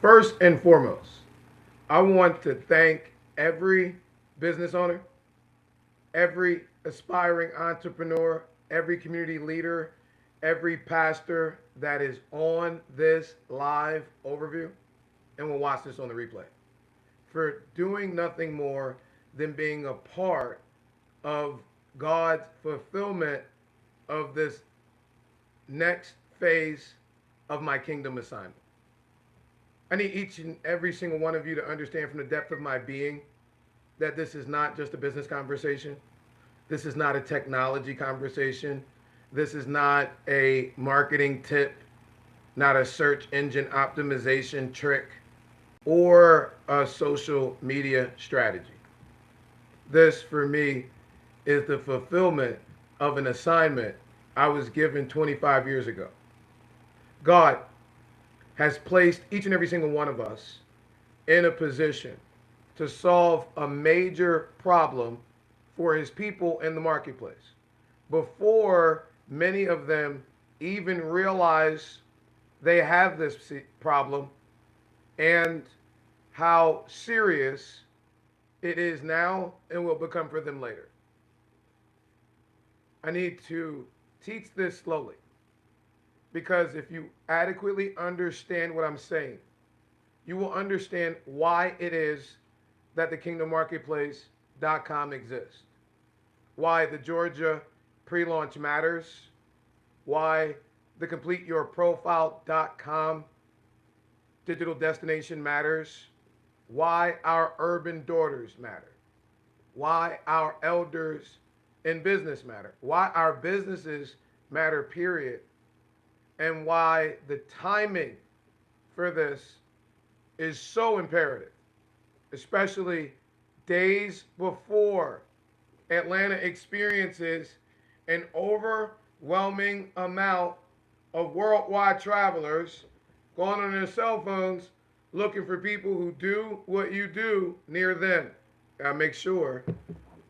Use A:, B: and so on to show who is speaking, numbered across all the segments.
A: First and foremost, I want to thank every business owner, every aspiring entrepreneur, every community leader, every pastor that is on this live overview and will watch this on the replay for doing nothing more than being a part of God's fulfillment of this next phase of my kingdom assignment. I need each and every single one of you to understand from the depth of my being that this is not just a business conversation. This is not a technology conversation. This is not a marketing tip, not a search engine optimization trick, or a social media strategy. This, for me, is the fulfillment of an assignment I was given 25 years ago. God has placed each and every single one of us in a position to solve a major problem for his people in the marketplace before many of them even realize they have this problem and how serious it is now and will become for them later. I need to teach this slowly because if you adequately understand what I'm saying, you will understand why it is that the kingdommarketplace.com exists, why the Georgia pre-launch matters, why the completeyourprofile.com digital destination matters, why our urban daughters matter, why our elders in business matter, why our businesses matter, period, and why the timing for this is so imperative, especially days before Atlanta experiences an overwhelming amount of worldwide travelers going on their cell phones looking for people who do what you do near them. Gotta make sure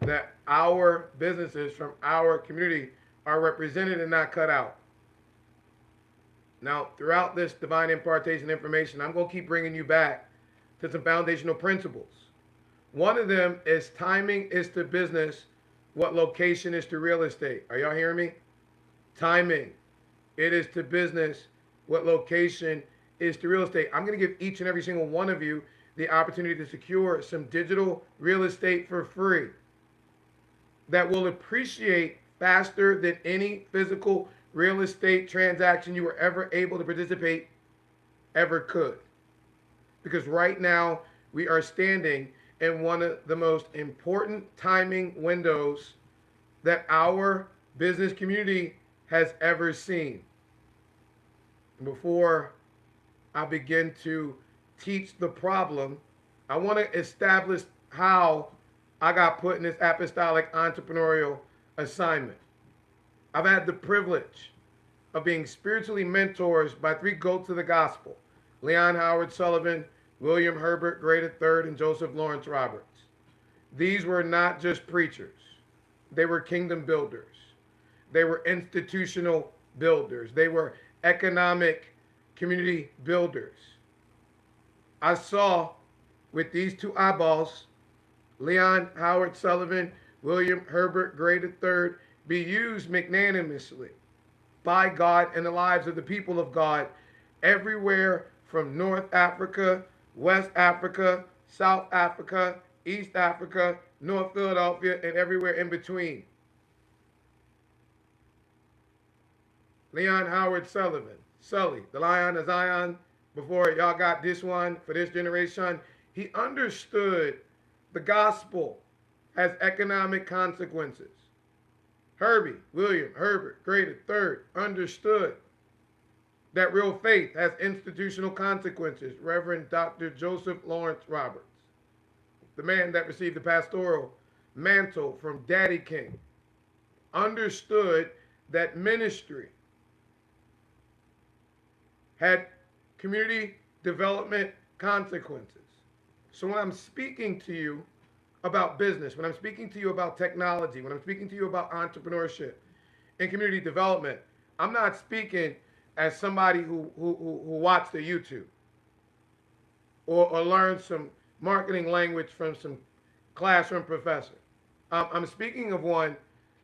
A: that our businesses from our community are represented and not cut out. Now, throughout this divine impartation information, I'm going to keep bringing you back to some foundational principles. One of them is timing is to business what location is to real estate. Are y'all hearing me? Timing. It is to business what location is to real estate. I'm going to give each and every single one of you the opportunity to secure some digital real estate for free that will appreciate faster than any physical real estate transaction you were ever able to participate ever could. Because right now we are standing in one of the most important timing windows that our business community has ever seen. Before I begin to teach the problem, I want to establish how I got put in this apostolic entrepreneurial assignment. I've had the privilege of being spiritually mentored by three goats of the gospel: Leon Howard Sullivan, William Herbert Gray III, and Joseph Lawrence Roberts. These were not just preachers, they were kingdom builders, they were institutional builders, they were economic community builders. I saw with these two eyeballs Leon Howard Sullivan, William Herbert Gray III be used magnanimously by God in the lives of the people of God everywhere from North Africa, West Africa, South Africa, East Africa, North Philadelphia, and everywhere in between. Leon Howard Sullivan, Sully, the Lion of Zion, before y'all got this one for this generation, he understood the gospel has economic consequences. Herbie, William Herbert Gray III, understood that real faith has institutional consequences. Reverend Dr. Joseph Lawrence Roberts, the man that received the pastoral mantle from Daddy King, understood that ministry had community development consequences. So when I'm speaking to you about business, when I'm speaking to you about technology, when I'm speaking to you about entrepreneurship and community development, I'm not speaking as somebody who watched the YouTube. or learn some marketing language from some classroom professor. I'm speaking of one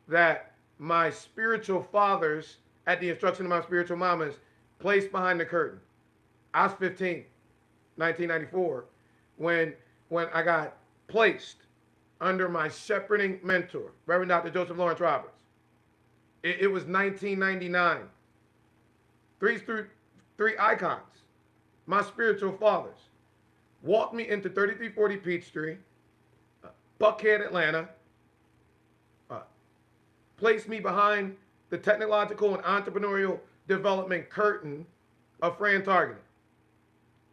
A: that my spiritual fathers, at the instruction of my spiritual mamas, placed behind the curtain. I was 15, 1994, when when I got placed under my shepherding mentor, Reverend Dr. Joseph Lawrence Roberts. It was 1999. Three icons, my spiritual fathers, walked me into 3340 Peachtree, Buckhead, Atlanta, uh, placed me behind the technological and entrepreneurial development curtain of Fran Targeting.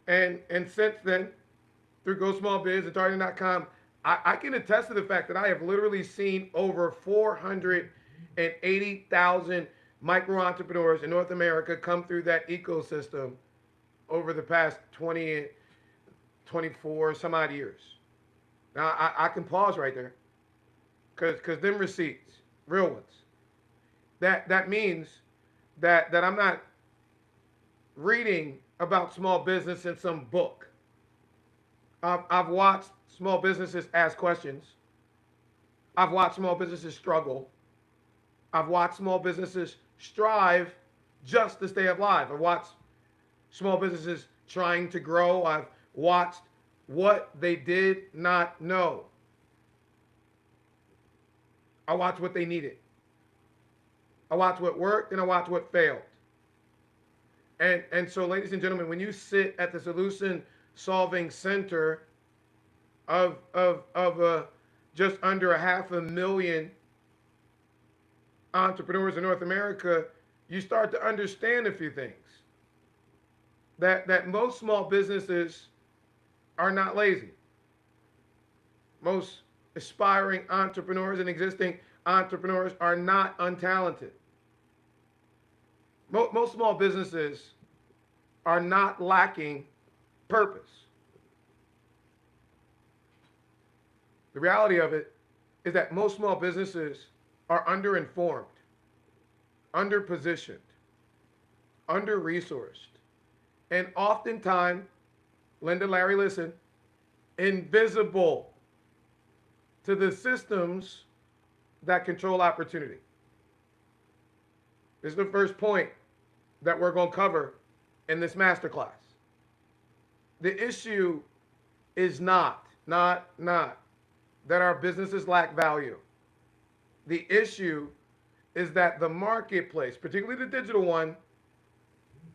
A: And since then, through Go Small Biz and Targeting.com, I can attest to the fact that I have literally seen over 480,000 micro entrepreneurs in North America come through that ecosystem over the past 20, 24 some odd years. Now I can pause right there because them receipts, real ones. That means that I'm not reading about small business in some book. I've watched small businesses ask questions. I've watched small businesses struggle. I've watched small businesses strive just to stay alive. I've watched small businesses trying to grow. I've watched what they did not know. I watched what they needed. I watched what worked and I watched what failed. And so, ladies and gentlemen, when you sit at the solution solving center of just under 500,000 entrepreneurs in North America, you start to understand a few things. That most small businesses are not lazy. Most aspiring entrepreneurs and existing entrepreneurs are not untalented. Most small businesses are not lacking purpose. The reality of it is that most small businesses are underinformed, underpositioned, under-resourced, and oftentimes, Linda, Larry, listen, invisible to the systems that control opportunity. This is the first point that we're going to cover in this masterclass. The issue is not that our businesses lack value. The issue is that the marketplace, particularly the digital one,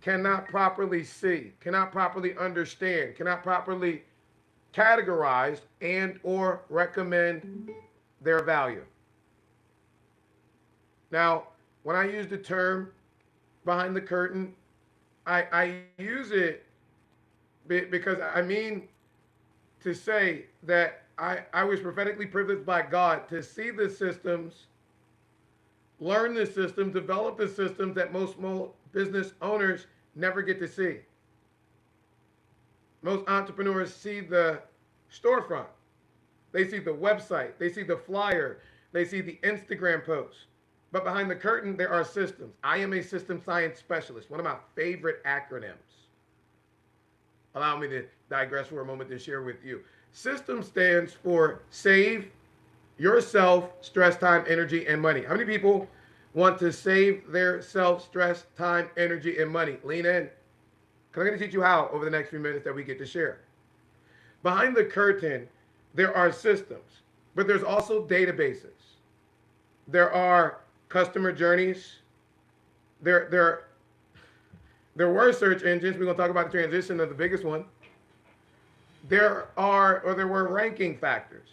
A: cannot properly see, cannot properly understand, cannot properly categorize and or recommend their value. Now, when I use the term behind the curtain, I use it because I mean to say that I was prophetically privileged by God to see the systems, learn the systems, develop the systems that most small business owners never get to see. Most entrepreneurs see the storefront, they see the website, they see the flyer, they see the Instagram post. But behind the curtain, there are systems. I am a system science specialist, one of my favorite acronyms. Allow me to digress for a moment to share with you. System stands for save yourself stress, time, energy, and money. How many people want to save their self stress, time, energy, and money? Lean in. Because I'm going to teach you how over the next few minutes that we get to share. Behind the curtain, there are systems, but there's also databases. There are customer journeys. There were search engines. We're going to talk about the transition of the biggest one. There were ranking factors.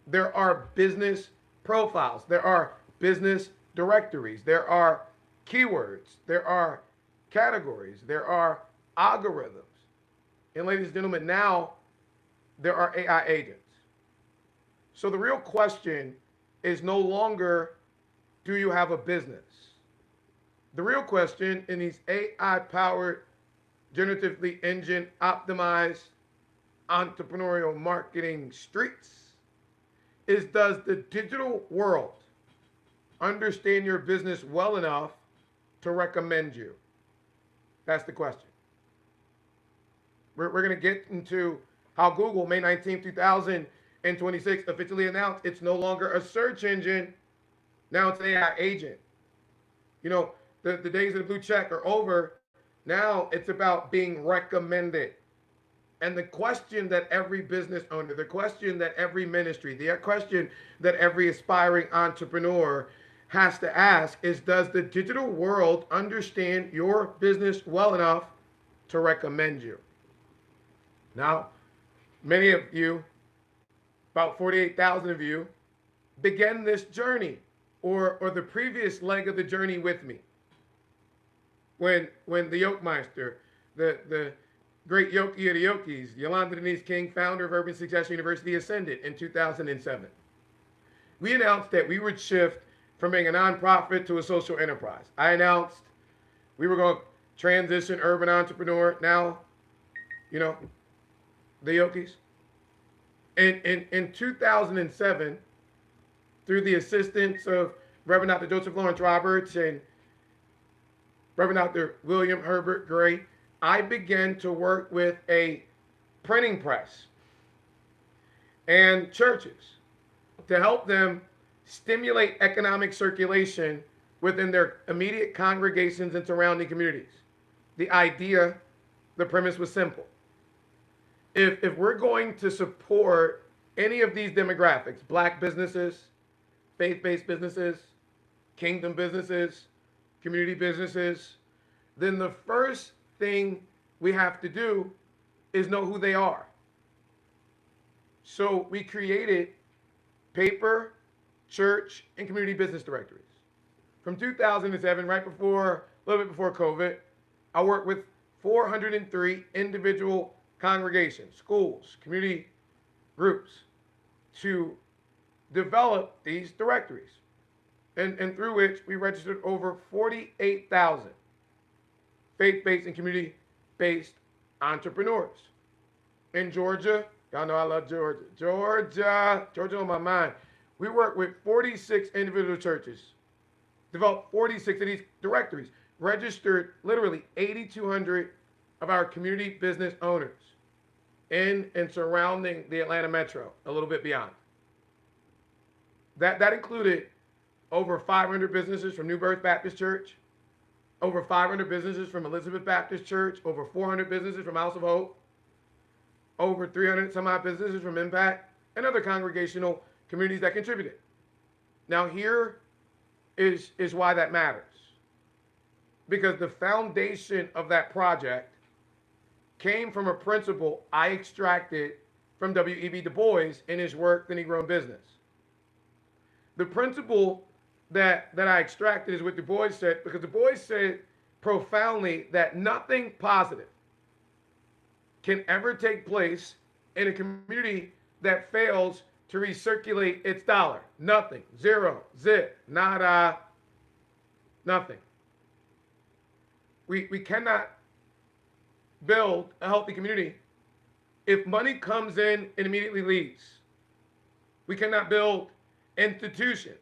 A: There are business profiles. There are business directories. There are keywords. There are categories. There are algorithms. And ladies and gentlemen, now there are AI agents. So the real question is no longer, do you have a business? The real question in these AI-powered, generatively engine optimized entrepreneurial marketing streets is, does the digital world understand your business well enough to recommend you? That's the question. We're going to get into how Google, May 19th, 2026, officially announced it's no longer a search engine. Now it's an AI agent. You know, the days of the blue check are over. Now it's about being recommended. And the question that every business owner, the question that every ministry, the question that every aspiring entrepreneur has to ask is, does the digital world understand your business well enough to recommend you? Now, many of you, about 48,000 of you, began this journey or the previous leg of the journey with me. When the Yokemeister, the great Yoki of the Yokis, Yolanda Denise King, founder of Urban Success University, ascended in 2007. We announced that we would shift from being a nonprofit to a social enterprise. I announced we were going to transition urban entrepreneur. Now, you know, the Yokis. In 2007, through the assistance of Reverend Dr. Joseph Lawrence Roberts and Reverend Dr. William Herbert Gray, I began to work with a printing press and churches to help them stimulate economic circulation within their immediate congregations and surrounding communities. The idea, the premise was simple. If we're going to support any of these demographics, black businesses, faith-based businesses, kingdom businesses, community businesses, then the first thing we have to do is know who they are. So we created paper, church, and community business directories. From 2007, right before, a little bit before COVID, I worked with 403 individual congregations, schools, community groups to develop these directories, and through which we registered over 48,000 faith-based and community-based entrepreneurs. In Georgia, y'all know I love Georgia. Georgia on my mind. We work with 46 individual churches, developed 46 of these directories, registered literally 8,200 of our community business owners in and surrounding the Atlanta metro, a little bit beyond. That included over 500 businesses from New Birth Baptist Church, over 500 businesses from Elizabeth Baptist Church, over 400 businesses from House of Hope, over 300 some odd businesses from Impact, and other congregational communities that contributed. Now here is why that matters. Because the foundation of that project came from a principle I extracted from W.E.B. Du Bois in his work, The Negro in Business. The principle that I extracted is what Du Bois said, because Du Bois said profoundly that nothing positive can ever take place in a community that fails to recirculate its dollar. Nothing. Zero. Zip. Nada. Nothing. We cannot build a healthy community if money comes in and immediately leaves. We cannot build institutions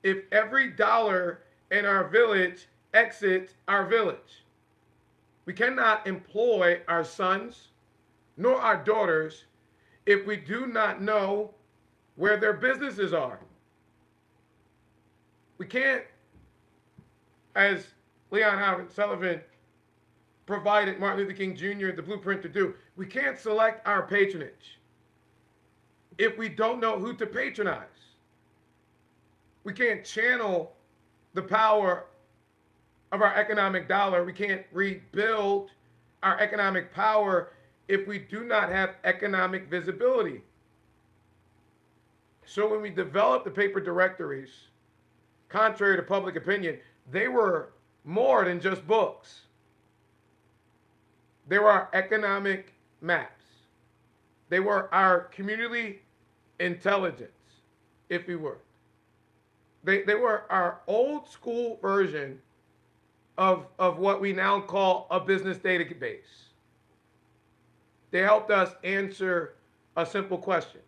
A: if every dollar in our village exits our village. We cannot employ our sons nor our daughters if we do not know where their businesses are. We can't, as Leon Howard Sullivan provided Martin Luther King Jr. the blueprint to do, we can't select our patronage if we don't know who to patronize. We can't channel the power of our economic dollar. We can't rebuild our economic power if we do not have economic visibility. So when we developed the paper directories, contrary to public opinion, they were more than just books. They were our economic maps. They were our community intelligence, if we were. They were our old school version of what we now call a business database. They helped us answer a simple question.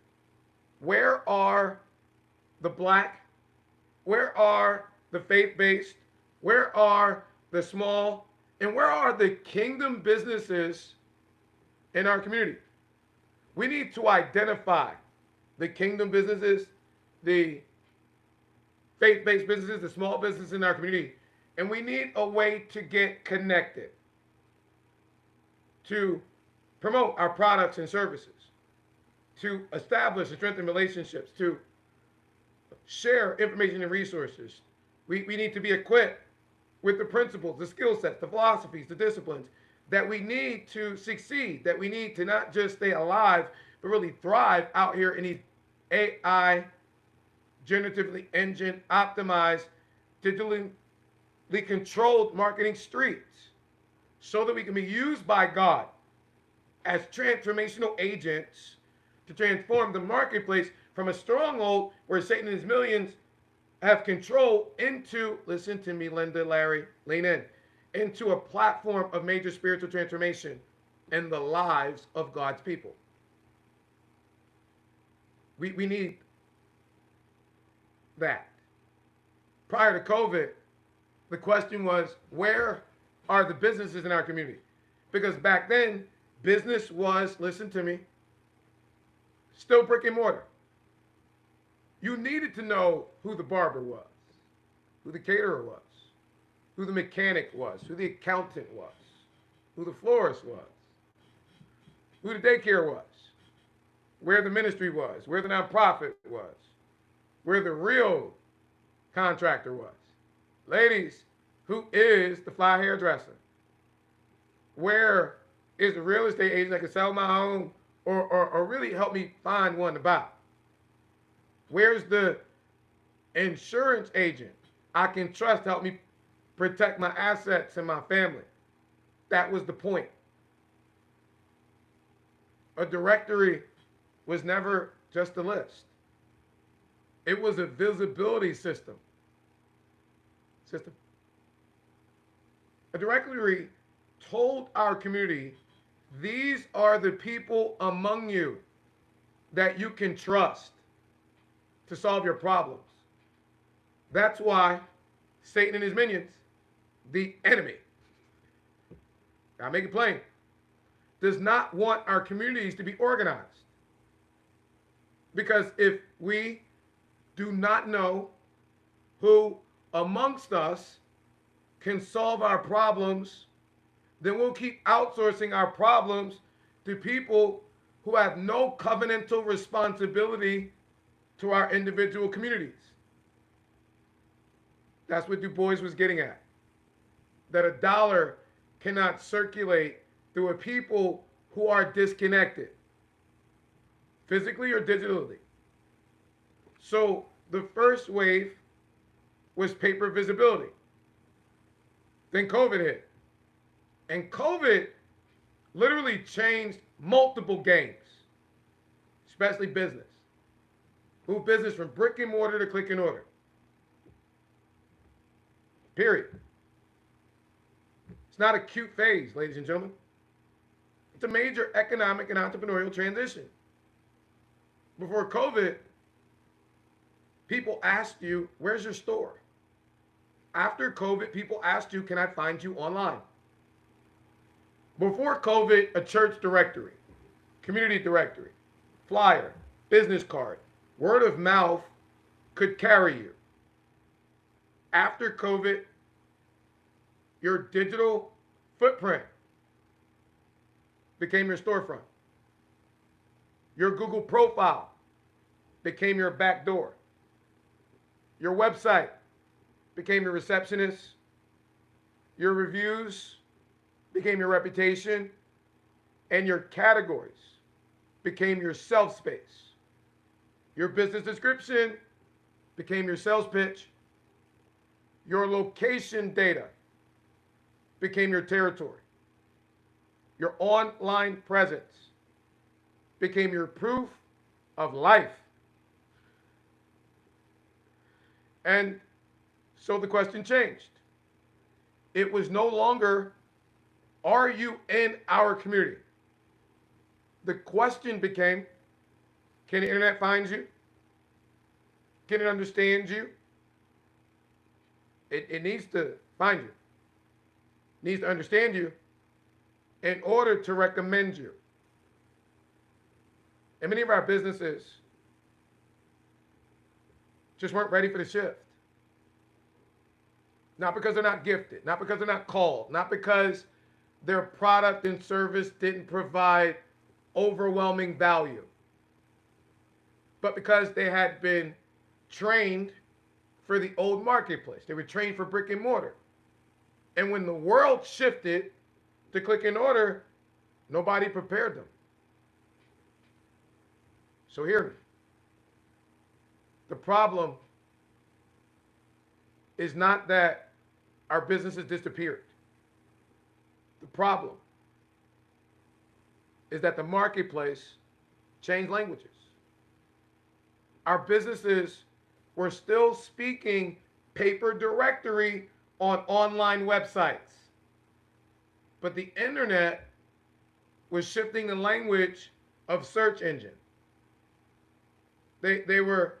A: Where are the black? Where are the faith-based? Where are the small? And where are the kingdom businesses in our community. We need to identify the kingdom businesses, the faith-based businesses, the small businesses in our community, and we need a way to get connected, to promote our products and services, to establish and strengthen relationships, to share information and resources. We need to be equipped with the principles, the skill sets, the philosophies, the disciplines that we need to succeed, that we need to not just stay alive, but really thrive out here in these AI, generatively engine optimized, digitally controlled marketing streets, so that we can be used by God as transformational agents to transform the marketplace from a stronghold where Satan and his millions have control into, listen to me, Linda, Larry, lean in, into a platform of major spiritual transformation in the lives of God's people. We need that. Prior to COVID, the question was, where are the businesses in our community? Because back then, business was, listen to me, still brick and mortar. You needed to know who the barber was, who the caterer was, who the mechanic was, who the accountant was, who the florist was, who the daycare was, where the ministry was, where the nonprofit was, where the real contractor was. Ladies, who is the fly hairdresser? Where is the real estate agent that can sell my home or really help me find one to buy? Where's the insurance agent I can trust to help me protect my assets and my family? That was the point. A directory was never just a list. It was a visibility system. A directory told our community, these are the people among you that you can trust to solve your problems. That's why Satan and his minions, the enemy, I'll make it plain, does not want our communities to be organized. Because if we do not know who amongst us can solve our problems, then we'll keep outsourcing our problems to people who have no covenantal responsibility to our individual communities. That's what Du Bois was getting at. That a dollar cannot circulate through a people who are disconnected, physically or digitally. So the first wave was paper visibility. Then COVID hit. And COVID literally changed multiple games, especially business. Moved business from brick and mortar to click and order. Period. It's not a cute phase, ladies and gentlemen. It's a major economic and entrepreneurial transition. Before COVID, people asked you, where's your store? After COVID, people asked you, can I find you online? Before COVID, a church directory, community directory, flyer, business card, word of mouth could carry you. After COVID, your digital footprint became your storefront. Your Google profile became your back door. Your website became your receptionist. Your reviews became your reputation. And your categories became your shelf space. Your business description became your sales pitch. Your location data became your territory. Your online presence became your proof of life. And so the question changed. It was no longer, are you in our community? The question became, can the internet find you? Can it understand you? It needs to find you. It needs to understand you in order to recommend you. And many of our businesses just weren't ready for the shift. Not because they're not gifted, not because they're not called, not because their product and service didn't provide overwhelming value, but because they had been trained for the old marketplace. They were trained for brick and mortar. And when the world shifted to click and order, nobody prepared them. So hear me. The problem is not that our businesses disappeared. The problem is that the marketplace changed languages. Our businesses were still speaking paper directory on online websites, but the internet was shifting the language of search engine. They were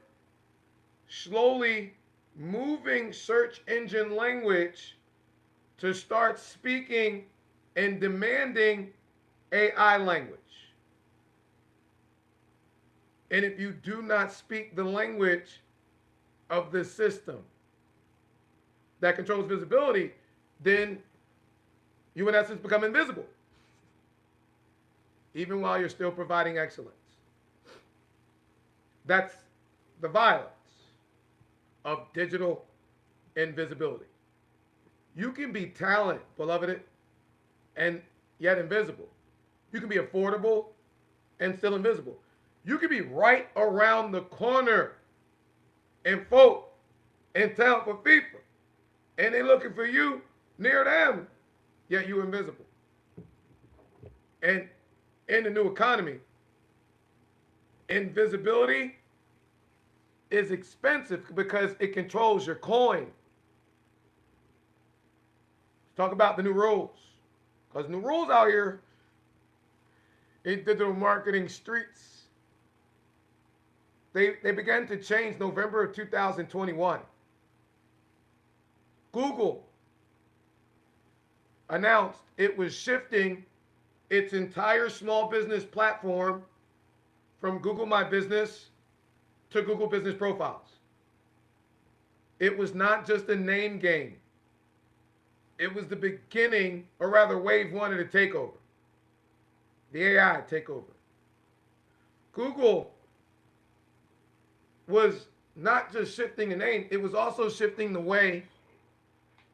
A: slowly moving search engine language to start speaking and demanding AI language. And if you do not speak the language of the system that controls visibility, then you in essence become invisible, even while you're still providing excellence. That's the violence of digital invisibility. You can be talent, beloved, and yet invisible. You can be affordable and still invisible. You can be right around the corner and folk and talent for people, and they're looking for you near them, yet you invisible. And in the new economy, invisibility is expensive because it controls your coin. Let's talk about the new rules. Because new rules out here in digital marketing streets, they began to change November of 2021. Google announced it was shifting its entire small business platform from Google My Business to Google Business Profiles. It was not just a name game. It was the beginning, or rather wave one of the takeover, the AI takeover. Google was not just shifting a name, it was also shifting the way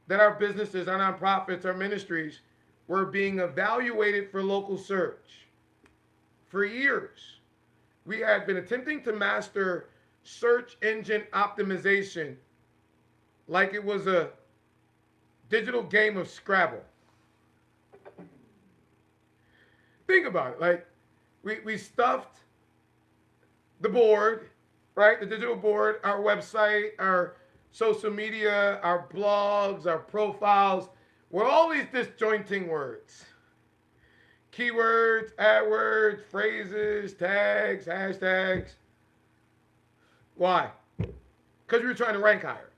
A: that our businesses, our nonprofits, our ministries were being evaluated for local search. For years, we had been attempting to master search engine optimization like it was a digital game of Scrabble. Think about it. Like, we stuffed the board, right? The digital board, our website, our social media, our blogs, our profiles, with all these disjointing words. Keywords, AdWords, phrases, tags, hashtags. Why? Because we were trying to rank higher.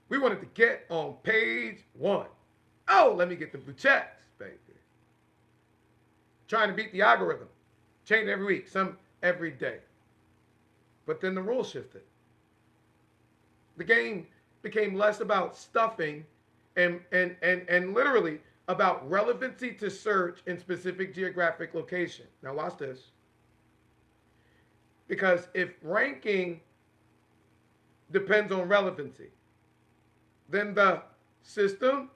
A: We wanted to get on page 1. Oh, let me get the blue checks, baby. Trying to beat the algorithm. Change every week, some every day. But then the rules shifted. The game became less about stuffing and literally about relevancy to search in specific geographic location. Now watch this. Because if ranking depends on relevancy, then the system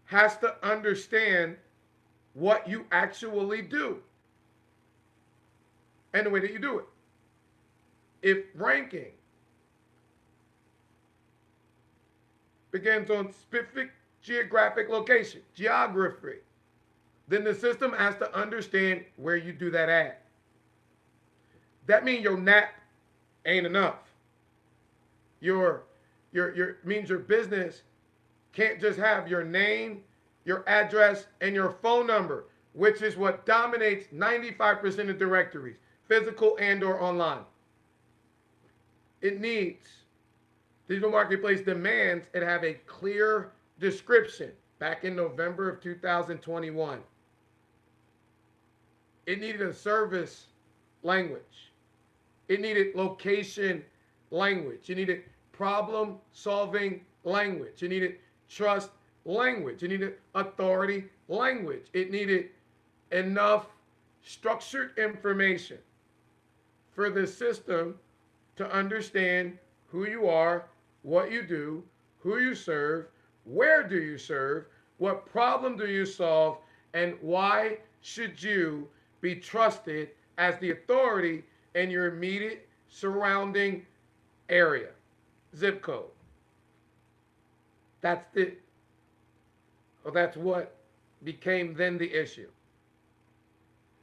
A: has to understand what you actually do and the way that you do it. If ranking begins on specific geographic location, geography, then the system has to understand where you do that at. That means your NAP ain't enough. Your means your business can't just have your name, your address, and your phone number, which is what dominates 95% of directories, physical and or online. It needs, digital marketplace demands it have a clear description. Back in November of 2021, it needed a service language. It needed location language. It needed problem solving language. It needed trust language. It needed authority language. It needed enough structured information for the system to understand who you are, what you do, who you serve, where do you serve, what problem do you solve, and why should you be trusted as the authority in your immediate surrounding area, zip code. That's what became then the issue.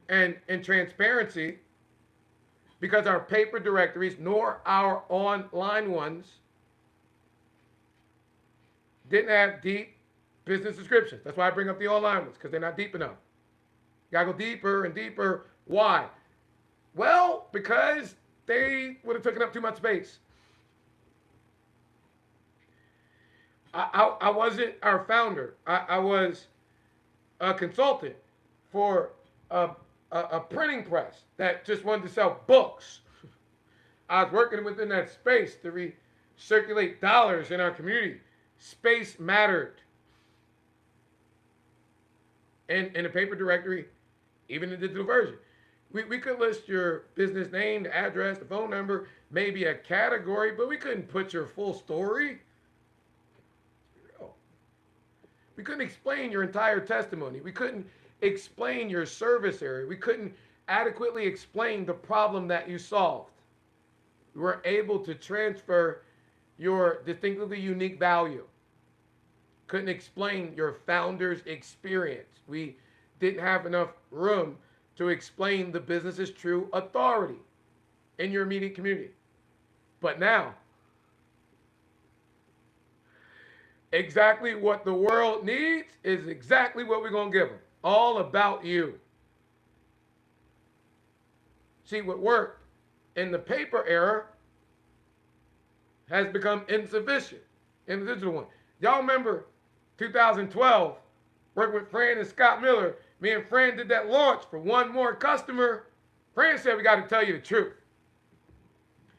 A: And in transparency, because our paper directories nor our online ones didn't have deep business descriptions. That's why I bring up the online ones, because they're not deep enough. You gotta go deeper and deeper. Why? Well, because they would have taken up too much space. I wasn't our founder. I was a consultant for a printing press that just wanted to sell books. I was working within that space to recirculate dollars in our community. Space mattered. And in a paper directory, even the digital version, we could list your business name, the address, the phone number, maybe a category, but we couldn't put your full story. We couldn't explain your entire testimony. We couldn't explain your service area. We couldn't adequately explain the problem that you solved. We weren't able to transfer your distinctively unique value. Couldn't explain your founder's experience. We didn't have enough room to explain the business's true authority in your immediate community. But now, exactly what the world needs is exactly what we're going to give them. All about you. See, what worked in the paper era has become insufficient in the digital one. Y'all remember 2012, working with Fran and Scott Miller. Me and Fran did that launch for one more customer. Fran said, we got to tell you the truth.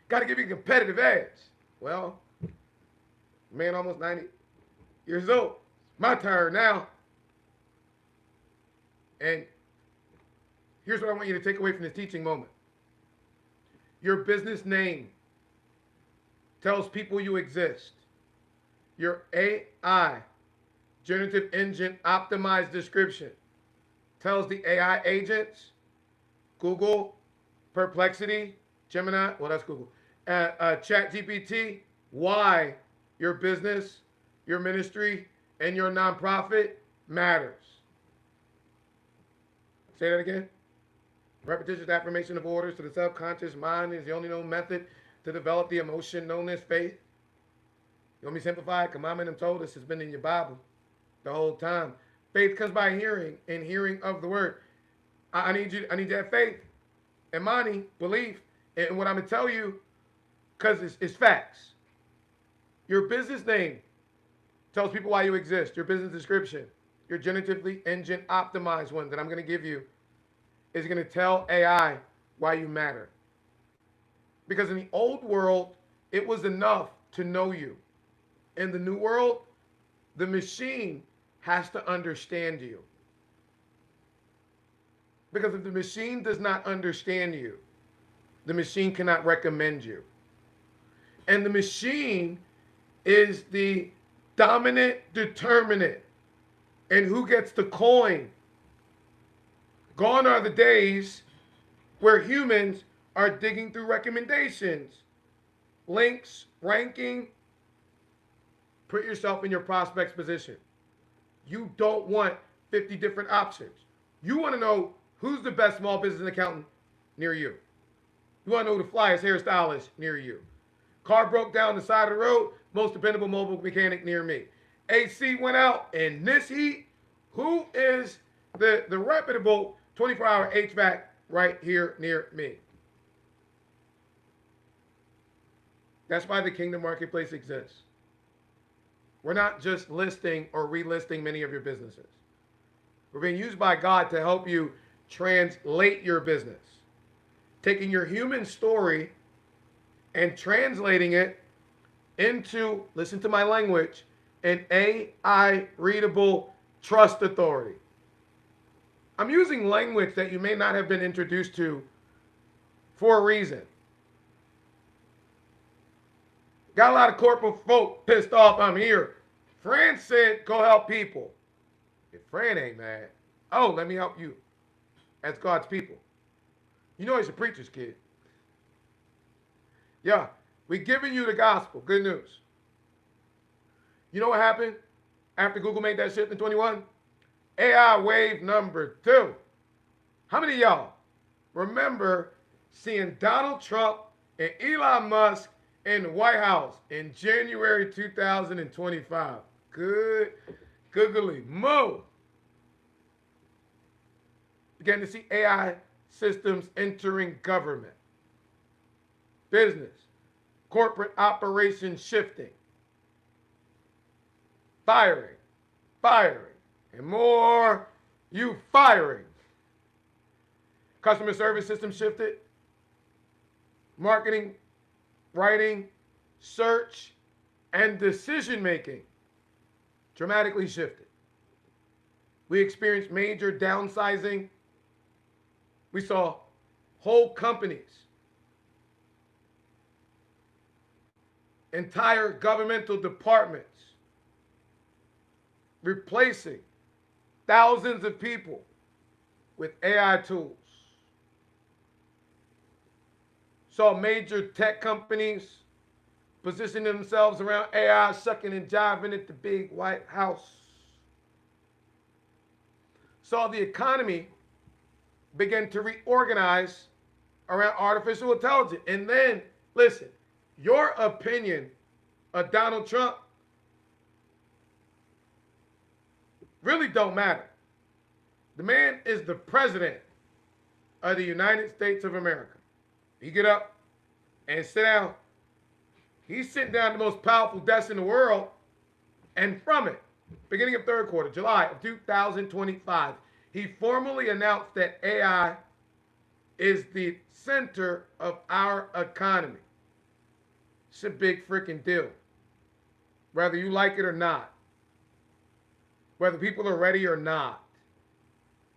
A: Got to give you a competitive edge. Well, man, almost 90 years old. My turn now. And here's what I want you to take away from this teaching moment. Your business name tells people you exist. Your AI, generative engine optimized description, tells the AI agents, Google, Perplexity, Gemini, well, that's Google, ChatGPT, why your business, your ministry, and your nonprofit matters. Say that again. Repetitious affirmation of orders to the subconscious mind is the only known method to develop the emotion known as faith. You want me to simplify it? Because Mama and them told us it's been in your Bible the whole time. Faith comes by hearing, and hearing of the word. I need you to have faith, imani, belief, in what I'm going to tell you, because it's facts. Your business name tells people why you exist. Your business description, your generatively engine optimized one that I'm going to give you, is going to tell AI why you matter. Because in the old world, it was enough to know you. In the new world, the machine has to understand you. Because if the machine does not understand you, the machine cannot recommend you. And the machine is the dominant determinant in who gets the coin. Gone are the days where humans are digging through recommendations, links, ranking. Put yourself in your prospect's position. You don't want 50 different options. You want to know who's the best small business accountant near you. You want to know who the flyest hairstylist near you. Car broke down the side of the road, most dependable mobile mechanic near me. AC went out in this heat. Who is the reputable 24-hour HVAC right here near me? That's why the Kingdom Marketplace exists. We're not just listing or relisting many of your businesses. We're being used by God to help you translate your business taking your human story and translating it into, listen to my language, an AI readable trust authority. I'm using language that you may not have been introduced to for a reason. Got a lot of corporate folk pissed off I'm here. Fran said, go help people. If Fran ain't mad, oh, let me help you as God's people. You know he's a preacher's kid. Yeah, we giving you the gospel. Good news. You know what happened after Google made that shift in 21? AI wave number 2. How many of y'all remember seeing Donald Trump and Elon Musk in the White House in January 2025? Good googly moo. Began to see AI systems entering government, business, corporate operations shifting, firing, and more you firing. Customer service system shifted, marketing, writing, search, and decision making dramatically shifted. We experienced major downsizing. We saw whole companies, entire governmental departments replacing thousands of people with AI tools. Saw major tech companies positioning themselves around AI, sucking and jiving at the big White House. Saw the economy begin to reorganize around artificial intelligence. And then, listen, your opinion of Donald Trump really don't matter. The man is the president of the United States of America. You get up and sit down. He's sitting down the most powerful desk in the world. And from it, beginning of third quarter, July of 2025, he formally announced that AI is the center of our economy. It's a big freaking deal. Whether you like it or not. Whether people are ready or not.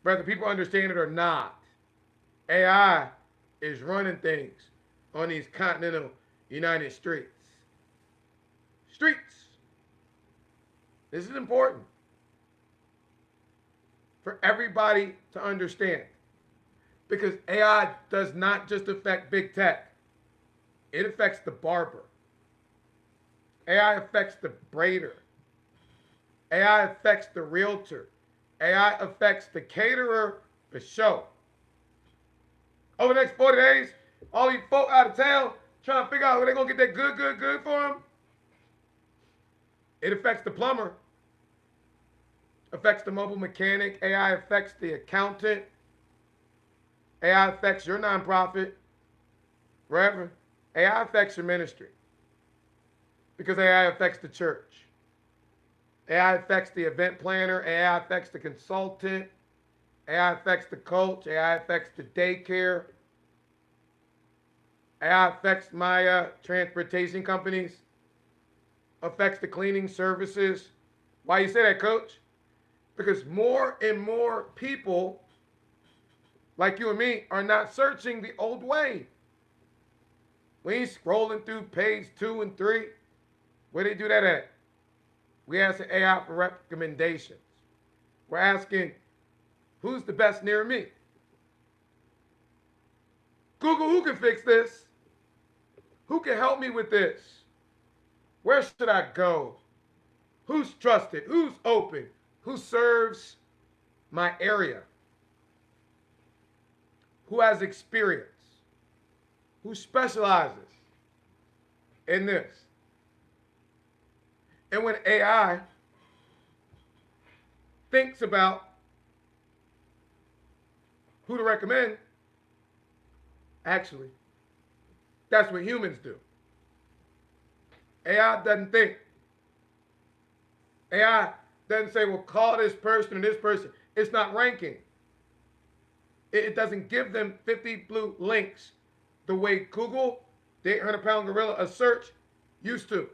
A: Whether people understand it or not. AI is running things on these continental United streets. This is important for everybody to understand. Because AI does not just affect big tech. It affects the barber. AI affects the braider. AI affects the realtor. AI affects the caterer for show. Over the next 40 days, all these folk out of town trying to figure out where they're going to get that good for them. It affects the plumber. Affects the mobile mechanic. AI affects the accountant. AI affects your nonprofit. Wherever. AI affects your ministry. Because AI affects the church. AI affects the event planner. AI affects the consultant. AI affects the coach. AI affects the daycare. AI affects my transportation companies. Affects the cleaning services. Why you say that, coach? Because more and more people like you and me are not searching the old way. We ain't scrolling through page 2 and 3. Where they do that at? We ask the AI for recommendations. We're asking, who's the best near me? Google, who can fix this? Who can help me with this? Where should I go? Who's trusted? Who's open? Who serves my area? Who has experience? Who specializes in this? And when AI thinks about who to recommend, actually, that's what humans do. AI doesn't think. AI doesn't say, well, call this person or this person. It's not ranking. It doesn't give them 50 blue links the way Google, the 800-pound gorilla of search, used to.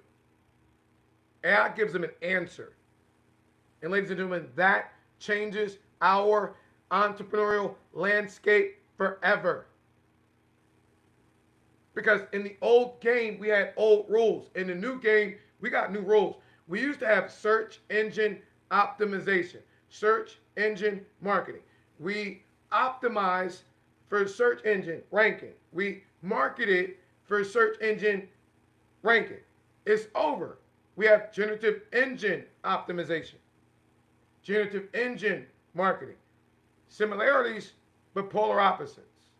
A: AI gives them an answer. And ladies and gentlemen, that changes our entrepreneurial landscape forever. Because in the old game, we had old rules. In the new game, we got new rules. We used to have search engine optimization, search engine marketing. We optimize for search engine ranking. We marketed for search engine ranking. It's over. We have generative engine optimization, generative engine marketing. Similarities, but polar opposites.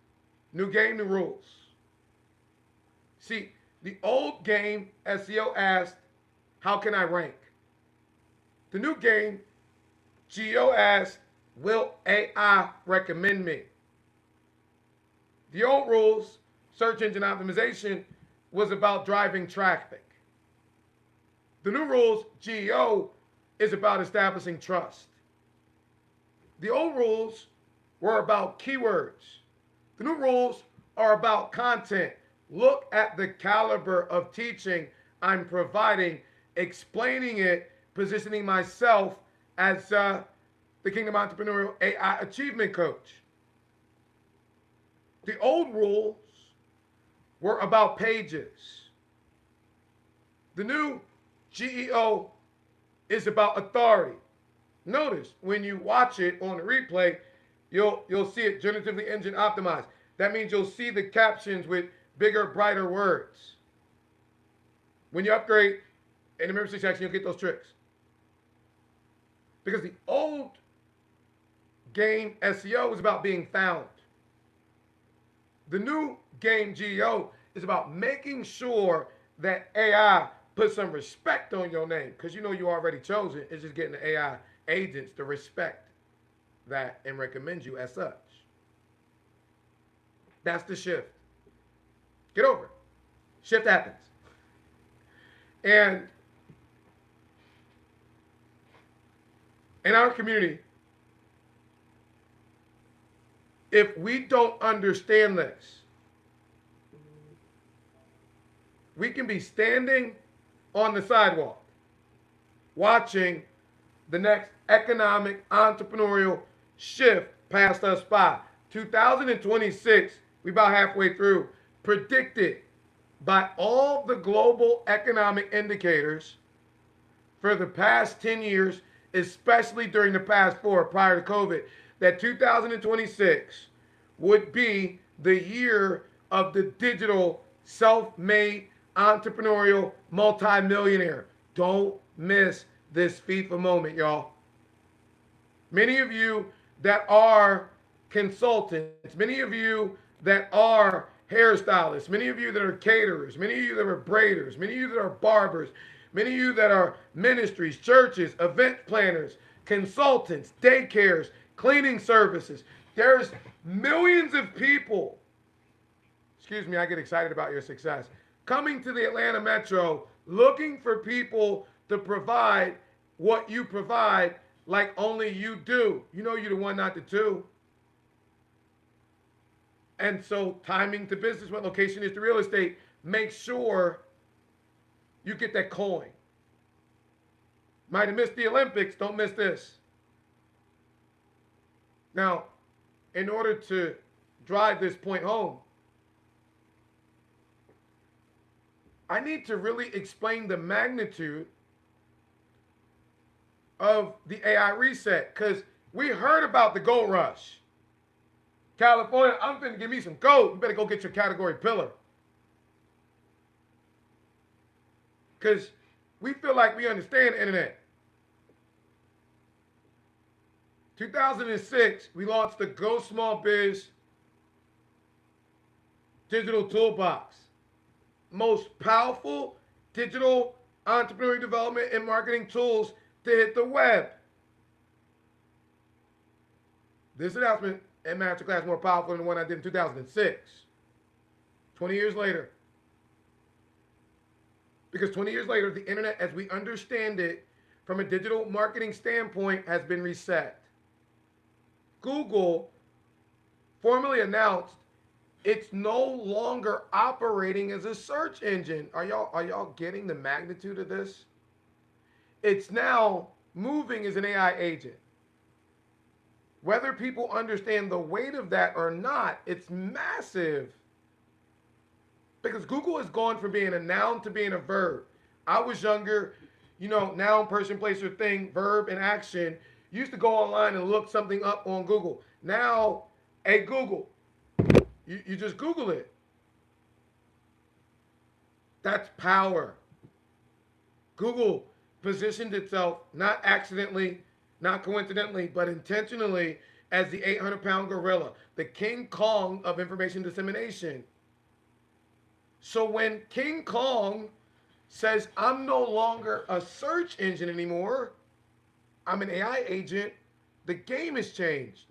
A: New game, new rules. See, the old game, SEO asked, how can I rank? The new game, GEO asked, will AI recommend me? The old rules, search engine optimization, was about driving traffic. The new rules, GEO, is about establishing trust. The old rules were about keywords. The new rules are about content. Look at the caliber of teaching I'm providing, explaining it, positioning myself as the Kingdom Entrepreneurial AI Achievement Coach. The old rules were about pages. The new GEO is about authority. Notice when you watch it on the replay, you'll see it generatively engine optimized. That means you'll see the captions with bigger, brighter words. When you upgrade in the membership section, you'll get those tricks. Because the old game SEO was about being found. The new game GEO is about making sure that AI puts some respect on your name, because you know you already chosen. It's just getting the AI agents to respect that and recommend you as such. That's the shift. Get over it. Shift happens. And in our community, if we don't understand this, we can be standing on the sidewalk watching the next economic entrepreneurial shift pass us by. 2026, we about halfway through, predicted by all the global economic indicators for the past 10 years, especially during the past 4 prior to COVID, that 2026 would be the year of the digital self-made entrepreneurial multimillionaire. Don't miss this FIFA moment, y'all. Many of you that are consultants, many of you that are hairstylists, many of you that are caterers, many of you that are braiders, many of you that are barbers, many of you that are ministries, churches, event planners, consultants, daycares, cleaning services. There's millions of people, excuse me, I get excited about your success, coming to the Atlanta Metro looking for people to provide what you provide like only you do. You know you're the one, not the two. And so timing to business, what location is to real estate, make sure you get that coin. Might have missed the Olympics, don't miss this. Now, in order to drive this point home, I need to really explain the magnitude of the AI reset, because we heard about the gold rush. California, I'm finna give me some gold. You better go get your category pillar. Because we feel like we understand the internet. 2006, we launched the Go Small Biz Digital Toolbox. Most powerful digital entrepreneurial development and marketing tools to hit the web. This announcement and masterclass more powerful than the one I did in 2006. 20 years later. Because 20 years later, the internet as we understand it from a digital marketing standpoint has been reset. Google formally announced it's no longer operating as a search engine. Are y'all getting the magnitude of this? It's now moving as an AI agent. Whether people understand the weight of that or not, it's massive. Because Google has gone from being a noun to being a verb. I was younger, noun, person, place, or thing, verb, and action. You used to go online and look something up on Google. Now, hey Google, you just Google it. That's power. Google positioned itself not accidentally, not coincidentally, but intentionally as the 800-pound gorilla, the King Kong of information dissemination. So when King Kong says, I'm no longer a search engine anymore, I'm an AI agent, the game has changed.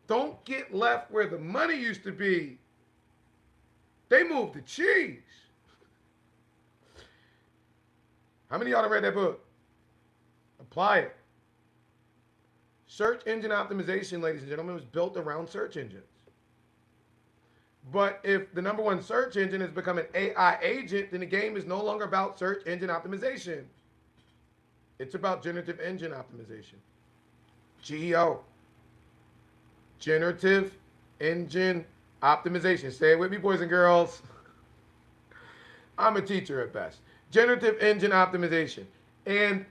A: Don't get left where the money used to be. They moved the cheese. How many of y'all have read that book? Apply it. Search engine optimization, ladies and gentlemen, was built around search engines. But if the number one search engine has become an AI agent, then the game is no longer about search engine optimization. It's about generative engine optimization. GEO. Generative engine optimization. Stay with me, boys and girls. I'm a teacher at best. Generative engine optimization. And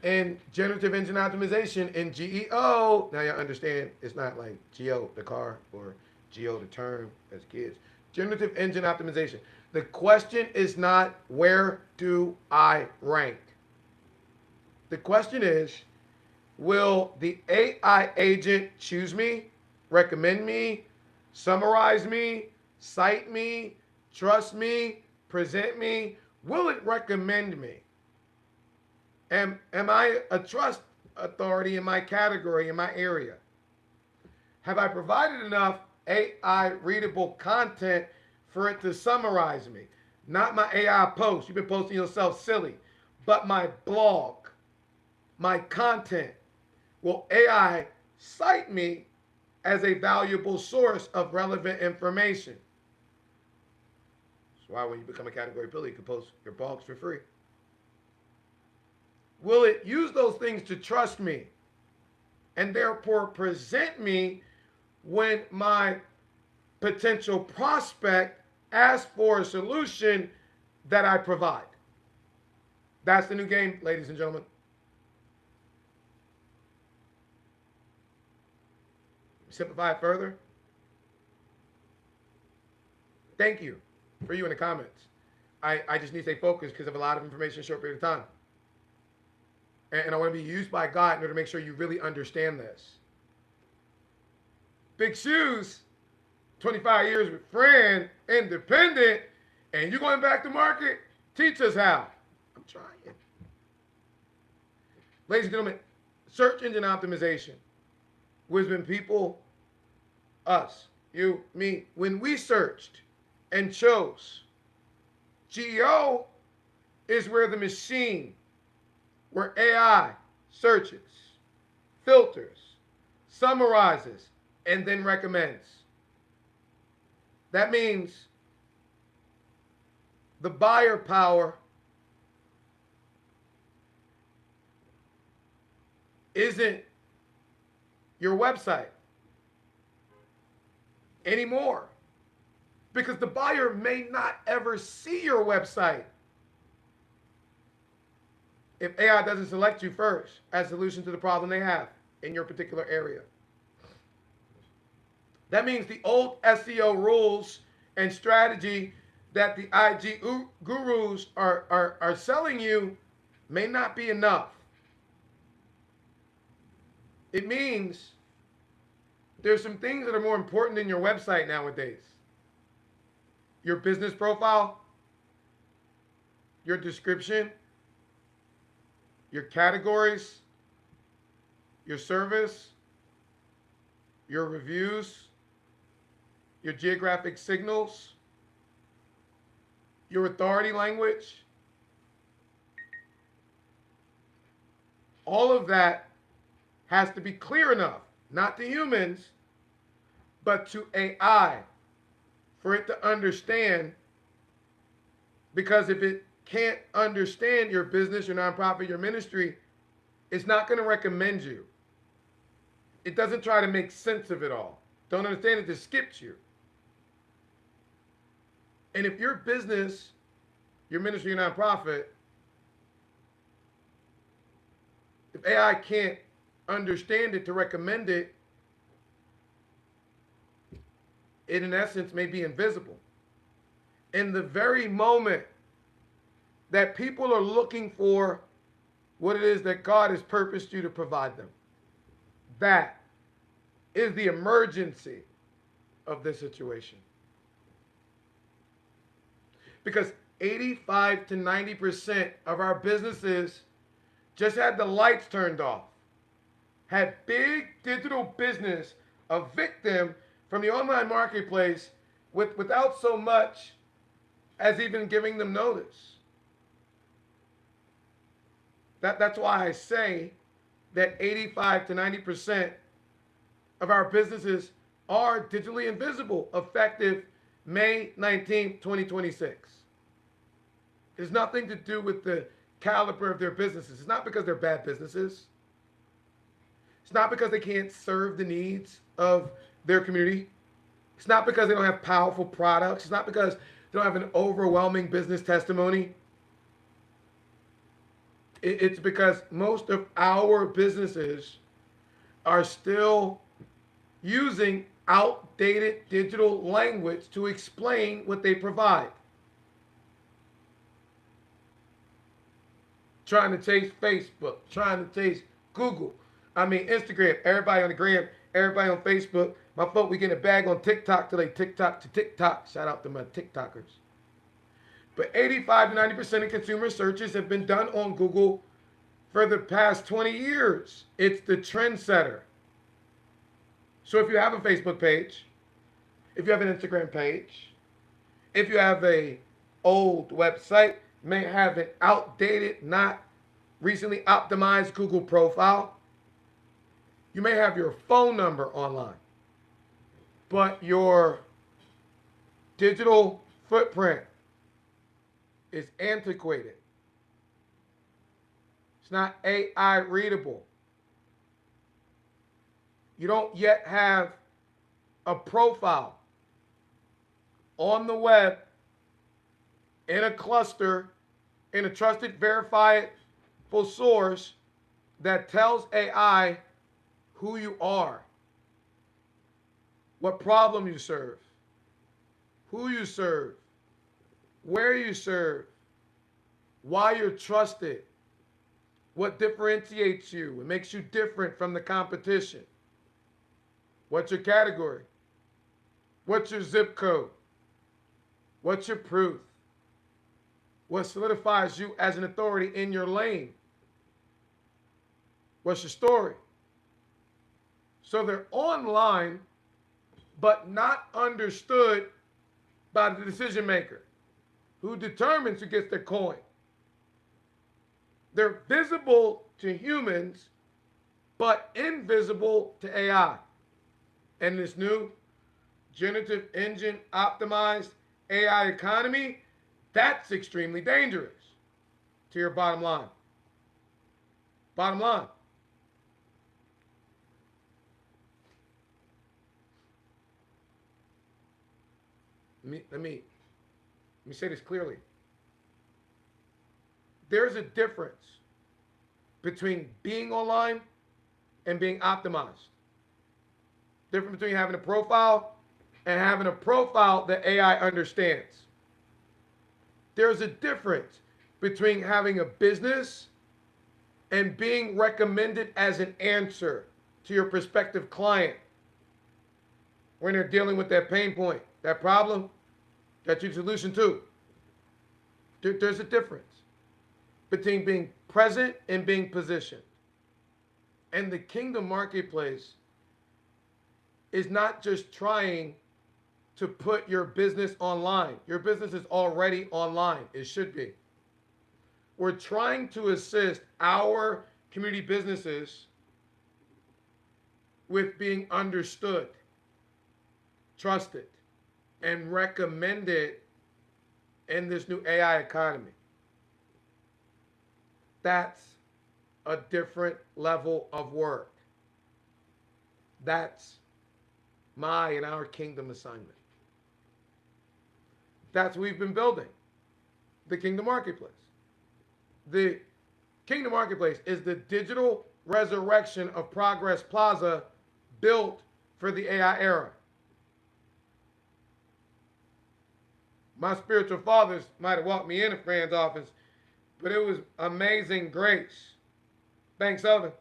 A: generative engine optimization in GEO, now you understand it's not like Geo the car or Geo the term as kids. Generative engine optimization. The question is not where do I rank? The question is, will the AI agent choose me, recommend me, summarize me, cite me, trust me, present me? Will it recommend me? Am I a trust authority in my category, in my area? Have I provided enough AI readable content for it to summarize me? Not my AI post. You've been posting yourself silly. But my blog, my content. Will AI cite me as a valuable source of relevant information? That's why when you become a category builder, you can post your blogs for free. Will it use those things to trust me and therefore present me when my potential prospect asks for a solution that I provide? That's the new game, ladies and gentlemen. Simplify it further. Thank you for you in the comments. I just need to stay focused because of a lot of information in a short period of time. And I want to be used by God in order to make sure you really understand this. Big shoes, 25 years with friend, independent, and you going back to market? Teach us how. I'm trying. Ladies and gentlemen, search engine optimization, which has been people, us, you, me, when we searched and chose, GEO is where the machine, where AI searches, filters, summarizes, and then recommends. That means the buyer power isn't your website anymore, because the buyer may not ever see your website if AI doesn't select you first as a solution to the problem they have in your particular area. That means the old SEO rules and strategy that the IG gurus are selling you may not be enough. It means there's some things that are more important than your website nowadays. Your business profile, your description, your categories, your service, your reviews, your geographic signals, your authority language. All of that has to be clear enough, not to humans, but to AI for it to understand. Because if it can't understand your business, your nonprofit, your ministry, it's not going to recommend you. It doesn't try to make sense of it all. Don't understand it, just skips you. And if your business, your ministry, your nonprofit, if AI can't understand it to recommend it, it in essence may be invisible. In the very moment that people are looking for what it is that God has purposed you to provide them, that is the emergency of this situation. Because 85 to 90% of our businesses just had the lights turned off, had big digital business evict them from the online marketplace without so much as even giving them notice. That's why I say that 85 to 90% of our businesses are digitally invisible effective May 19th, 2026. It has nothing to do with the caliber of their businesses. It's not because they're bad businesses. It's not because they can't serve the needs of their community. It's not because they don't have powerful products. It's not because they don't have an overwhelming business testimony. It's because most of our businesses are still using outdated digital language to explain what they provide. Trying to chase Facebook, trying to chase Google. I mean, Instagram, everybody on the gram, everybody on Facebook. My folk, we get a bag on TikTok till they TikTok to TikTok. Shout out to my TikTokers. But 85 to 90% of consumer searches have been done on Google for the past 20 years. It's the trendsetter. So if you have a Facebook page, if you have an Instagram page, if you have a old website, may have an outdated, not recently optimized Google profile, you may have your phone number online, but your digital footprint is antiquated. It's not AI readable. You don't yet have a profile on the web in a cluster, in a trusted, verifiable source that tells AI who you are, what problem you serve, who you serve, where you serve, why you're trusted, what differentiates you and makes you different from the competition, what's your category, what's your zip code, what's your proof, what solidifies you as an authority in your lane, what's your story. So they're online, but not understood by the decision maker who determines who gets their coin. They're visible to humans, but invisible to AI. And this new generative engine optimized AI economy, that's extremely dangerous to your bottom line. Bottom line. Let me say this clearly. There's a difference between being online and being optimized. Difference between having a profile and having a profile that AI understands. There's a difference between having a business and being recommended as an answer to your prospective client when they're dealing with that pain point, that problem that you're solution to. There's a difference between being present and being positioned. And the Kingdom Marketplace is not just trying to put your business online. Your business is already online. It should be. We're trying to assist our community businesses with being understood. trusted, and recommended in this new AI economy. That's a different level of work. That's my and our kingdom assignment. That's what we've been building. The Kingdom Marketplace. The Kingdom Marketplace is the digital resurrection of Progress Plaza built for the AI era. My spiritual fathers might have walked me in a friend's office, but it was Amazing Grace. Thanks, Southern.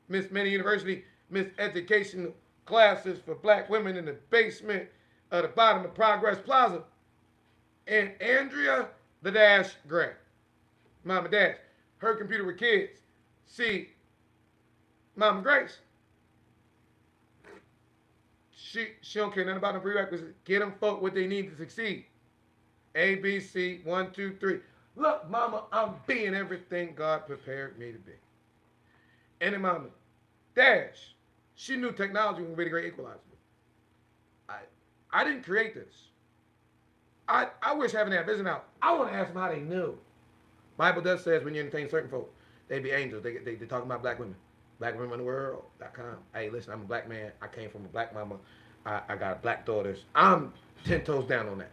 A: Miss Many University, Miss Educational Classes for Black Women in the basement at the bottom of Progress Plaza. And Andrea the Dash Gray. Mama Dash. Her computer with kids. See, Mama Grace. She don't care nothing about the prerequisites. Get them folk what they need to succeed. A, B, C, 1, 2, 3. Look, Mama, I'm being everything God prepared me to be. And then Mama Dash, she knew technology was a really great equalizer. I didn't create this. I wish having that vision out. I want to ask them how they knew. Bible does says when you entertain certain folk, they be angels. They talking about black women. Black women in the world.com. Hey, listen, I'm a black man. I came from a black mama. I got black daughters. I'm 10 toes down on that.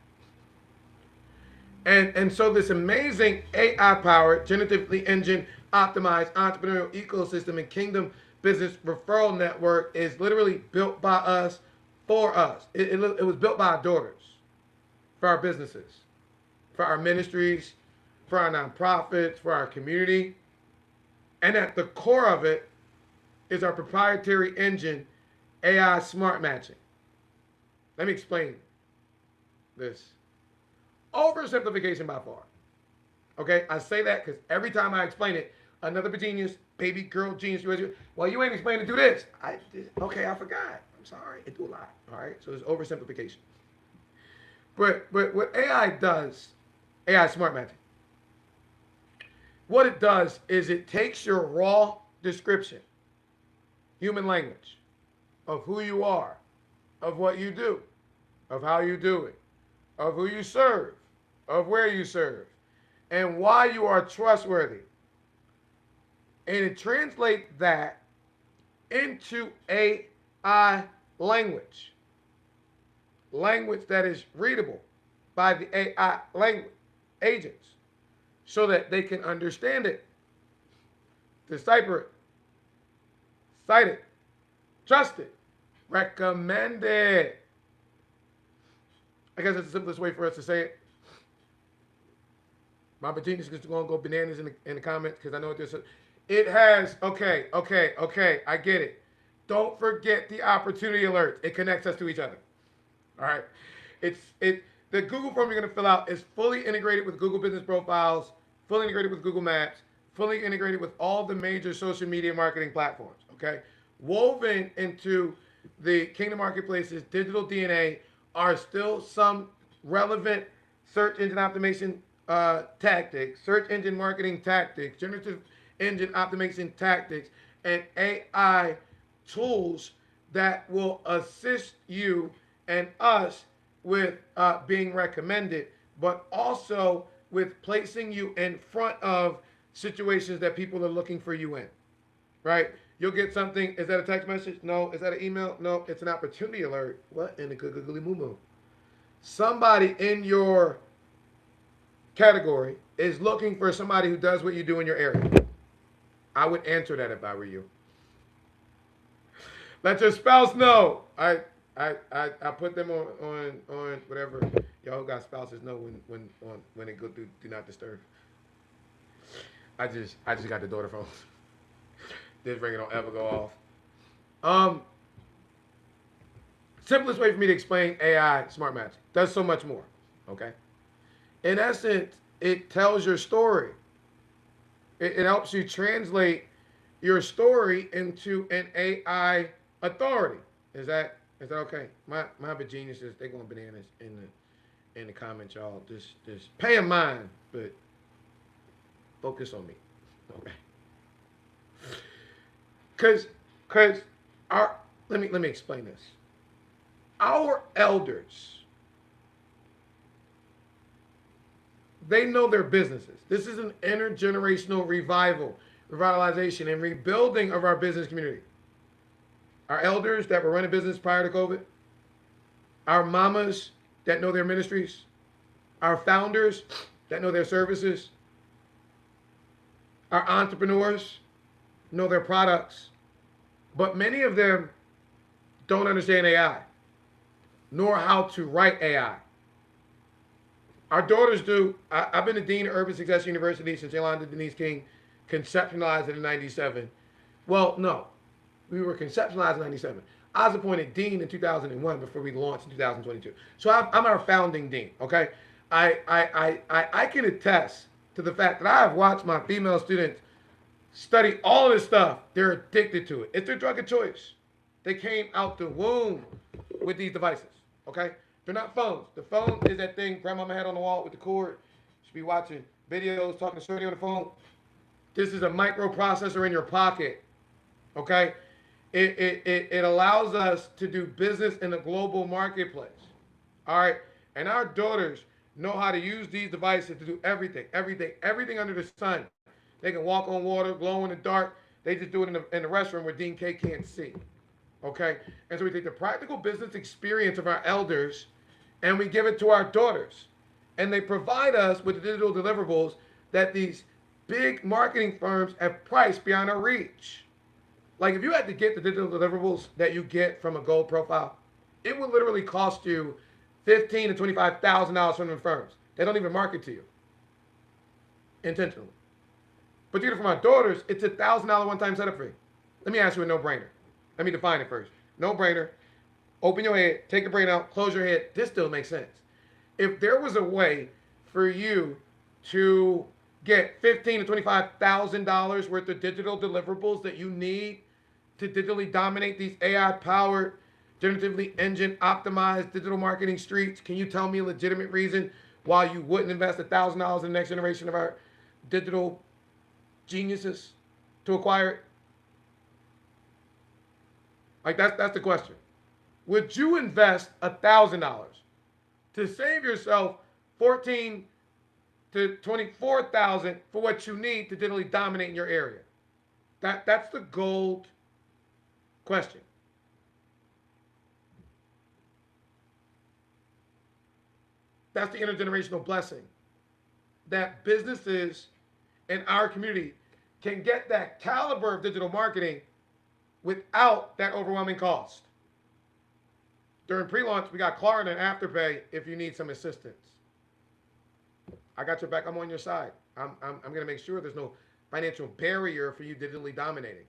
A: And so this amazing AI-powered, generatively engine optimized entrepreneurial ecosystem and kingdom business referral network is literally built by us for us. It was built by our daughters, for our businesses, for our ministries, for our nonprofits, for our community. And at the core of it is our proprietary engine, AI Smart Matching. Let me explain this. Oversimplification by far. Okay, I say that because every time I explain it, another genius, baby girl genius, well, you ain't explaining to do this. Okay, I forgot. I'm sorry. It do a lot. All right, so it's oversimplification. But what AI does, AI Smart Matching, what it does is it takes your raw description, human language, of who you are, of what you do, of how you do it, of who you serve, of where you serve, and why you are trustworthy. And it translates that into AI language. Language that is readable by the AI language agents so that they can understand it, decipher it, cite it, trust it, recommend it. I guess that's the simplest way for us to say it. My Genius is going to go bananas in the comments because I know what this is. It has, okay, I get it. Don't forget the opportunity alerts. It connects us to each other. All right. The Google form you're going to fill out is fully integrated with Google Business Profiles, fully integrated with Google Maps, fully integrated with all the major social media marketing platforms. Okay. Woven into the Kingdom Marketplace's digital DNA are still some relevant search engine optimization tactics, search engine marketing tactics, generative engine optimization tactics, and AI tools that will assist you and us with being recommended, but also with placing you in front of situations that people are looking for you in, right? You'll get something. Is that a text message? No. Is that an email? No. It's an opportunity alert. What? In the googly moo moo. Somebody in your category is looking for somebody who does what you do in your area. I would answer that if I were you. Let your spouse know. I put them on whatever. Y'all who got spouses know when they go through do not disturb. I just got the daughter phone. This ringer don't ever go off. Simplest way for me to explain AI Smart Matching. Does so much more. Okay. In essence, it tells your story. It helps you translate your story into an AI authority. Is that okay? My geniuses, they going bananas in the comments, y'all. Just pay them mind, but focus on me. Okay. Cause let me explain this. Our elders, they know their businesses. This is an intergenerational revitalization, and rebuilding of our business community. Our elders that were running business prior to COVID, our mamas that know their ministries, our founders that know their services, our entrepreneurs know their products, but many of them don't understand AI, nor how to write AI. Our daughters do. I've been the dean of Urban Success University since Yolanda Denise King conceptualized it in '97. Well, no, we were conceptualized in '97. I was appointed dean in 2001 before we launched in 2022. So I'm our founding dean. Okay, I can attest to the fact that I have watched my female students study all of this stuff. They're addicted to it. It's their drug of choice. They came out the womb with these devices. Okay, they're not phones. The phone is that thing grandmama had on the wall with the cord. Should be watching videos, talking to Shorty on the phone. This is a microprocessor in your pocket. Okay, it allows us to do business in the global marketplace. All right, and our daughters know how to use these devices to do everything under the sun. They can walk on water, glow in the dark. They just do it in the restroom where Dean K can't see. Okay, and so we take the practical business experience of our elders and we give it to our daughters, and they provide us with the digital deliverables that these big marketing firms have priced beyond our reach. Like if you had to get the digital deliverables that you get from a gold profile, it would literally cost you $15,000 to $25,000 from the firms. They don't even market to you intentionally. But you get it from our daughters, it's a $1,000 one-time setup fee. Let me ask you a no-brainer. Let me define it first. No-brainer. Open your head, take your brain out, close your head. This still makes sense. If there was a way for you to get $15,000 to $25,000 worth of digital deliverables that you need to digitally dominate these AI-powered, generatively engine optimized digital marketing streets, can you tell me a legitimate reason why you wouldn't invest $1,000 in the next generation of our digital geniuses to acquire it? Like that's the question. Would you invest $1,000 to save yourself $14,000 to $24,000 for what you need to digitally dominate in your area? That's the gold question. That's the intergenerational blessing that businesses in our community can get that caliber of digital marketing without that overwhelming cost. During pre-launch, we got Klarna and Afterpay if you need some assistance. I got your back. I'm on your side. I'm going to make sure there's no financial barrier for you digitally dominating.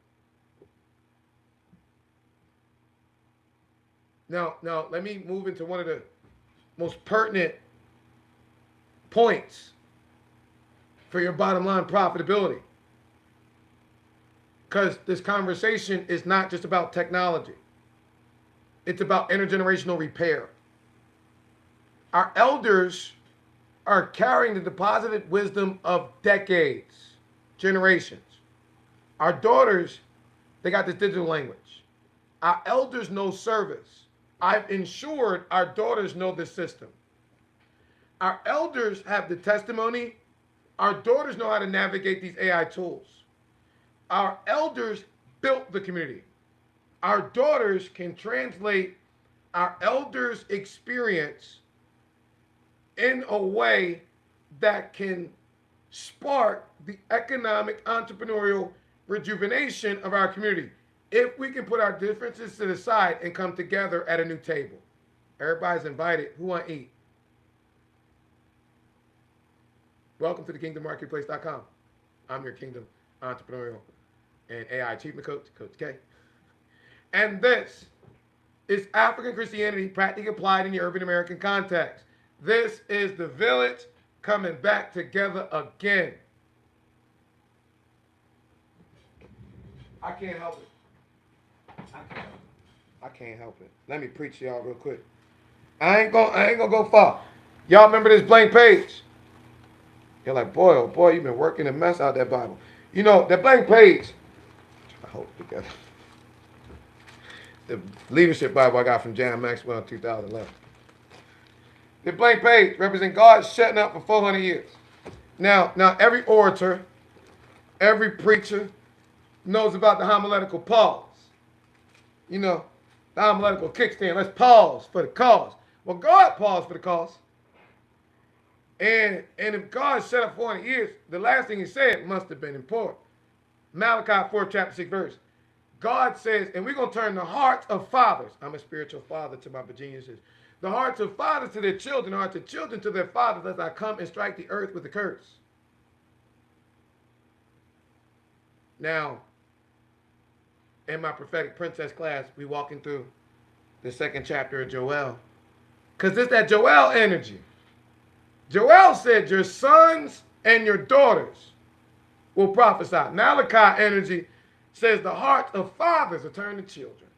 A: Now, let me move into one of the most pertinent points for your bottom line profitability. Because this conversation is not just about technology. It's about intergenerational repair. Our elders are carrying the deposited wisdom of decades, generations. Our daughters, they got this digital language. Our elders know service. I've ensured our daughters know this system. Our elders have the testimony. Our daughters know how to navigate these AI tools. Our elders built the community. Our daughters can translate our elders' experience in a way that can spark the economic, entrepreneurial rejuvenation of our community. If we can put our differences to the side and come together at a new table. Everybody's invited. Who want to eat? Welcome to the KingdomMarketplace.com. I'm your Kingdom Entrepreneurial and AI Achievement Coach, Coach K. And this is African Christianity practically applied in the urban American context. This is the village coming back together again. I can't help it. I can't help it. Let me preach to y'all real quick. I ain't gonna go far. Y'all remember this blank page? You're like, boy, oh boy, you've been working a mess out that Bible. You know, that blank page, I hold it together. the leadership Bible I got from Jan Maxwell in 2011. The blank page represents God shutting up for 400 years. Now every orator, every preacher knows about the homiletical pause. You know, the homiletical kickstand. Let's pause for the cause. Well, God paused for the cause. And if God shut up 400 years, the last thing he said must have been important. Malachi 4, chapter 6, verse. God says, and we're going to turn the hearts of fathers. I'm a spiritual father to my Virginians. The hearts of fathers to their children, hearts of children to their fathers, lest I come and strike the earth with a curse. Now, in my prophetic princess class, we walking through the second chapter of Joel. Because it's that Joel energy. Joel said, your sons and your daughters will prophesy. Malachi energy says the hearts of fathers are turned to children.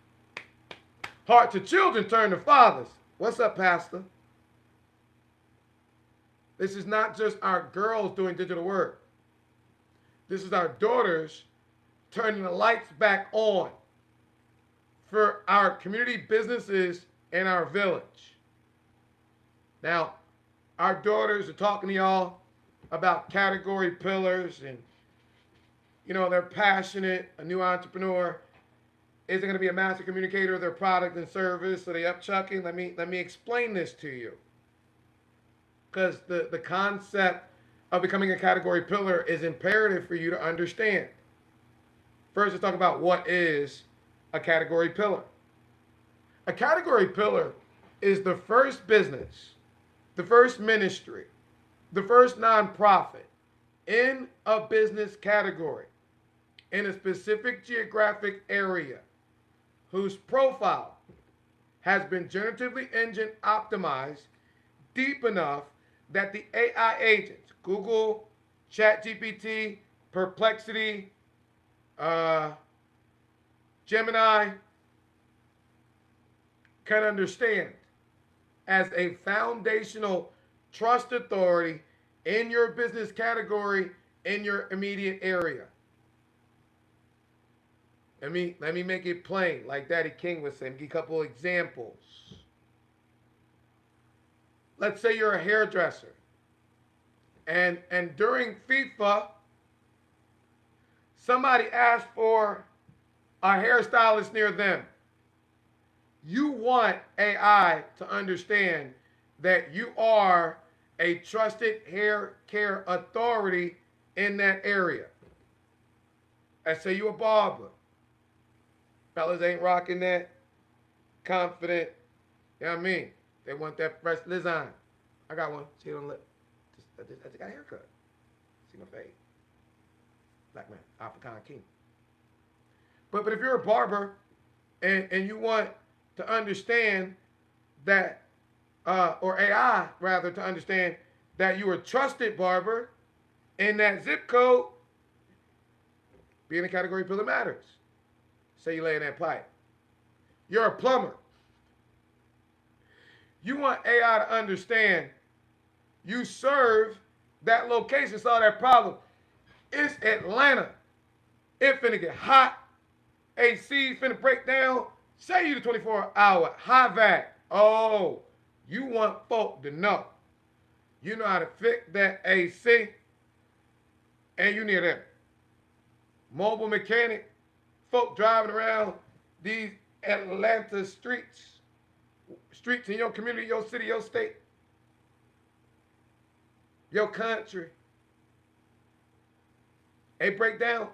A: Hearts of children turn to fathers. What's up, Pastor? This is not just our girls doing digital work. This is our daughters turning the lights back on for our community businesses and our village. Now, our daughters are talking to y'all about category pillars and, you know, they're passionate. A new entrepreneur isn't going to be a master communicator of their product and service, so they up chucking. Let me explain this to you. Because the concept of becoming a category pillar is imperative for you to understand. First, let's talk about what is a category pillar. A category pillar is the first business, the first ministry, the first nonprofit in a business category in a specific geographic area whose profile has been generatively engine optimized deep enough that the AI agents, Google, ChatGPT, Perplexity, Gemini, can understand as a foundational trust authority in your business category in your immediate area. Let me make it plain, like Daddy King was saying. Give a couple examples. Let's say you're a hairdresser, and during FIFA, somebody asked for a hairstylist near them. You want AI to understand that you are a trusted hair care authority in that area. Let's say you're a barber. Fellas ain't rocking that confident. You know what I mean? They want that fresh design. I got one. See it on the lip. I just got a haircut. See my face. Black man, African king. But if you're a barber and you want to understand that, or AI rather, to understand that you are a trusted barber in that zip code, being a category pillar matters. Say you lay in that pipe. You're a plumber. You want AI to understand you serve that location, solve that problem. It's Atlanta. It finna get hot. AC finna break down. Say you the 24-hour high vac. Oh, you want folk to know. You know how to fix that AC, and you need them. Mobile mechanic, folk driving around these Atlanta streets in your community, your city, your state, your country. They break down.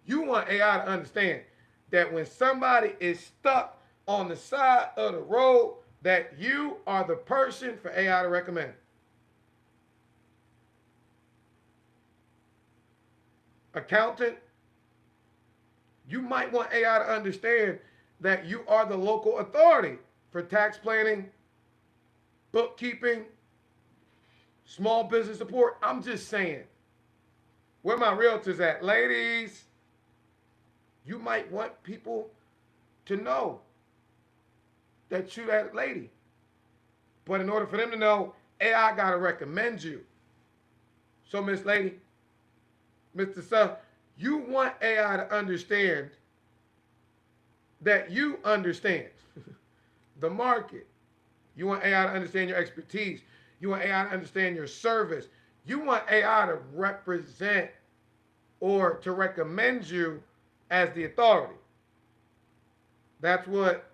A: You want AI to understand that when somebody is stuck on the side of the road, that you are the person for AI to recommend. Accountant, you might want AI to understand that you are the local authority for tax planning, bookkeeping, small business support. I'm just saying. Where my realtors at? Ladies, you might want people to know that you that lady. But in order for them to know, AI got to recommend you. So, Miss Lady, Mr. Sir, you want AI to understand that you understand the market. You want AI to understand your expertise. You want AI to understand your service. You want AI to represent or to recommend you as the authority. That's what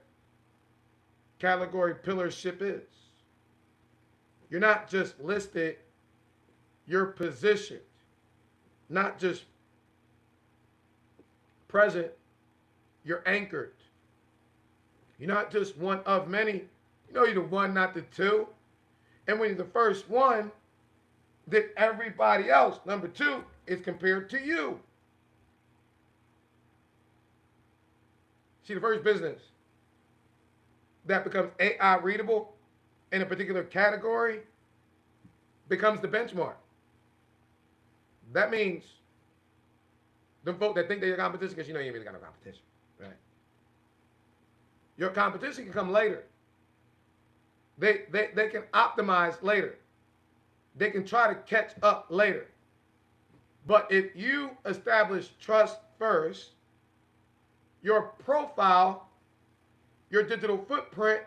A: category pillarship is. You're not just listed, you're positioned. Not just present, you're anchored. You're not just one of many. You know you're the one, not the two. And when you're the first one, then everybody else, number two, is compared to you. See, the first business that becomes AI readable in a particular category becomes the benchmark. That means the folk that think they're your competition, because you know you ain't really got no competition, right? Your competition can come later. They can optimize later. They can try to catch up later. But if you establish trust first, your profile, your digital footprint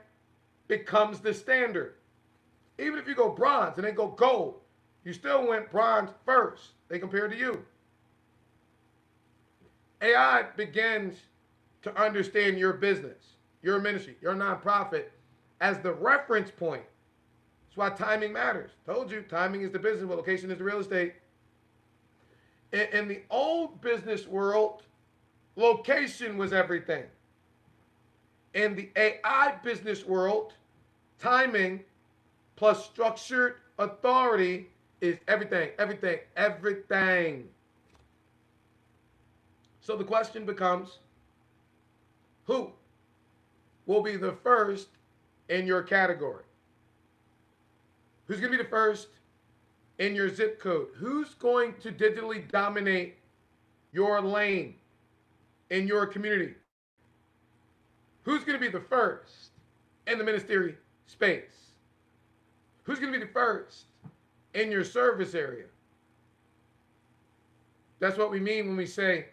A: becomes the standard. Even if you go bronze and then go gold, you still went bronze first. They compare to you. AI begins to understand your business, your ministry, your nonprofit as the reference point. That's why timing matters. Told you, timing is the business, but location is the real estate. In the old business world, location was everything. In the AI business world, timing plus structured authority is everything, everything, everything. So the question becomes, who will be the first in your category? Who's going to be the first in your zip code? Who's going to digitally dominate your lane in your community? Who's going to be the first in the ministry space? Who's going to be the first in your service area? That's what we mean when we say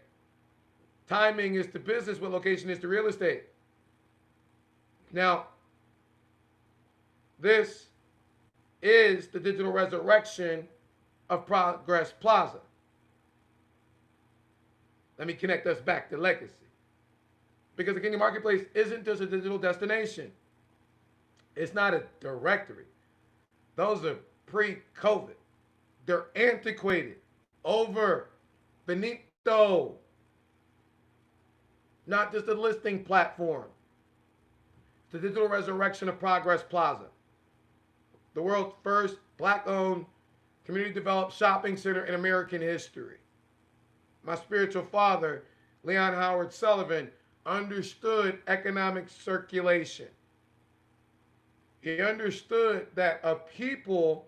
A: timing is the business, but location is the real estate. Now, this is the digital resurrection of Progress Plaza. Let me connect us back to legacy. Because the Kingdom Marketplace isn't just a digital destination. It's not a directory. Those are pre-COVID. They're antiquated, over, finito. Not just a listing platform. The digital resurrection of Progress Plaza. The world's first black-owned, community-developed shopping center in American history. My spiritual father, Leon Howard Sullivan, understood economic circulation. He understood that a people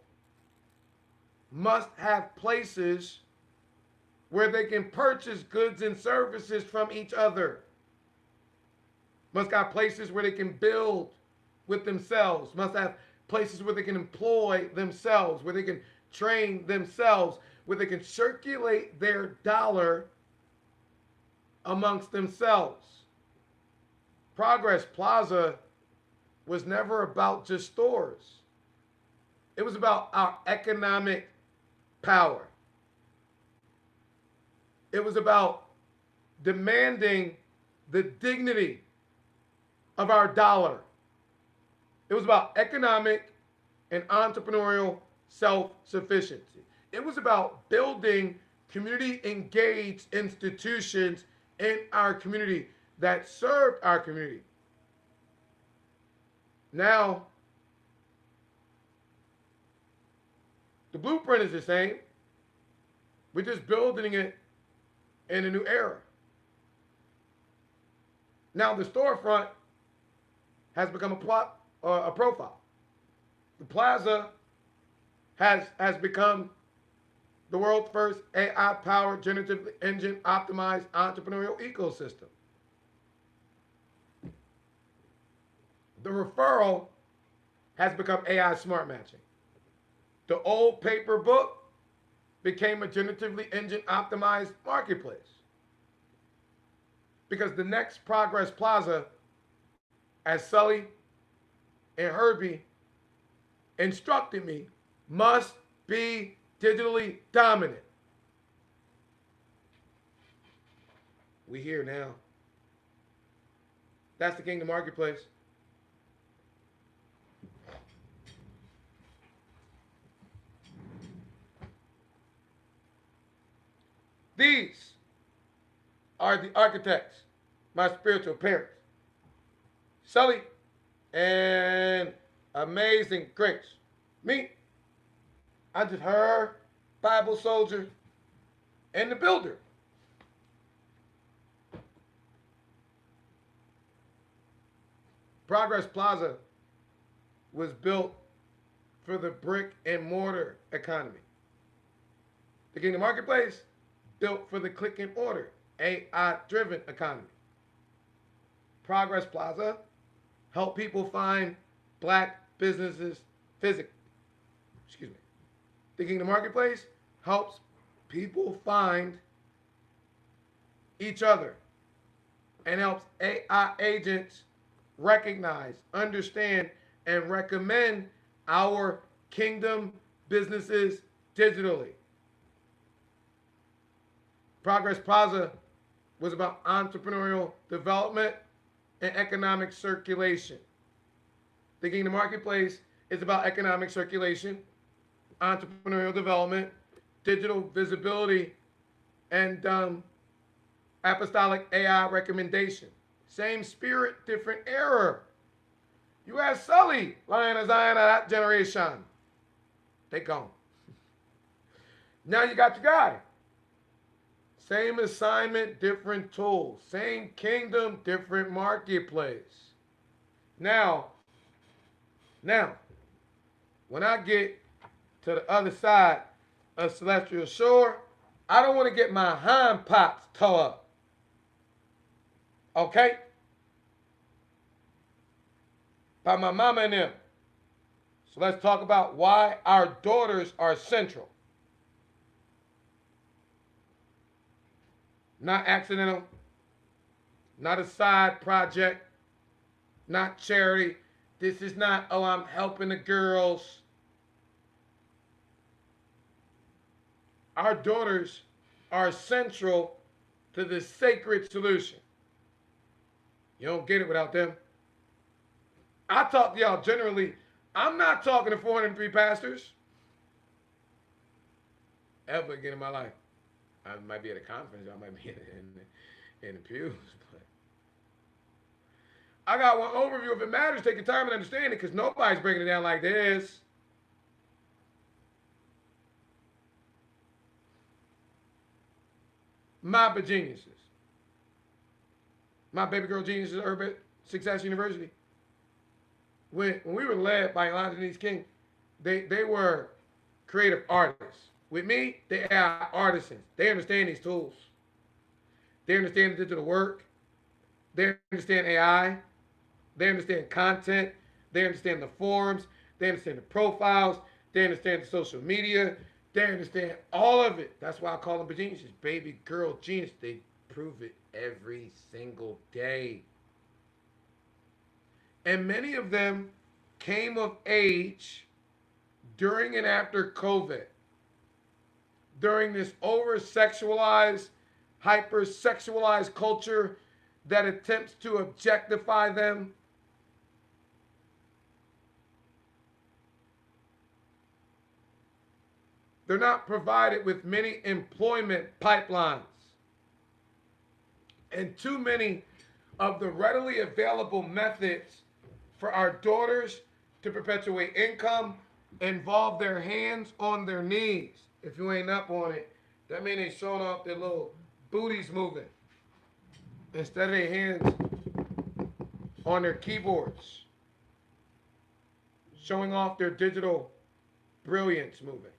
A: must have places where they can purchase goods and services from each other. Must have places where they can build with themselves. Must have places where they can employ themselves, where they can train themselves, where they can circulate their dollar amongst themselves. Progress Plaza was never about just stores. It was about our economic power. It was about demanding the dignity of our dollar. It was about economic and entrepreneurial self-sufficiency. It was about building community-engaged institutions in our community that served our community. Now, the blueprint is the same. We're just building it in a new era. Now, the storefront has become a profile. The plaza has become the world's first AI-powered generative engine optimized entrepreneurial ecosystem. The referral has become AI smart matching. The old paper book became a generatively engine optimized marketplace. Because the next Progress Plaza, as Sully and Herbie instructed me, must be digitally dominant. We here now. That's the Kingdom Marketplace. These are the architects, my spiritual parents, Sully and Amazing Grace. Me, I'm just her Bible soldier and the builder. Progress Plaza was built for the brick and mortar economy. The Kingdom Marketplace built for the click and mortar AI driven economy. Progress Plaza helped people find black businesses physically. Excuse me. The Kingdom Marketplace helps people find each other and helps AI agents recognize, understand, and recommend our kingdom businesses digitally. Progress Plaza was about entrepreneurial development and economic circulation. The Kingdom Marketplace is about economic circulation, entrepreneurial development, digital visibility, and apostolic AI recommendation. Same spirit, different era. You ask Sully, Lion of Zion of that generation. They gone. Now you got your guy. Same assignment, different tools. Same kingdom, different marketplace. Now, when I get to the other side of Celestial Shore, I don't want to get my hind pots tore up. Okay? By my mama and them. So let's talk about why our daughters are central. Not accidental, not a side project, not charity. This is not, oh, I'm helping the girls. Our daughters are central to the sacred solution. You don't get it without them. I talk to y'all generally. I'm not talking to 403 pastors ever again in my life. I might be at a conference. I might be in the pews. But I got one overview. If it matters, take your time and understand it because nobody's breaking it down like this. My geniuses. My baby girl geniuses at Urban Success University. When we were led by Elijah Denise King, they were creative artists. With me, they are artisans. They understand these tools. They understand the digital work. They understand AI. They understand content. They understand the forums. They understand the profiles. They understand the social media. They understand all of it. That's why I call them geniuses. Baby girl genius. They prove it every single day. And many of them came of age during and after COVID. During this over-sexualized, hyper-sexualized culture that attempts to objectify them. They're not provided with many employment pipelines. And too many of the readily available methods for our daughters to perpetuate income involve their hands on their knees. If you ain't up on it, that means they showing off their little booties moving instead of their hands on their keyboards, showing off their digital brilliance moving.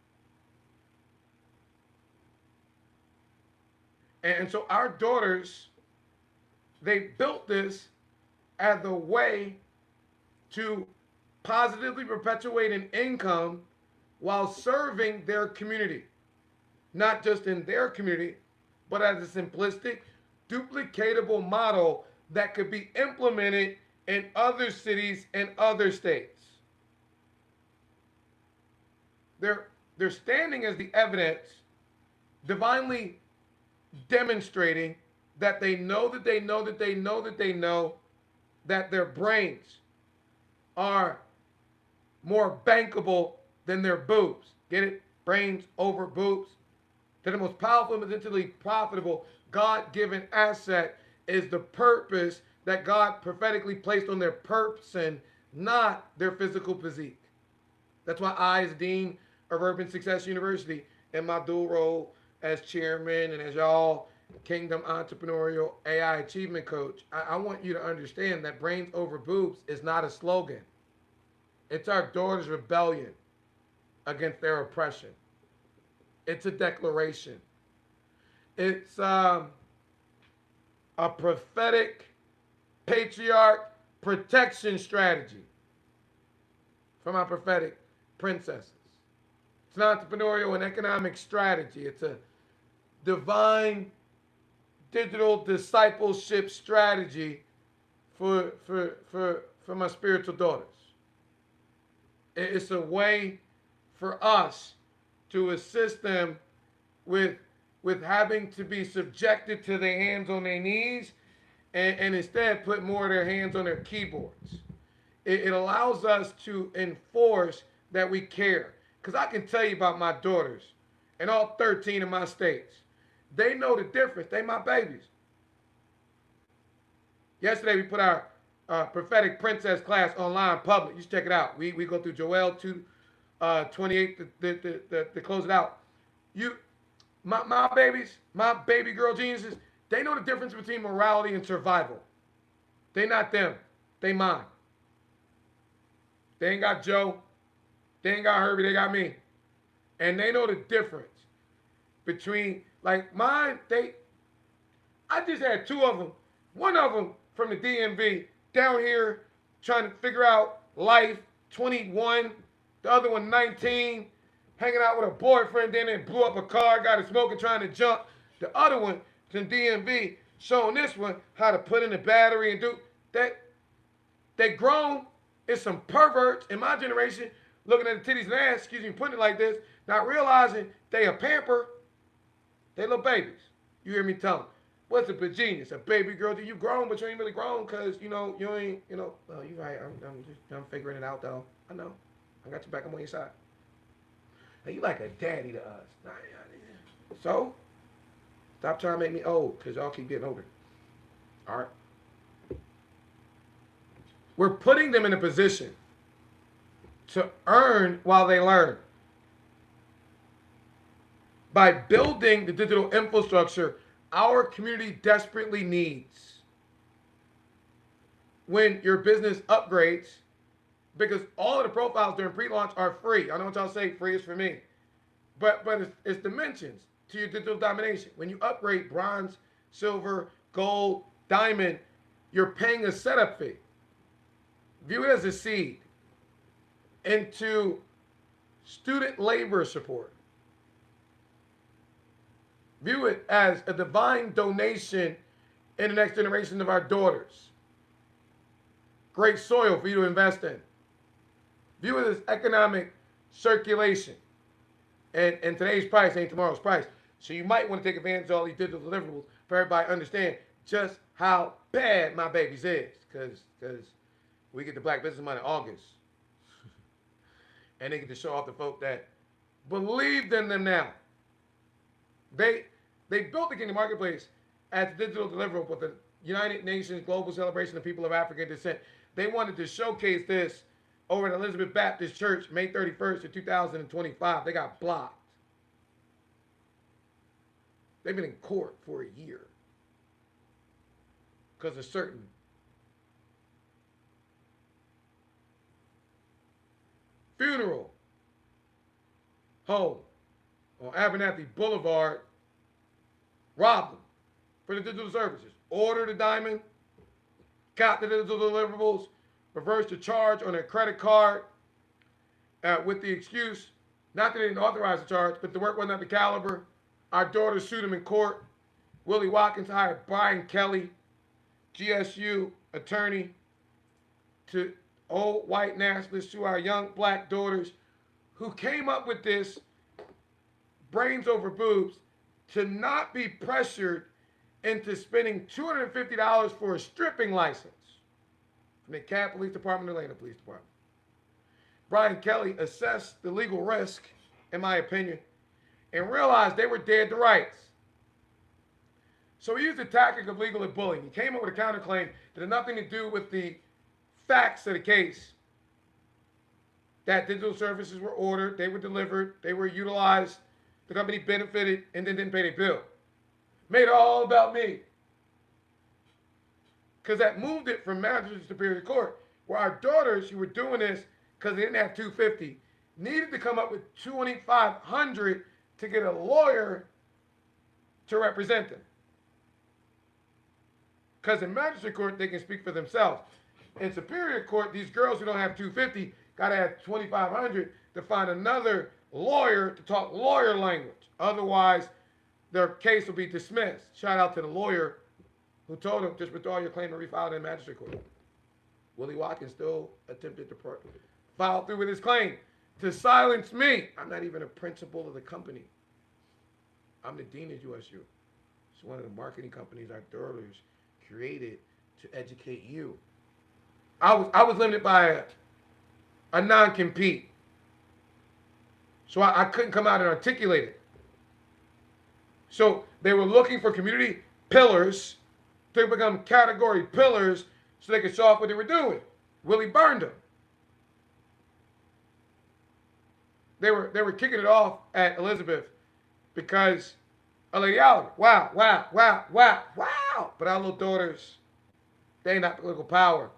A: And so our daughters, they built this as a way to positively perpetuate an income while serving their community. Not just in their community, but as a simplistic duplicatable model that could be implemented in other cities and other states. They're standing as the evidence, divinely demonstrating that they know that they know that they know that they know that their brains are more bankable than their boobs. Get it? Brains over boobs. That the most powerful and potentially profitable God-given asset is the purpose that God prophetically placed on their person, not their physical physique. That's why I, as Dean of Urban Success University, in my dual role as chairman and as y'all Kingdom Entrepreneurial AI Achievement Coach, I want you to understand that brains over boobs is not a slogan. It's our daughter's rebellion against their oppression. It's a declaration. It's a prophetic patriarch protection strategy for my prophetic princesses. It's an entrepreneurial and economic strategy. It's a divine digital discipleship strategy for my spiritual daughters. It's a way for us to assist them with having to be subjected to their hands on their knees and instead put more of their hands on their keyboards. It allows us to enforce that we care. Because I can tell you about my daughters in all 13 of my states. They know the difference. They my babies. Yesterday we put our prophetic princess class online public. You should check it out. We go through Joel 2:28 to close it out. My babies, my baby girl geniuses, they know the difference between morality and survival. They not them. They mine. They ain't got Joe. They ain't got Herbie. They got me. And they know the difference between, like mine, I just had two of them. One of them from the DMV down here trying to figure out life, 21. The other one, 19, hanging out with a boyfriend, then they blew up a car, got it smoking, trying to jump. The other one from DMV showing this one how to put in the battery and do that. They grown. It's some perverts in my generation looking at the titties and ass, excuse me, putting it like this, not realizing they a pamper. They little babies. You hear me tell them. What's a genius? A baby girl. You grown, but you ain't really grown because, you ain't, well, you right. I'm figuring it out, though. I know. I got your back. I'm on your side. Now, you like a daddy to us. So, stop trying to make me old because y'all keep getting older. All right? We're putting them in a position to earn while they learn. By building the digital infrastructure our community desperately needs. When your business upgrades, because all of the profiles during pre-launch are free. I know what y'all say, free is for me. But it's dimensions to your digital domination. When you upgrade bronze, silver, gold, diamond, you're paying a setup fee. View it as a seed into student labor support. View it as a divine donation in the next generation of our daughters. Great soil for you to invest in. View it as economic circulation. And today's price ain't tomorrow's price. So you might want to take advantage of all these digital deliverables for everybody to understand just how bad my babies is. Because we get the Black Business Month in August. And they get to show off the folk that believed in them now. They built the Kingdom Marketplace as a digital deliverable with the United Nations Global Celebration of People of African Descent. They wanted to showcase this over at Elizabeth Baptist Church, May 31st of 2025. They got blocked. They've been in court for a year because of certain funeral home on Abernathy Boulevard robbed them for the digital services. Ordered a diamond, got the digital deliverables, reversed the charge on their credit card with the excuse, not that they didn't authorize the charge, but the work wasn't at the caliber. Our daughter sued them in court. Willie Watkins hired Brian Kelly, GSU attorney, to old white nationalists to our young black daughters who came up with this brains over boobs to not be pressured into spending $250 for a stripping license from the DeKalb Police Department or Atlanta Police Department. Brian Kelly assessed the legal risk, in my opinion, and realized they were dead to rights. So he used the tactic of legal bullying. He came up with a counterclaim that had nothing to do with the facts of the case. That digital services were ordered, they were delivered, they were utilized, the company benefited, and then didn't pay their bill. Made it all about me. Because that moved it from Magistrate to Superior Court, where our daughters who were doing this because they didn't have $250 needed to come up with $2,500 to get a lawyer to represent them. Because in Magistrate Court, they can speak for themselves. In Superior Court, these girls who don't have $250 got to have $2,500 to find another lawyer to talk lawyer language. Otherwise, their case will be dismissed. Shout out to the lawyer who told them, just withdraw your claim and refile it in Magistrate Court. Willie Watkins still attempted to file through with his claim to silence me. I'm not even a principal of the company. I'm the dean of USU. It's one of the marketing companies our daughters created to educate you. I was limited by a non-compete. So I couldn't come out and articulate it. So they were looking for community pillars to become category pillars so they could show off what they were doing. Willie burned them. They were kicking it off at Elizabeth because of Lady Allen. Wow. But our little daughters, they ain't not political power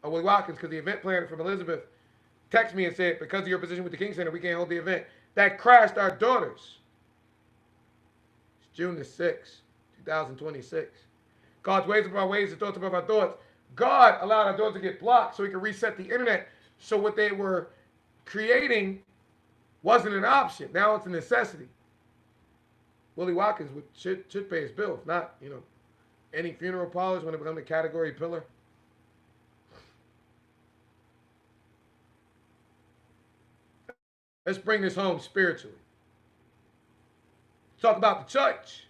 A: of Willie Watkins, because the event planner from Elizabeth texted me and said, because of your position with the King Center, we can't hold the event. That crashed our daughters. It's June the 6th, 2026. God's ways above our ways, His thoughts above our thoughts. God allowed our daughters to get blocked so He could reset the internet. So what they were creating wasn't an option. Now it's a necessity. Willie Watkins should pay his bill. If not, any funeral parlors when it becomes a category pillar. Let's bring this home spiritually. Talk about the church.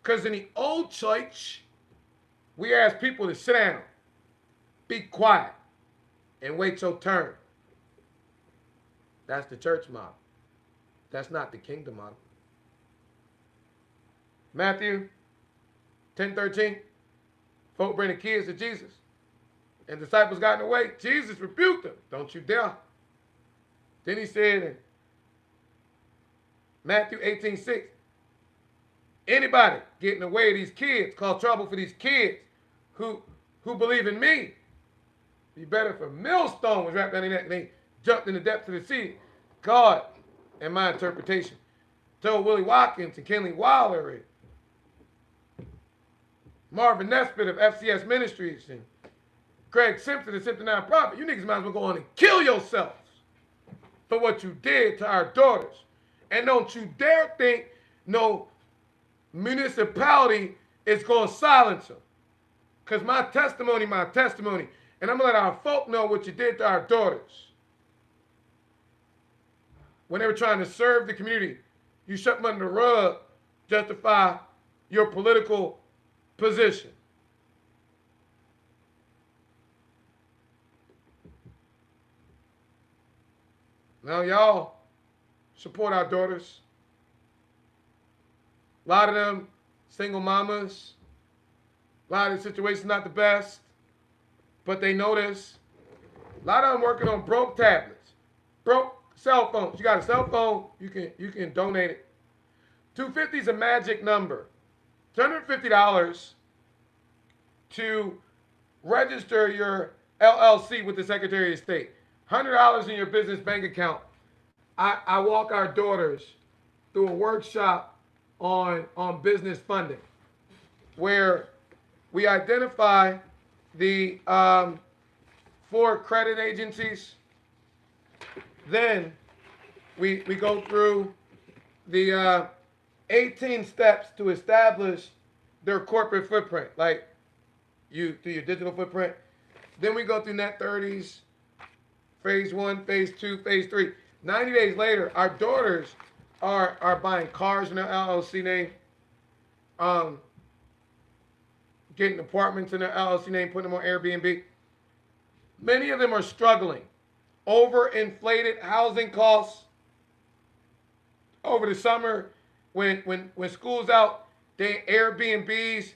A: Because in the old church, we ask people to sit down, be quiet, and wait your turn. That's the church model. That's not the kingdom model. Matthew 10:13. Folk bring the kids to Jesus. And disciples got in the way. Jesus rebuked them. Don't you dare. Then He said in Matthew 18:6, anybody get in the way of these kids, cause trouble for these kids who believe in me, be better if a millstone was wrapped around their neck and they jumped in the depths of the sea. God, in my interpretation, told Willie Watkins and Kenley Wilder and Marvin Nesbitt of FCS Ministries and Greg Simpson of Simpson Nonprofit, you niggas might as well go on and kill yourselves for what you did to our daughters. And don't you dare think no municipality is going to silence them. Because my testimony. And I'm going to let our folk know what you did to our daughters. When they were trying to serve the community, you shut them under the rug, justify your political position. Now y'all support our daughters. A lot of them single mamas. A lot of the situations not the best, but they know this. A lot of them working on broke tablets, broke cell phones. You got a cell phone, you can donate it. $250 is a magic number. $250 to register your LLC with the Secretary of State. $100 in your business bank account. I walk our daughters through a workshop on business funding where we identify the 4 credit agencies. Then we go through the 18 steps to establish their corporate footprint, like you through your digital footprint. Then we go through Net 30s, phase one, phase two, phase three. 90 days later, our daughters are buying cars in their LLC name, um, getting apartments in their LLC name, putting them on Airbnb. Many of them are struggling. Overinflated housing costs over the summer when school's out, they Airbnbs,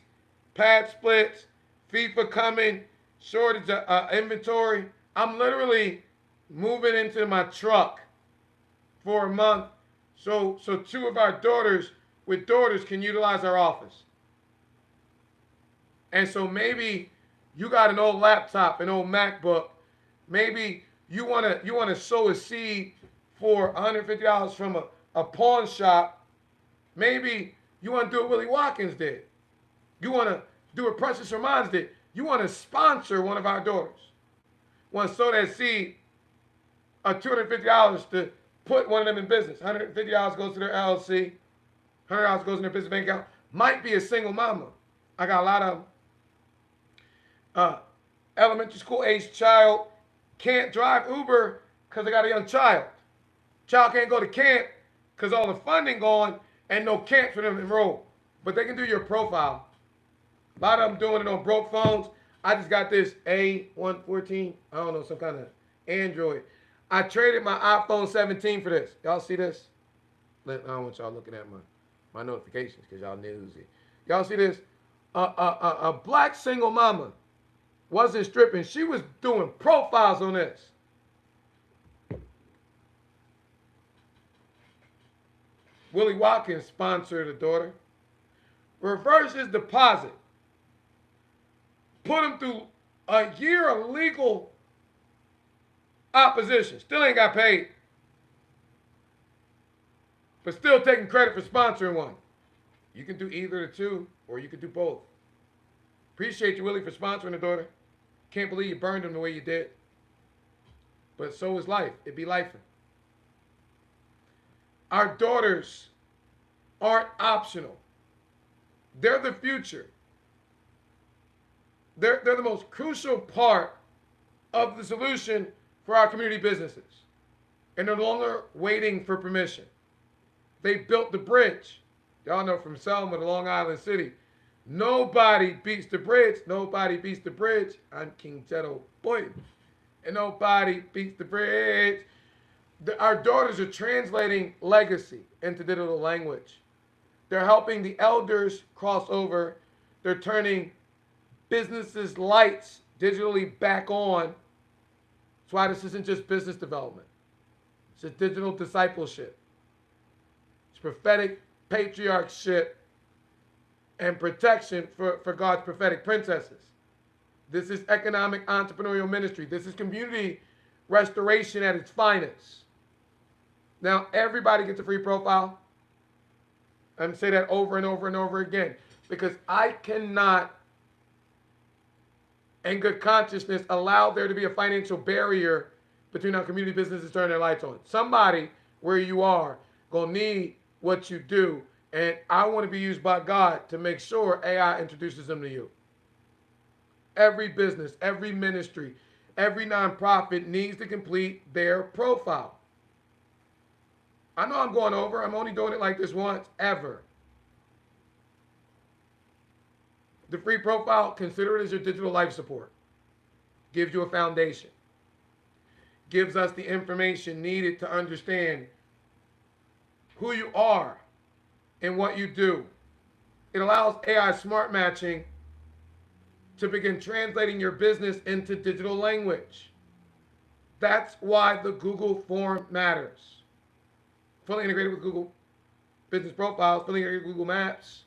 A: pad splits, FIFA coming, shortage of inventory. I'm literally moving into my truck for a month so two of our daughters with daughters can utilize our office. And so maybe you got an old laptop, an old MacBook. Maybe you wanna sow a seed for $150 from a pawn shop. Maybe you want to do what Willie Watkins did. You want to do what Precious Ramon's did. You want to sponsor one of our daughters. Want to sow that seed of $250 to put one of them in business. $150 goes to their LLC. $100 goes in their business bank account. Might be a single mama. I got a lot of them. Elementary school age child can't drive Uber because they got a young child. Child can't go to camp because all the funding gone and no camp for them to enroll. But they can do your profile. A lot of them doing it on broke phones. I just got this A114, I don't know, some kind of Android. I traded my iPhone 17 for this. Y'all see this? I don't want y'all looking at my notifications because y'all newsy. Y'all see this? A black single mama wasn't stripping. She was doing profiles on this. Willie Watkins sponsored a daughter. Reverse his deposit. Put him through a year of legal opposition. Still ain't got paid. But still taking credit for sponsoring one. You can do either of the two, or you can do both. Appreciate you, Willie, for sponsoring a daughter. Can't believe you burned him the way you did. But so is life. It be life. Our daughters aren't optional. They're the future. They're the most crucial part of the solution for our community businesses. And they're no longer waiting for permission. They built the bridge. Y'all know from Selma to Long Island City. Nobody beats the bridge. Nobody beats the bridge. I'm King Jetto Boyd. And nobody beats the bridge. Our daughters are translating legacy into digital language. They're helping the elders cross over. They're turning businesses' lights digitally back on. That's why this isn't just business development. It's a digital discipleship. It's prophetic patriarchship and protection for God's prophetic princesses. This is economic entrepreneurial ministry. This is community restoration at its finest. Now, everybody gets a free profile. I'm say that over and over and over again because I cannot, in good consciousness, allow there to be a financial barrier between our community businesses turning their lights on. Somebody where you are gonna need what you do, and I want to be used by God to make sure AI introduces them to you. Every business, every ministry, every nonprofit needs to complete their profile. I know I'm going over. I'm only doing it like this once, ever. The free profile, consider it as your digital life support. Gives you a foundation. Gives us the information needed to understand who you are and what you do. It allows AI smart matching to begin translating your business into digital language. That's why the Google form matters. Fully integrated with Google Business Profiles, fully integrated with Google Maps,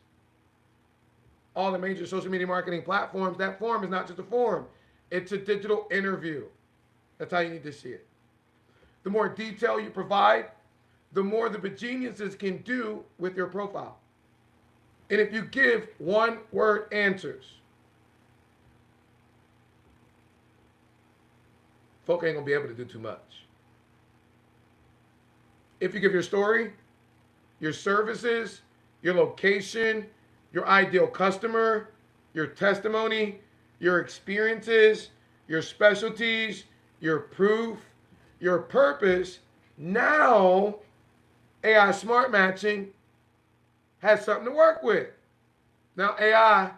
A: all the major social media marketing platforms. That form is not just a form. It's a digital interview. That's how you need to see it. The more detail you provide, the more the geniuses can do with your profile. And if you give one-word answers, folk ain't gonna be able to do too much. If you give your story, your services, your location, your ideal customer, your testimony, your experiences, your specialties, your proof, your purpose. Now, AI Smart Matching has something to work with. Now, AI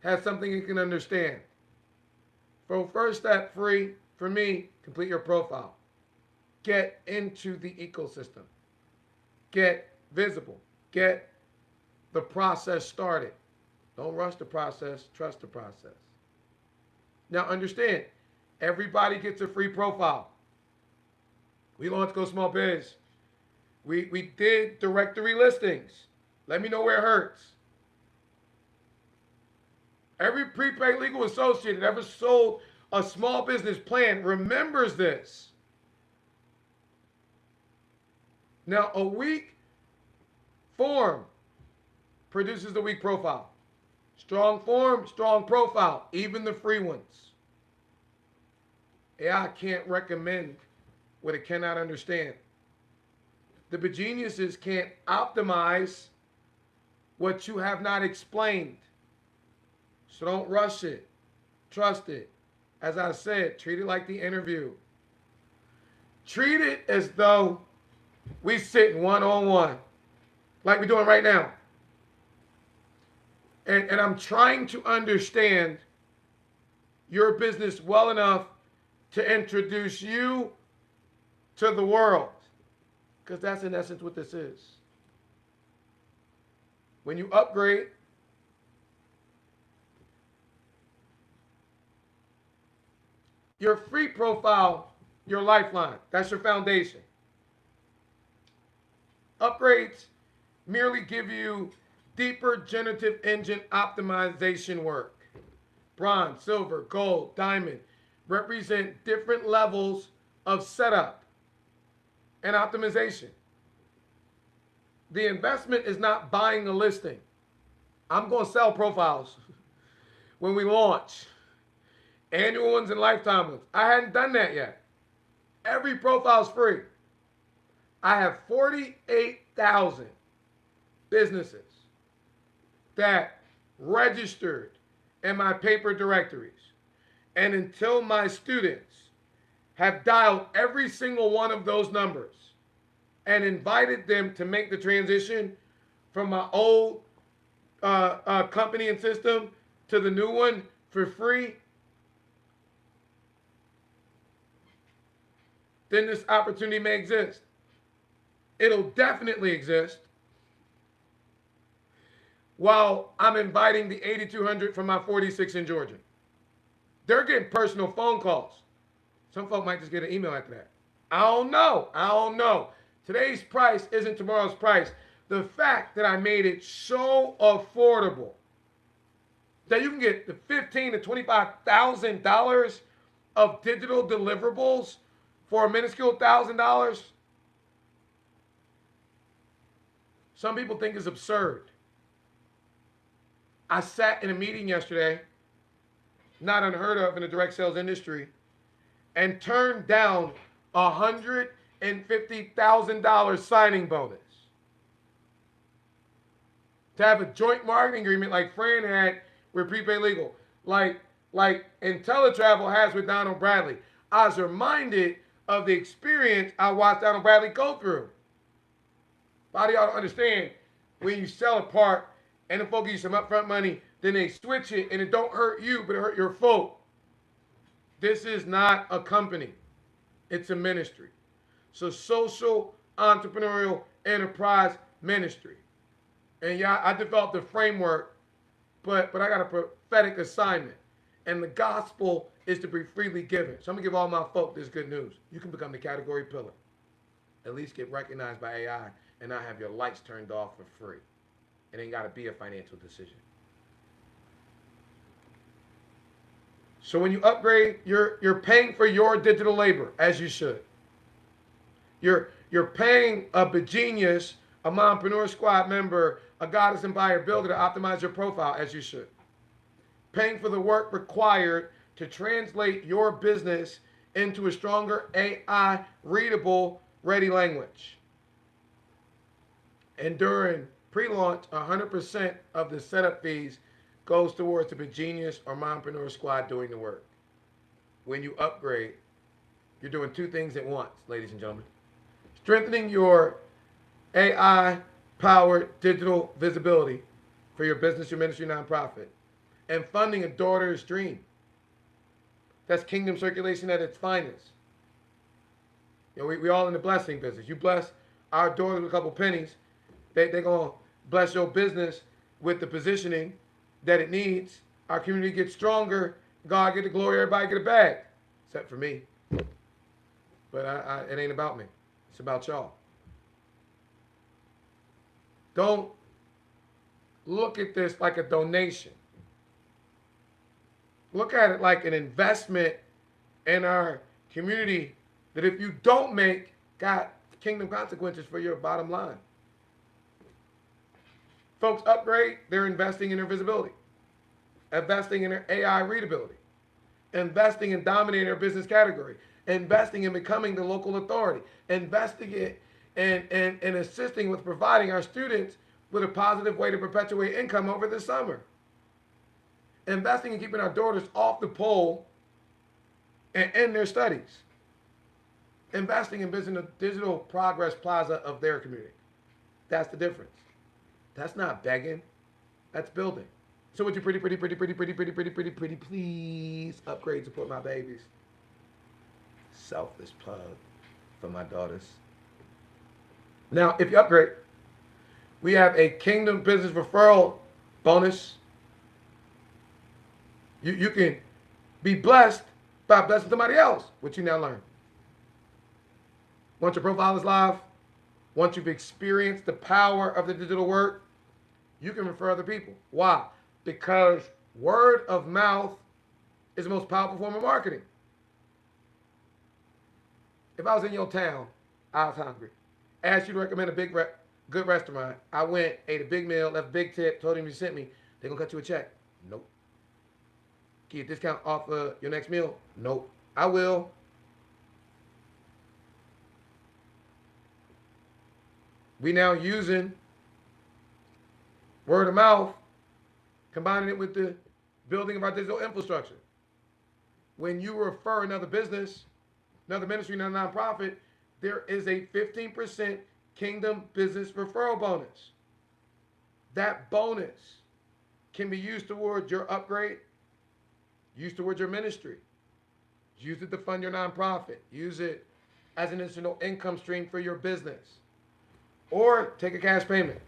A: has something you can understand. So, first step, free for me, complete your profile. Get into the ecosystem. Get visible. Get the process started. Don't rush the process, trust the process. Now understand, everybody gets a free profile. We launched Go Small Biz. We did directory listings. Let me know where it hurts. Every prepaid legal associate that ever sold a small business plan remembers this. Now, a weak form produces the weak profile. Strong form, strong profile, even the free ones. AI can't recommend what it cannot understand. The geniuses can't optimize what you have not explained. So don't rush it. Trust it. As I said, treat it like the interview. Treat it as though we sit one-on-one, like we're doing right now. And I'm trying to understand your business well enough to introduce you to the world. Because that's in essence what this is. When you upgrade, your free profile, your lifeline, that's your foundation. Upgrades merely give you deeper generative engine optimization work. Bronze, silver, gold, diamond represent different levels of setup and optimization. The investment is not buying a listing. I'm going to sell profiles when we launch. Annual ones and lifetime ones. I hadn't done that yet. Every profile is free. I have 48,000 businesses that registered in my paper directories. And until my students have dialed every single one of those numbers and invited them to make the transition from my old company and system to the new one for free, then this opportunity may exist. It'll definitely exist while I'm inviting the 8,200 from my 46 in Georgia. They're getting personal phone calls. Some folk might just get an email after that. I don't know. Today's price isn't tomorrow's price. The fact that I made it so affordable that you can get the $15,000 to $25,000 of digital deliverables for a minuscule $1,000. Some people think it's absurd. I sat in a meeting yesterday, not unheard of in the direct sales industry, and turned down a $150,000 signing bonus to have a joint marketing agreement like Fran had with Prepaid Legal, like IntelliTravel has with Donald Bradley. I was reminded of the experience I watched Donald Bradley go through. A lot of y'all don't understand, when you sell a part and the folk give you some upfront money, then they switch it and it don't hurt you, but it hurt your folk. This is not a company. It's a ministry. So social entrepreneurial enterprise ministry. And yeah, I developed a framework, but I got a prophetic assignment. And the gospel is to be freely given. So I'm going to give all my folk this good news. You can become the category pillar. At least get recognized by AI and not have your lights turned off for free. It ain't got to be a financial decision. So when you upgrade, you're paying for your digital labor, as you should. You're paying a Begenius, a Mompreneur Squad member, a Goddess and Buyer Builder to optimize your profile, as you should. Paying for the work required to translate your business into a stronger AI readable, ready language. Enduring Pre-launch, 100% of the setup fees goes towards the Genius or Mompreneur Squad doing the work. When you upgrade, you're doing two things at once, ladies and gentlemen. Strengthening your AI-powered digital visibility for your business, your ministry, nonprofit, and funding a daughter's dream. That's kingdom circulation at its finest. You know, we all in the blessing business. You bless our daughters with a couple pennies, they're going to bless your business with the positioning that it needs. Our community gets stronger. God get the glory. Everybody get a bag, except for me. But it ain't about me. It's about y'all. Don't look at this like a donation. Look at it like an investment in our community that if you don't make, got kingdom consequences for your bottom line. Folks upgrade, they're investing in their visibility, investing in their AI readability, investing in dominating their business category, investing in becoming the local authority, investing in assisting with providing our students with a positive way to perpetuate income over the summer, investing in keeping our daughters off the pole and in their studies, investing in building a digital progress plaza of their community. That's the difference. That's not begging. That's building. So would you pretty, please upgrade, support my babies? Selfless plug for my daughters. Now, if you upgrade, we have a Kingdom Business Referral bonus. You can be blessed by blessing somebody else, which you now learn. Once your profile is live, once you've experienced the power of the digital work, you can refer other people. Why? Because word of mouth is the most powerful form of marketing. If I was in your town, I was hungry, asked you to recommend a good restaurant, I went, ate a big meal, left a big tip, told him you sent me, they're going to cut you a check. Nope. Get a discount off of your next meal? Nope. I will. We now using word of mouth, combining it with the building of our digital infrastructure. When you refer another business, another ministry, another nonprofit, there is a 15% Kingdom Business Referral bonus. That bonus can be used towards your upgrade, used towards your ministry, use it to fund your nonprofit, use it as an additional income stream for your business, or take a cash payment,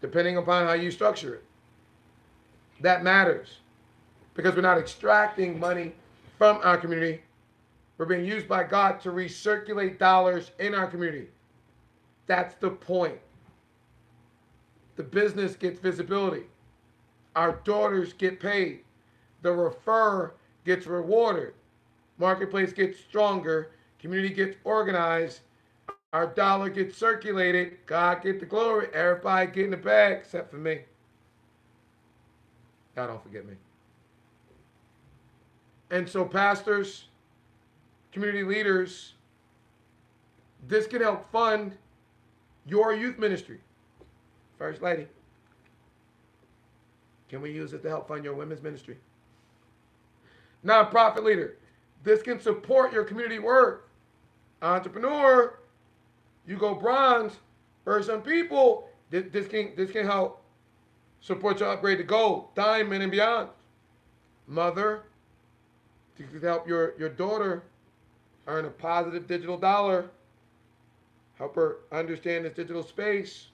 A: depending upon how you structure it. That matters because we're not extracting money from our community. We're being used by God to recirculate dollars in our community. That's the point. The business gets visibility. Our daughters get paid. The referrer gets rewarded. Marketplace gets stronger. Community gets organized. Our dollar gets circulated. God get the glory. Everybody get in the bag except for me. God don't forget me. And so pastors, community leaders, this can help fund your youth ministry. First Lady, can we use it to help fund your women's ministry? Nonprofit leader, this can support your community work. Entrepreneur, you go bronze. For some people, this can help support your upgrade to gold, diamond, and beyond. Mother, to help your daughter earn a positive digital dollar, help her understand this digital space.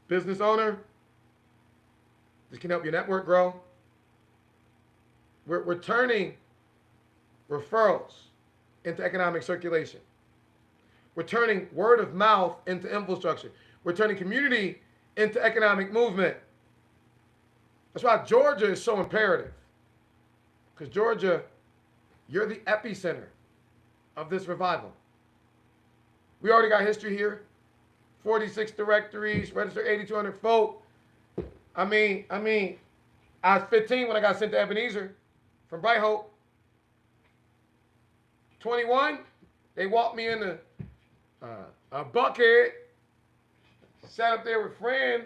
A: Business owner, this can help your network grow. We're turning referrals into economic circulation. We're turning word of mouth into infrastructure. We're turning community into economic movement. That's why Georgia is so imperative. Because Georgia, you're the epicenter of this revival. We already got history here. 46 directories, registered 8,200 folk. I mean, I was 15 when I got sent to Ebenezer from Bright Hope. 21, they walked me in a buckhead Sat up there with Fran,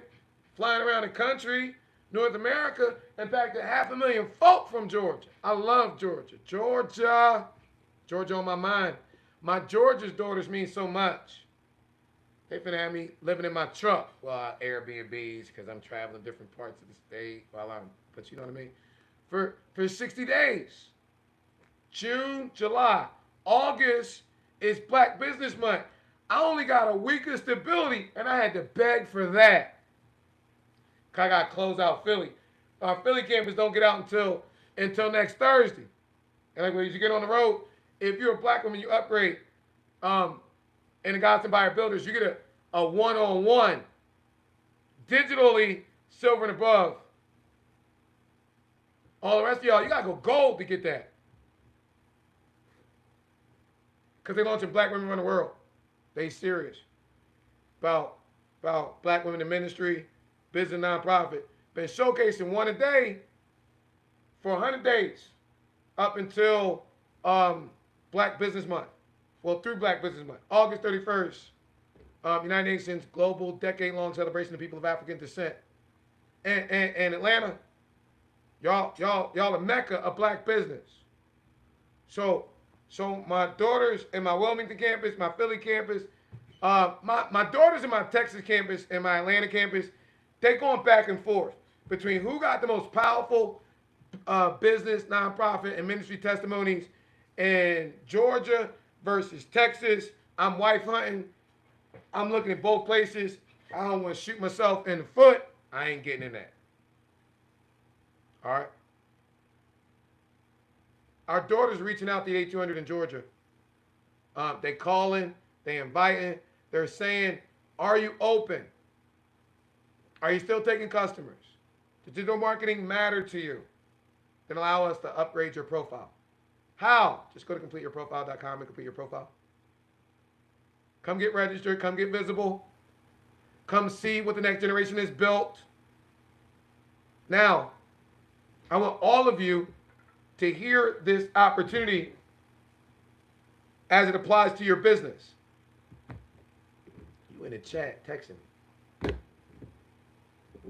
A: flying around the country, North America, impacted 500,000 folk from Georgia. I love Georgia. Georgia on my mind. My Georgia's daughters mean so much. They finna have me living in my truck. Well, Airbnbs, because I'm traveling different parts of the state but you know what I mean? For 60 days. June, July. August is Black Business Month. I only got a week of stability, and I had to beg for that. I got to close out Philly. Our Philly campus don't get out until next Thursday. And like when you get on the road, if you're a Black woman, you upgrade. In the Gods and Buyer Builders, you get a one-on-one, digitally silver and above. All the rest of y'all, you got to go gold to get that. Because they're launching Black Women Run the World. They serious about Black women in ministry, business, nonprofit. Been showcasing one a day for 100 days up until Black Business Month. Well, through Black Business Month. August 31st, United Nations Global Decade-Long Celebration of People of African Descent. And Atlanta, y'all a mecca of Black business. So my daughters in my Wilmington campus, my Philly campus, my daughters in my Texas campus and my Atlanta campus, they going back and forth between who got the most powerful business, nonprofit, and ministry testimonies in Georgia versus Texas. I'm wife hunting. I'm looking at both places. I don't want to shoot myself in the foot. I ain't getting in that. All right. Our daughter's reaching out to the 8200 in Georgia. They calling, they inviting, they're saying, are you open? Are you still taking customers? Does digital marketing matter to you? Then allow us to upgrade your profile. How? Just go to completeyourprofile.com and complete your profile. Come get registered, come get visible. Come see what the next generation has built. Now, I want all of you to hear this opportunity as it applies to your business. You in the chat texting me.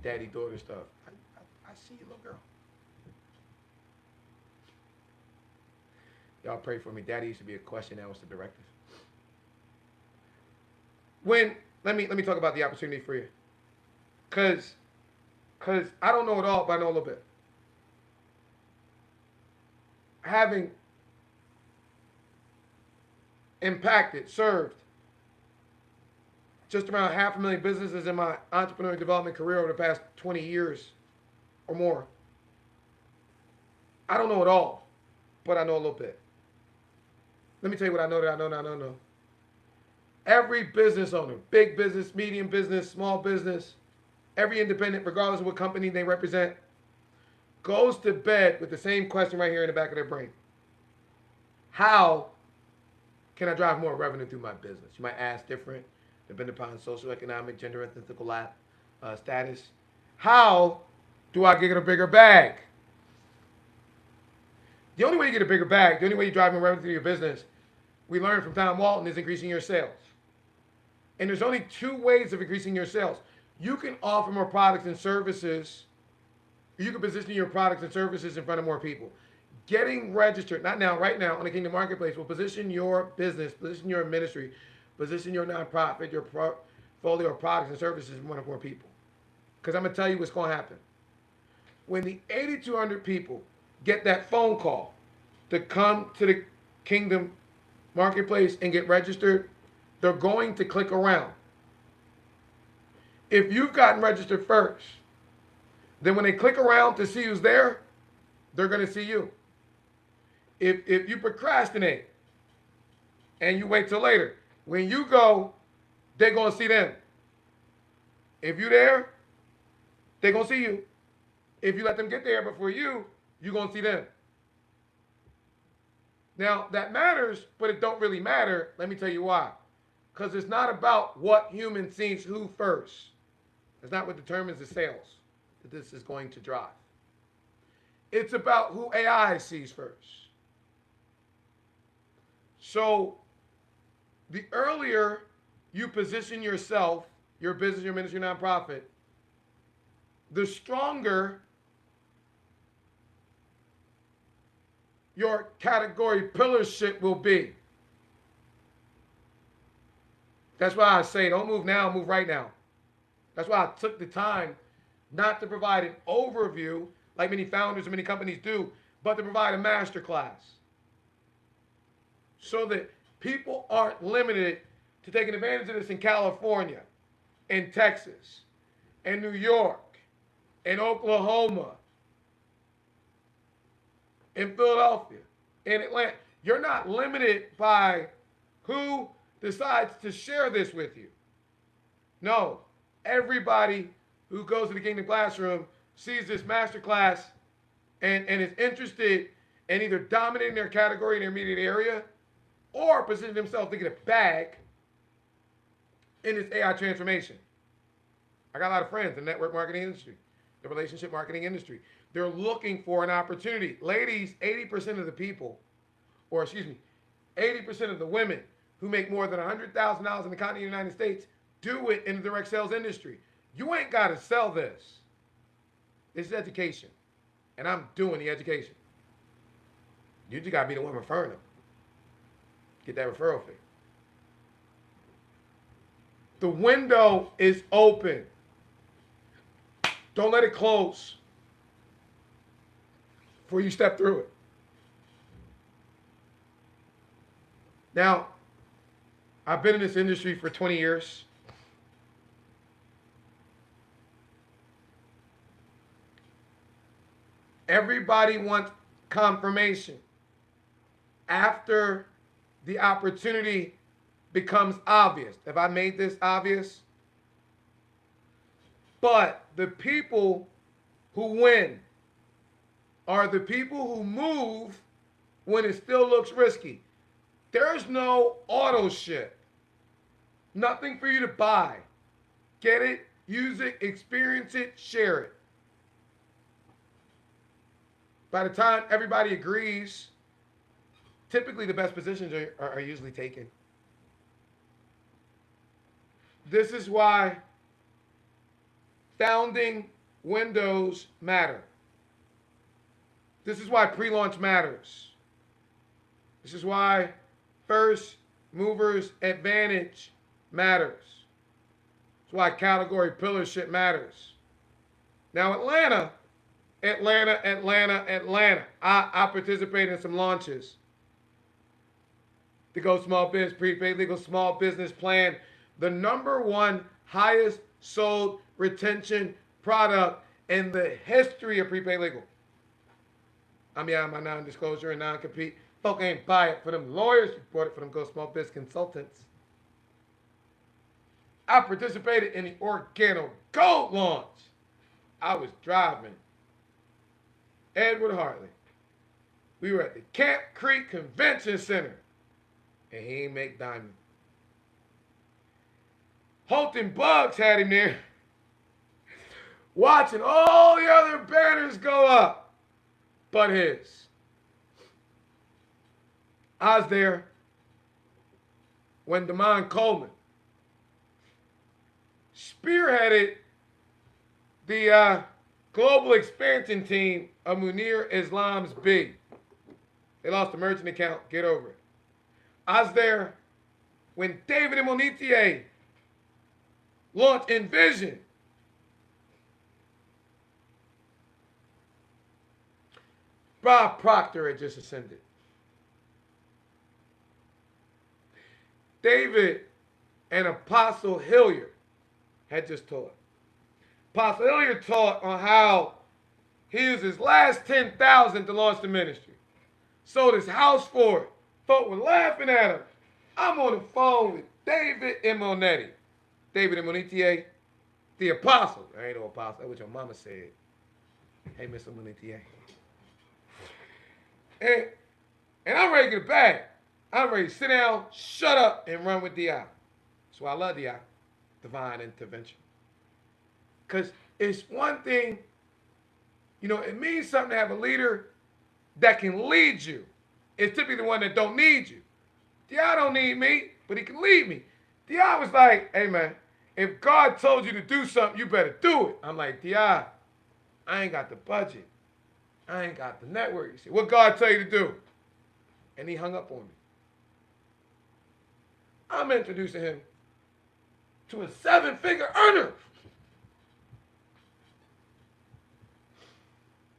A: Daddy, daughter stuff. I see you, little girl. Y'all pray for me. Daddy used to be a question, now it's the directive. Let me talk about the opportunity for you. Cause I don't know it all, but I know a little bit. Having impacted, served just around 500,000 businesses in my entrepreneurial development career over the past 20 years or more. I don't know it all, but I know a little bit. Let me tell you what I know that I know. Every business owner, big business, medium business, small business, every independent, regardless of what company they represent, goes to bed with the same question right here in the back of their brain. How can I drive more revenue through my business? You might ask different, depending upon social, economic, gender, ethnical status. How do I get a bigger bag? The only way you get a bigger bag, the only way you drive more revenue through your business, we learned from Tom Walton, is increasing your sales. And there's only two ways of increasing your sales. You can offer more products and services. You can position your products and services in front of more people. Getting registered, not now, right now, on the Kingdom Marketplace will position your business, position your ministry, position your nonprofit, your portfolio of products and services in front of more people. Because I'm going to tell you what's going to happen. When the 8,200 people get that phone call to come to the Kingdom Marketplace and get registered, they're going to click around. If you've gotten registered first, then when they click around to see who's there, they're going to see you. If you procrastinate and you wait till later, when you go, they're going to see them. If you're there, they're going to see you. If you let them get there before you, you're going to see them. Now, that matters, but it don't really matter. Let me tell you why. Because it's not about what human sees who first. It's not what determines the sales that this is going to drive. It's about who AI sees first. So the earlier you position yourself your business, your ministry, nonprofit, the stronger your category pillarship will be. That's why I say don't move now, move right now. That's why I took the time not to provide an overview like many founders and many companies do, but to provide a master class so that people aren't limited to taking advantage of this in California, in Texas, in New York, in Oklahoma, in Philadelphia, in Atlanta. You're not limited by who decides to share this with you. No, everybody who goes to the Kingdom Classroom sees this masterclass and is interested in either dominating their category in their immediate area or positioning themselves to get a bag in this AI transformation. I got a lot of friends in the network marketing industry, the relationship marketing industry. They're looking for an opportunity. Ladies, 80% of the people, or excuse me, 80% of the women who make more than $100,000 in the continent of the United States do it in the direct sales industry. You ain't got to sell this. This is education. And I'm doing the education. You just got to be the one referring them. Get that referral fee. The window is open. Don't let it close before you step through it. Now, I've been in this industry for 20 years. Everybody wants confirmation after the opportunity becomes obvious. Have I made this obvious? But the people who win are the people who move when it still looks risky. There's no auto ship. Nothing for you to buy. Get it, use it, experience it, share it. By the time everybody agrees, typically the best positions are usually taken. This is why founding windows matter. This is why pre-launch matters. This is why first movers advantage matters. That's why category pillarship matters. Now Atlanta. I participated in some launches. The Go Small Biz Prepaid Legal Small Business Plan, the #1 highest sold retention product in the history of prepaid legal. I'm beyond my non-disclosure and non-compete. Folk ain't buy it for them lawyers, you bought it for them Go Small Biz consultants. I participated in the Organo Gold launch. I was driving Edward Hartley. We were at the Camp Creek Convention Center, and he ain't make diamond. Holton Bugs had him there, watching all the other banners go up, but his. I was there when Damon Coleman spearheaded the global expansion team of Munir Islam's B. They lost the merchant account. Get over it. I was there when David Imonitie launched Envision. Bob Proctor had just ascended. David and Apostle Hilliard had just taught. Apostle Hilliard taught on how he used his last 10,000 to launch the ministry. Sold his house for it. Folk were laughing at him. I'm on the phone with David Imonitie. David Imonitie, the apostle. I ain't no apostle. That's what your mama said. Hey, Miss Imonitie. And I'm ready to get a bag. I'm ready to sit down, shut up, and run with DI. That's why I love DI. Divine intervention. Because it's one thing, you know, it means something to have a leader that can lead you. It's typically the one that don't need you. DI don't need me, but he can lead me. DI was like, hey man, If God told you to do something, you better do it. I'm like, T.I., I ain't got the budget. I ain't got the network. He said, what God tell you to do? And he hung up on me. I'm introducing him to a 7-figure earner.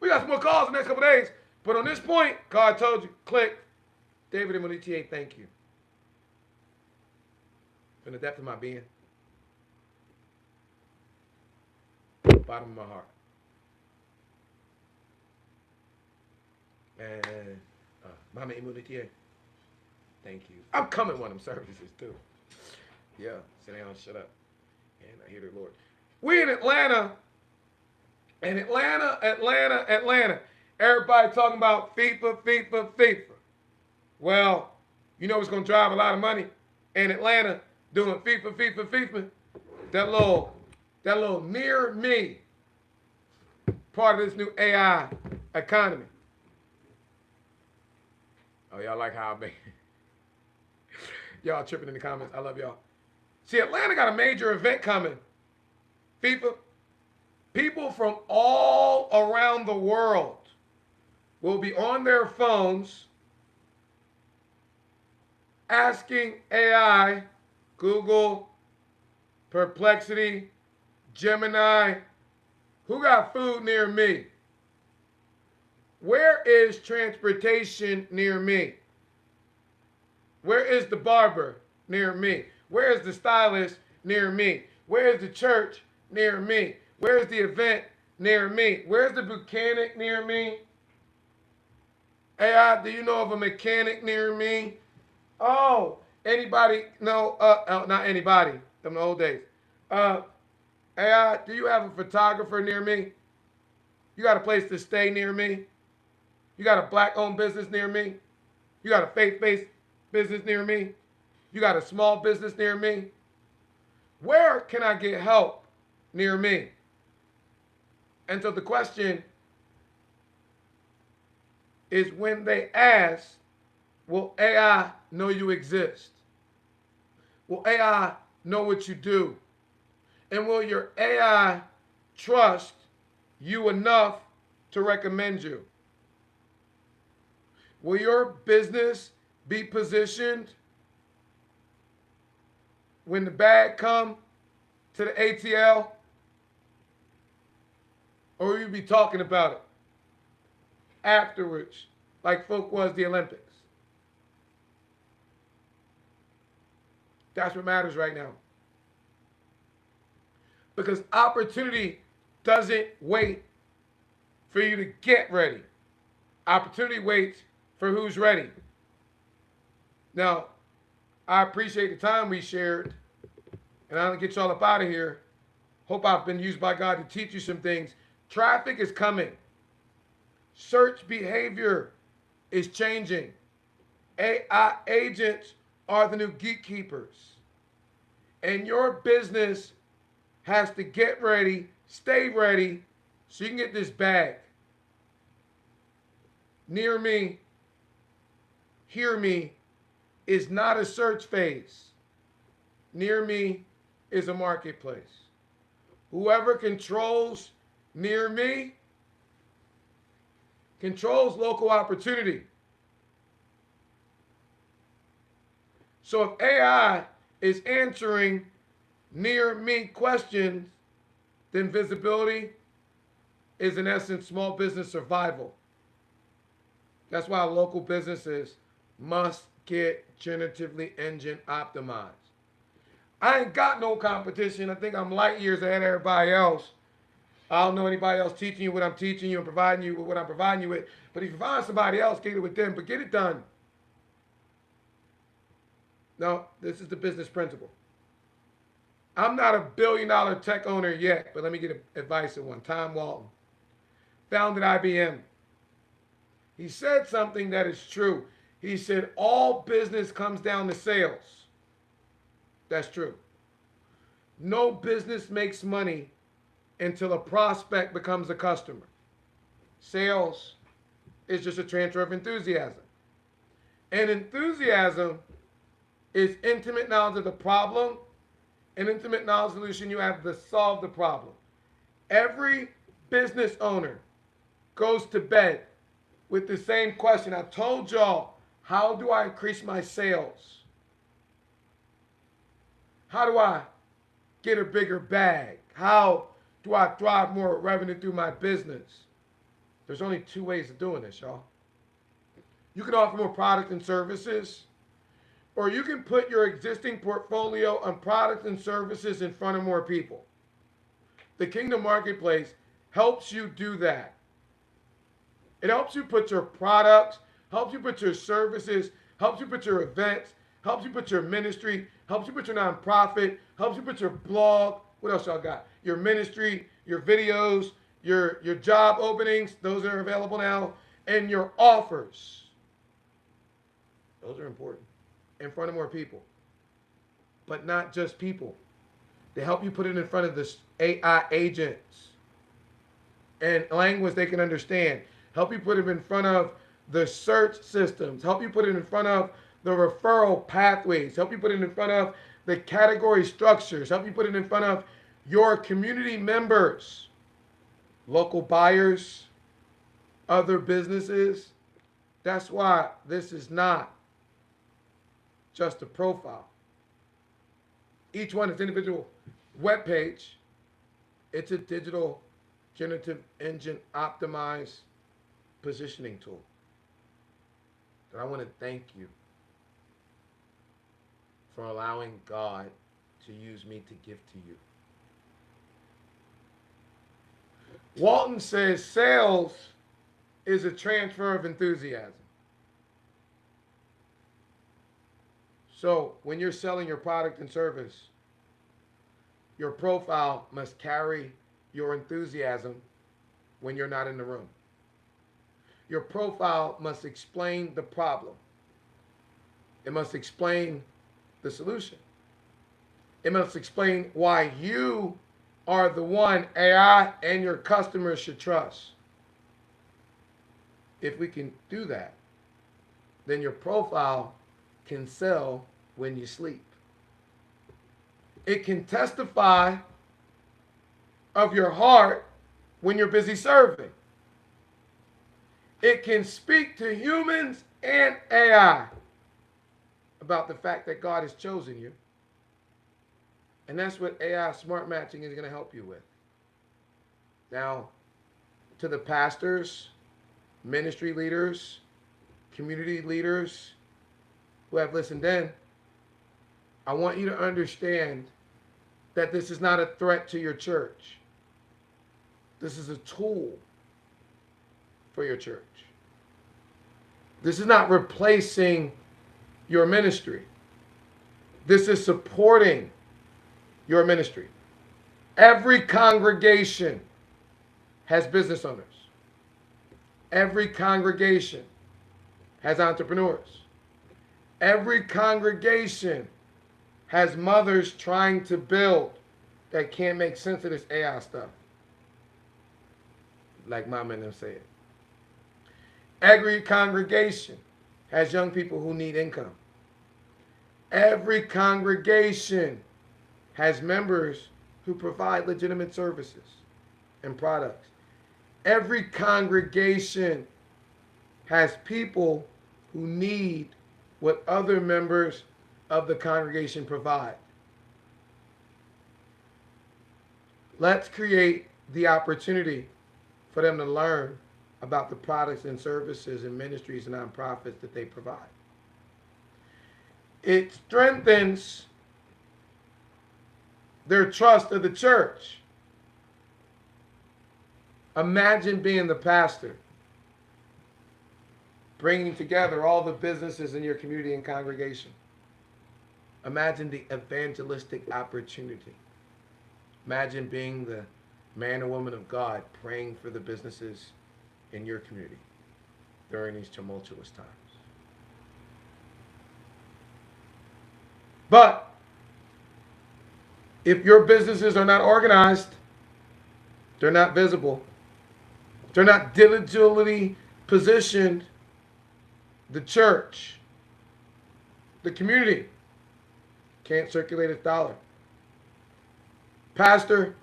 A: We got some more calls in the next couple of days. But on this point, God told you, click. David and Monique, thank you. From the depth of my being. Bottom of my heart. And Mama Immunity, thank you. I'm coming one of them services too. Yeah, sit down, shut up. And I hear the Lord. We in Atlanta. And Atlanta. Everybody talking about FIFA. Well, you know what's going to drive a lot of money in Atlanta doing FIFA. That little near me part of this new AI economy. Oh, y'all like how I make y'all tripping in the comments. I love y'all. See, Atlanta got a major event coming. FIFA. People from all around the world will be on their phones asking AI, Google, Perplexity, Gemini, who got food near me? Where is transportation near me? Where is the barber near me? Where is the stylist near me? Where is the church near me? Where's the event near me? Where's the mechanic near me? AI, do you know of a mechanic near me? Oh, anybody? No, not anybody. Them the old days. AI, do you have a photographer near me? You got a place to stay near me? You got a black-owned business near me? You got a faith-based business near me? You got a small business near me? Where can I get help near me? And so the question is, when they ask, will AI know you exist? Will AI know what you do? And will your AI trust you enough to recommend you? Will your business be positioned when the bag come to the ATL? Or will you be talking about it afterwards, like folk was the Olympics? That's what matters right now. Because opportunity doesn't wait for you to get ready. Opportunity waits for who's ready. Now, I appreciate the time we shared, and I'm going to get y'all up out of here. Hope I've been used by God to teach you some things. Traffic is coming. Search behavior is changing. AI agents are the new gatekeepers. And your business has to get ready, stay ready, so you can get this bag. Near me, hear me, is not a search phase. Near me is a marketplace. Whoever controls near me controls local opportunity. So if AI is answering near me questions, then visibility is in essence small business survival. That's why local businesses must get generatively engine optimized. I ain't got no competition. I think I'm light years ahead of everybody else. I don't know anybody else teaching you what I'm teaching you and providing you with what I'm providing you with. But if you find somebody else, get it with them, but get it done. No, this is the business principle. I'm not a billion-dollar tech owner yet, but let me get advice on one. Tom Walton founded IBM. He said something that is true. He said, all business comes down to sales. That's true. No business makes money until a prospect becomes a customer. Sales is just a transfer of enthusiasm. And enthusiasm is intimate knowledge of the problem an intimate knowledge solution, you have to solve the problem. Every business owner goes to bed with the same question. I told y'all, how do I increase my sales? How do I get a bigger bag? How do I drive more revenue through my business? There's only two ways of doing this, y'all. You can offer more product and services, or you can put your existing portfolio on products and services in front of more people. The Kingdom Marketplace helps you do that. It helps you put your products, helps you put your services, helps you put your events, helps you put your ministry, helps you put your nonprofit, helps you put your blog. What else y'all got? Your ministry, your videos, your job openings, those are available now, and your offers. Those are important. In front of more people. But not just people. They help you put it in front of the AI agents and language they can understand. Help you put it in front of the search systems. Help you put it in front of the referral pathways. Help you put it in front of the category structures. Help you put it in front of your community members, local buyers, other businesses. That's why this is not just a profile. Each one is individual web page. It's a digital generative engine optimized positioning tool. And I want to thank you for allowing God to use me to give to you. Walton says sales is a transfer of enthusiasm. So when you're selling your product and service, your profile must carry your enthusiasm when you're not in the room. Your profile must explain the problem. It must explain the solution. It must explain why you are the one AI and your customers should trust. If we can do that, then your profile can sell when you sleep. It can testify of your heart when you're busy serving. It can speak to humans and AI about the fact that God has chosen you. And that's what AI Smart Matching is going to help you with. Now, to the pastors, ministry leaders, community leaders who have listened in, I want you to understand that this is not a threat to your church. This is a tool for your church. This is not replacing your ministry. This is supporting your ministry. Every congregation has business owners. Every congregation has entrepreneurs. Every congregation has mothers trying to build that can't make sense of this AI stuff. Like Mama and them said. Every congregation has young people who need income. Every congregation has members who provide legitimate services and products. Every congregation has people who need what other members of the congregation provide. Let's create the opportunity for them to learn about the products and services and ministries and nonprofits that they provide. It strengthens their trust of the church. Imagine being the pastor, bringing together all the businesses in your community and congregation. Imagine the evangelistic opportunity. Imagine being the man or woman of God praying for the businesses in your community during these tumultuous times. But if your businesses are not organized, they're not visible, they're not diligently positioned, the church, the community can't circulate its dollar. Pastor,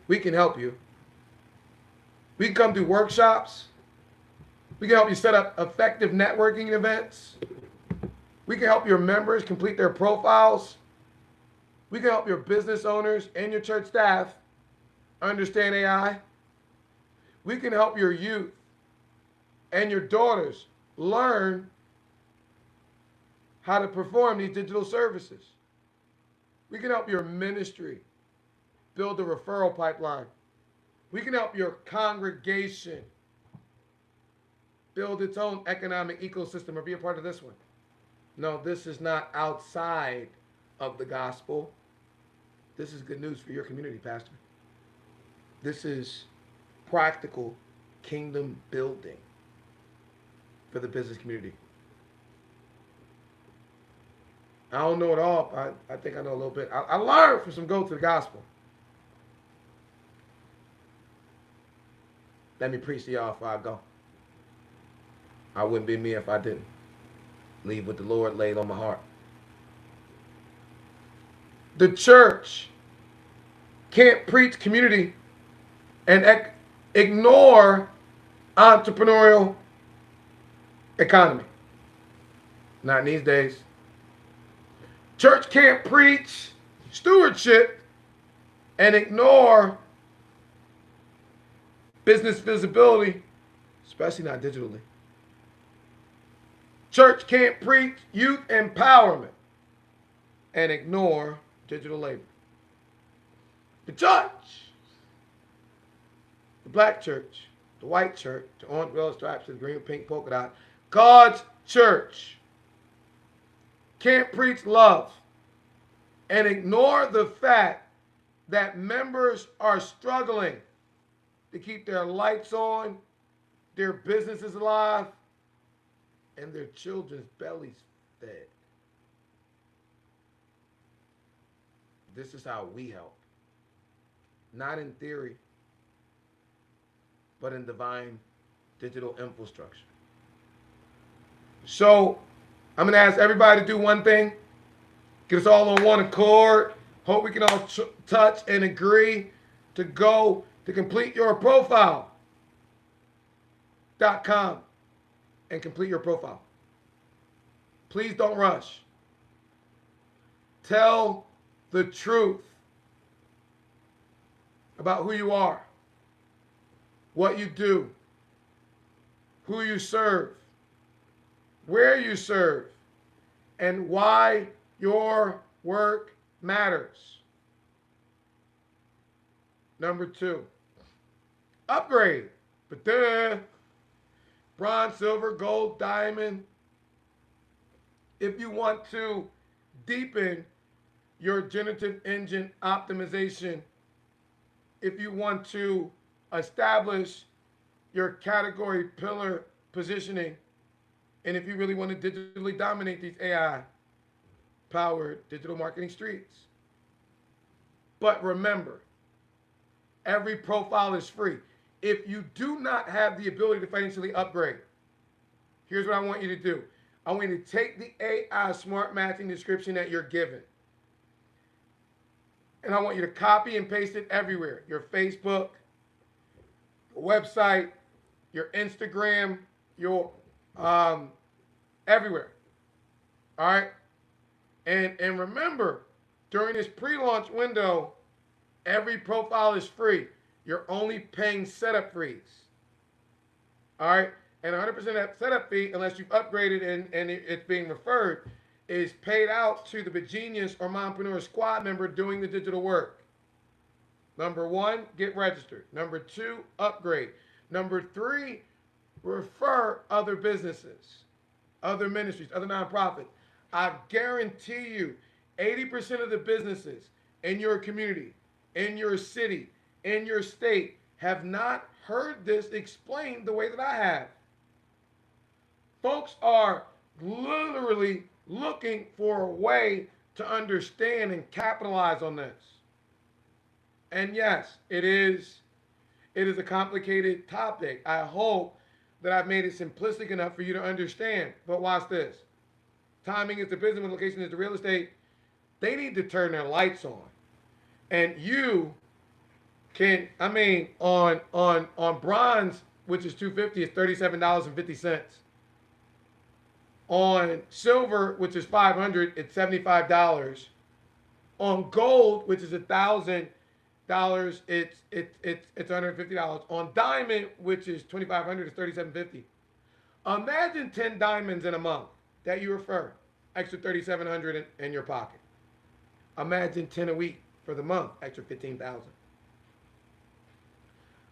A: we can help you. We can come do workshops. We can help you set up effective networking events. We can help your members complete their profiles. We can help your business owners and your church staff understand AI. We can help your youth and your daughters learn how to perform these digital services. We can help your ministry build a referral pipeline. We can help your congregation build its own economic ecosystem or be a part of this one. No, this is not outside of the gospel. This is good news for your community, Pastor. This is practical kingdom building for the business community. I don't know it all. I think I know a little bit. I learned from some Go to the Gospel. Let me preach to y'all before I go. I wouldn't be me if I didn't. Leave what the Lord laid on my heart. The church can't preach community and ignore entrepreneurial economy. Not in these days. Church can't preach stewardship and ignore business visibility, especially not digitally. Church can't preach youth empowerment and ignore digital labor. The church, the black church, the white church, the orange yellow stripes, the green pink polka dot, God's church can't preach love and ignore the fact that members are struggling to keep their lights on, their businesses alive, and their children's bellies fed. This is how we help. Not in theory, but in divine digital infrastructure. So, I'm going to ask everybody to do one thing. Get us all on one accord. Hope we can all touch and agree to go to CompleteYourProfile.com and complete your profile. Please don't rush. Tell the truth about who you are, what you do, who you serve, where you serve, and why your work matters. Number 2, upgrade. Bronze, silver, gold, diamond. If you want to deepen your generative engine optimization, if you want to establish your category pillar positioning, and if you really want to digitally dominate these AI-powered digital marketing streets. But remember, every profile is free. If you do not have the ability to financially upgrade, here's what I want you to do. I want you to take the AI smart matching description that you're given, and I want you to copy and paste it everywhere. Your Facebook, your website, your Instagram, your everywhere. All right? And remember, during this pre-launch window, every profile is free. You're only paying setup fees. All right? And 100% of that setup fee, unless you've upgraded and it's being referred, is paid out to the Begenius or Mompreneur Squad member doing the digital work. Number 1, get registered. Number 2, upgrade. Number 3, refer other businesses, other ministries, other nonprofits. I guarantee you, 80% of the businesses in your community, in your city, in your state have not heard this explained the way that I have. Folks are literally looking for a way to understand and capitalize on this. And yes, it is a complicated topic. I hope that I've made it simplistic enough for you to understand. But watch this. Timing is the business, when location is the real estate. They need to turn their lights on. And you can, I mean, on bronze, which is 250, it's $37.50. On silver, which is 500, it's $75. On gold, which is $1,000, it's $150. On diamond, which is 2,500, it's $37.50. Imagine 10 diamonds in a month that you refer, extra 3,700 in your pocket. Imagine 10 a week for the month, extra 15,000.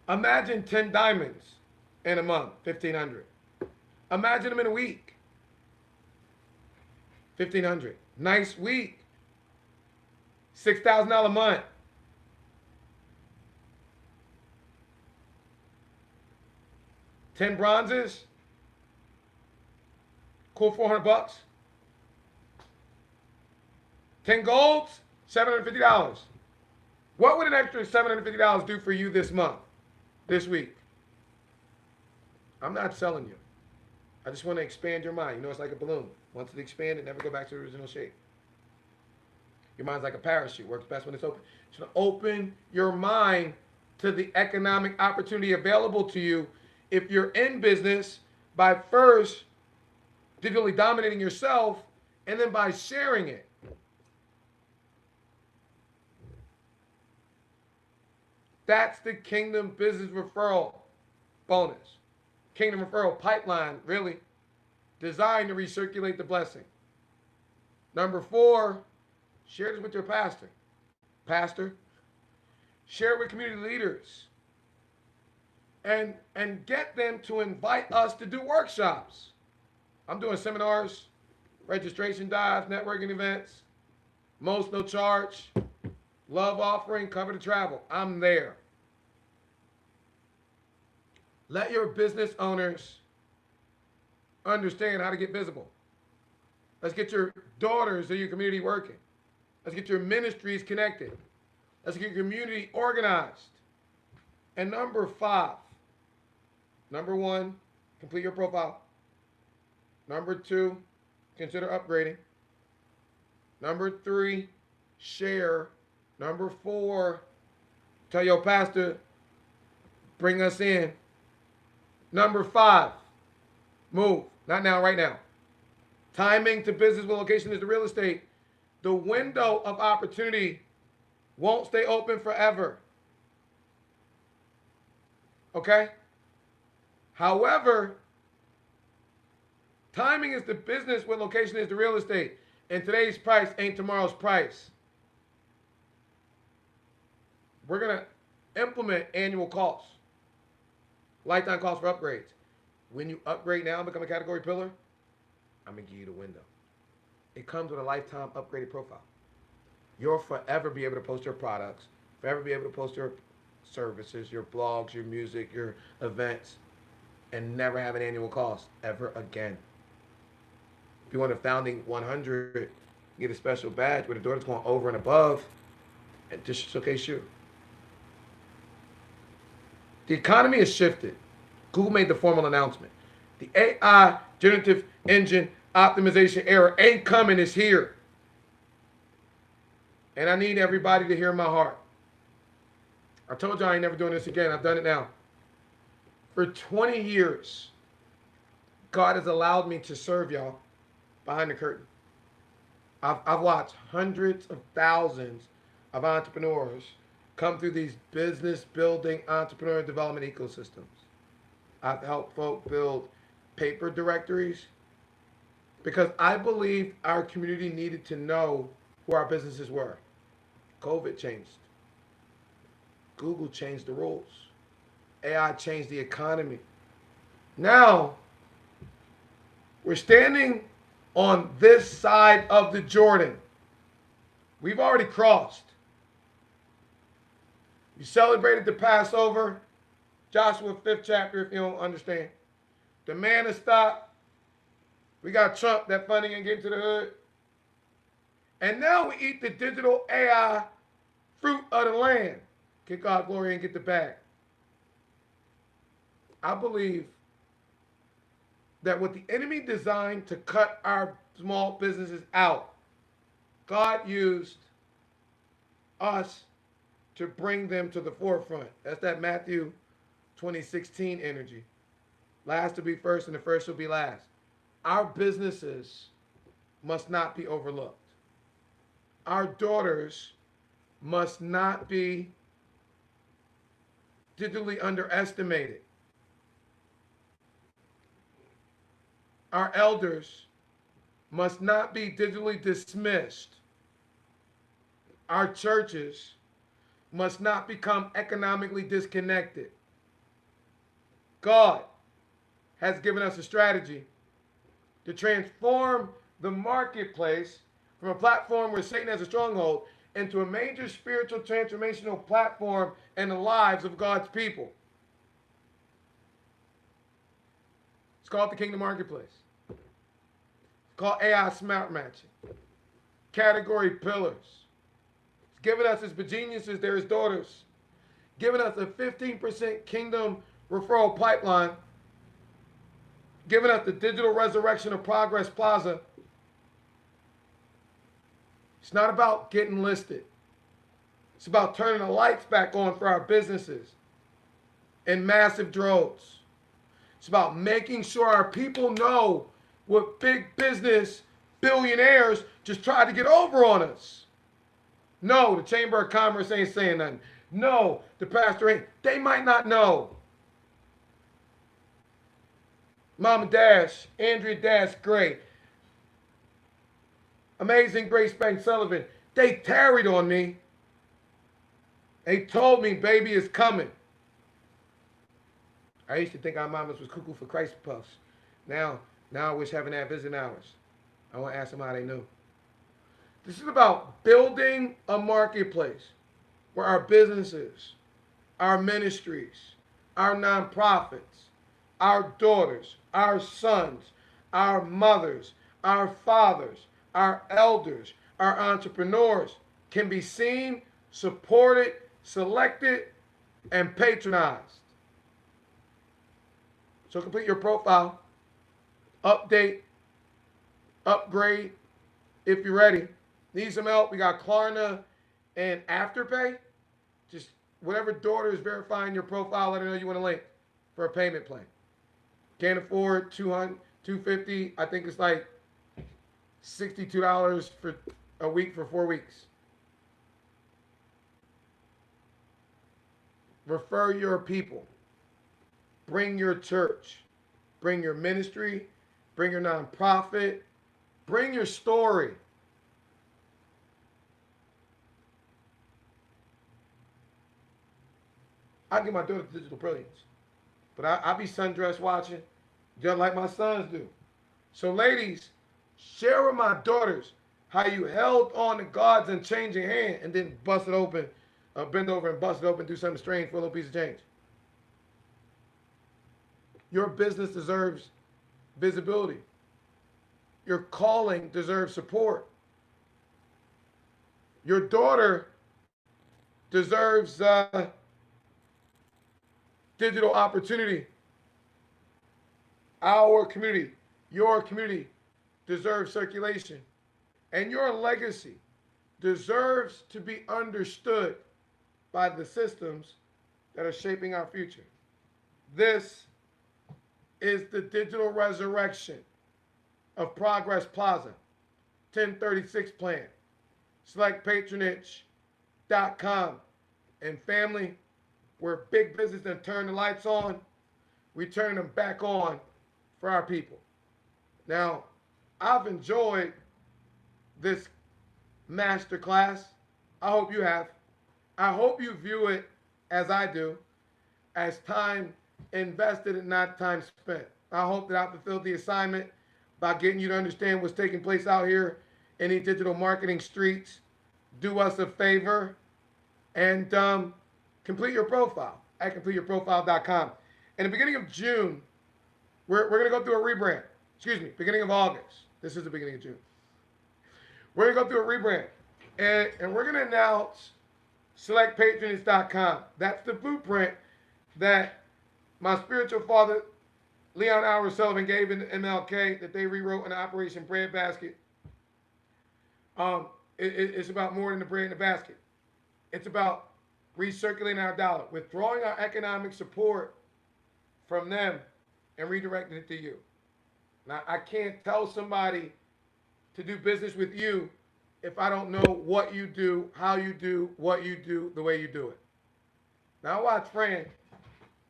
A: Imagine 10 diamonds in a month, 1,500. Imagine them in a week, 1,500. Nice week, $6,000 a month. $10 bronzes, cool, $400. 10 golds, $750. What would an extra $750 do for you this month, this week? I'm not selling you. I just want to expand your mind. You know, it's like a balloon. Once it expands, it never go back to the original shape. Your mind's like a parachute. Works best when it's open. You should open your mind to the economic opportunity available to you if you're in business by first digitally dominating yourself and then by sharing it. That's the Kingdom Business Referral bonus. Kingdom Referral pipeline, really, designed to recirculate the blessing. Number 4, share this with your pastor. Pastor, share it with community leaders. And get them to invite us to do workshops. I'm doing seminars, registration dives, networking events, most no charge, love offering, cover the travel. I'm there. Let your business owners understand how to get visible. Let's get your daughters of your community working. Let's get your ministries connected. Let's get your community organized. And number 5, number 1, complete your profile. Number 2, consider upgrading. Number 3, share. Number 4, tell your pastor, bring us in. Number 5, move. Not now, right now. Timing to business with location is the real estate. The window of opportunity won't stay open forever. Okay? However, timing is the business with location is the real estate. And today's price ain't tomorrow's price. We're going to implement annual costs. Lifetime costs for upgrades. When you upgrade now and become a category pillar, I'm going to give you the window. It comes with a lifetime upgraded profile. You'll forever be able to post your products, forever be able to post your services, your blogs, your music, your events, and never have an annual cost ever again. If you want a founding 100, get a special badge with a door that's going over and above, and just showcase you. The economy has shifted. Google made the formal announcement. The AI generative engine optimization era ain't coming, it's here. And I need everybody to hear my heart. I told you I ain't never doing this again. I've done it now. For 20 years, God has allowed me to serve y'all behind the curtain. I've watched hundreds of thousands of entrepreneurs come through these business building entrepreneur development ecosystems. I've helped folk build paper directories because I believe our community needed to know who our businesses were. COVID changed. Google changed the rules. AI changed the economy. Now, we're standing on this side of the Jordan. We've already crossed. You celebrated the Passover, Joshua 5th chapter, if you don't understand. The manna stopped. We got Trump, that funding and get to the hood. And now we eat the digital AI fruit of the land. Get God glory and get the bag. I believe that what the enemy designed to cut our small businesses out, God used us to bring them to the forefront. That's that Matthew 2016 energy. Last will be first and the first will be last. Our businesses must not be overlooked. Our daughters must not be digitally underestimated. Our elders must not be digitally dismissed. Our churches must not become economically disconnected. God has given us a strategy to transform the marketplace from a platform where Satan has a stronghold into a major spiritual transformational platform in the lives of God's people. It's called the Kingdom Marketplace. It's called AI Smart Matching. Category pillars. It's given us as geniuses, they're his daughters. Giving us a 15% Kingdom referral pipeline. Giving us the digital resurrection of Progress Plaza. It's not about getting listed. It's about turning the lights back on for our businesses in massive droves. It's about making sure our people know what big business billionaires just tried to get over on us. No, the Chamber of Commerce ain't saying nothing. No, the pastor ain't. They might not know. Mama Dash, Andrea Dash Gray, Amazing Grace Bank Sullivan, they tarried on me. They told me baby is coming. I used to think our mamas was cuckoo for Christ puffs. Now I wish having that visiting hours. I want to ask them how they knew. This is about building a marketplace where our businesses, our ministries, our nonprofits, our daughters, our sons, our mothers, our fathers, our elders, our entrepreneurs can be seen, supported, selected, and patronized. So complete your profile, update, upgrade if you're ready. Need some help? We got Klarna and Afterpay. Just whatever daughter is verifying your profile, let her know you want a link for a payment plan. Can't afford $200, $250. I think it's like $62 for a week for 4 weeks. Refer your people. Bring your church. Bring your ministry. Bring your nonprofit. Bring your story. I give my daughter digital brilliance, but I be sundress watching, just like my sons do. So ladies, share with my daughters how you held on to God's unchanging hand and then bust it open, bend over and bust it open, do something strange for a little piece of change. Your business deserves visibility. Your calling deserves support. Your daughter deserves digital opportunity. Our community, your community deserves circulation. And your legacy deserves to be understood by the systems that are shaping our future. This is the digital resurrection of Progress Plaza, 1036 plan. SelectPatronage.com. And family, where big business done turn the lights on, we turn them back on for our people. Now, I've enjoyed this masterclass. I hope you have. I hope you view it as I do, as time invested and not time spent. I hope that I fulfilled the assignment by getting you to understand what's taking place out here in the digital marketing streets. Do us a favor and complete your profile at completeyourprofile.com. In the beginning of June, we're going to go through a rebrand. Excuse me, beginning of August. This is the beginning of June. We're going to go through a rebrand. And we're going to announce SelectPatronage.com. That's the blueprint that my spiritual father, Leon Howard Sullivan, gave in MLK that they rewrote in Operation Breadbasket. It's about more than the bread in the basket. It's about recirculating our dollar, withdrawing our economic support from them and redirecting it to you. Now, I can't tell somebody to do business with you if I don't know what you do, how you do, what you do, the way you do it. Now, I watched Fran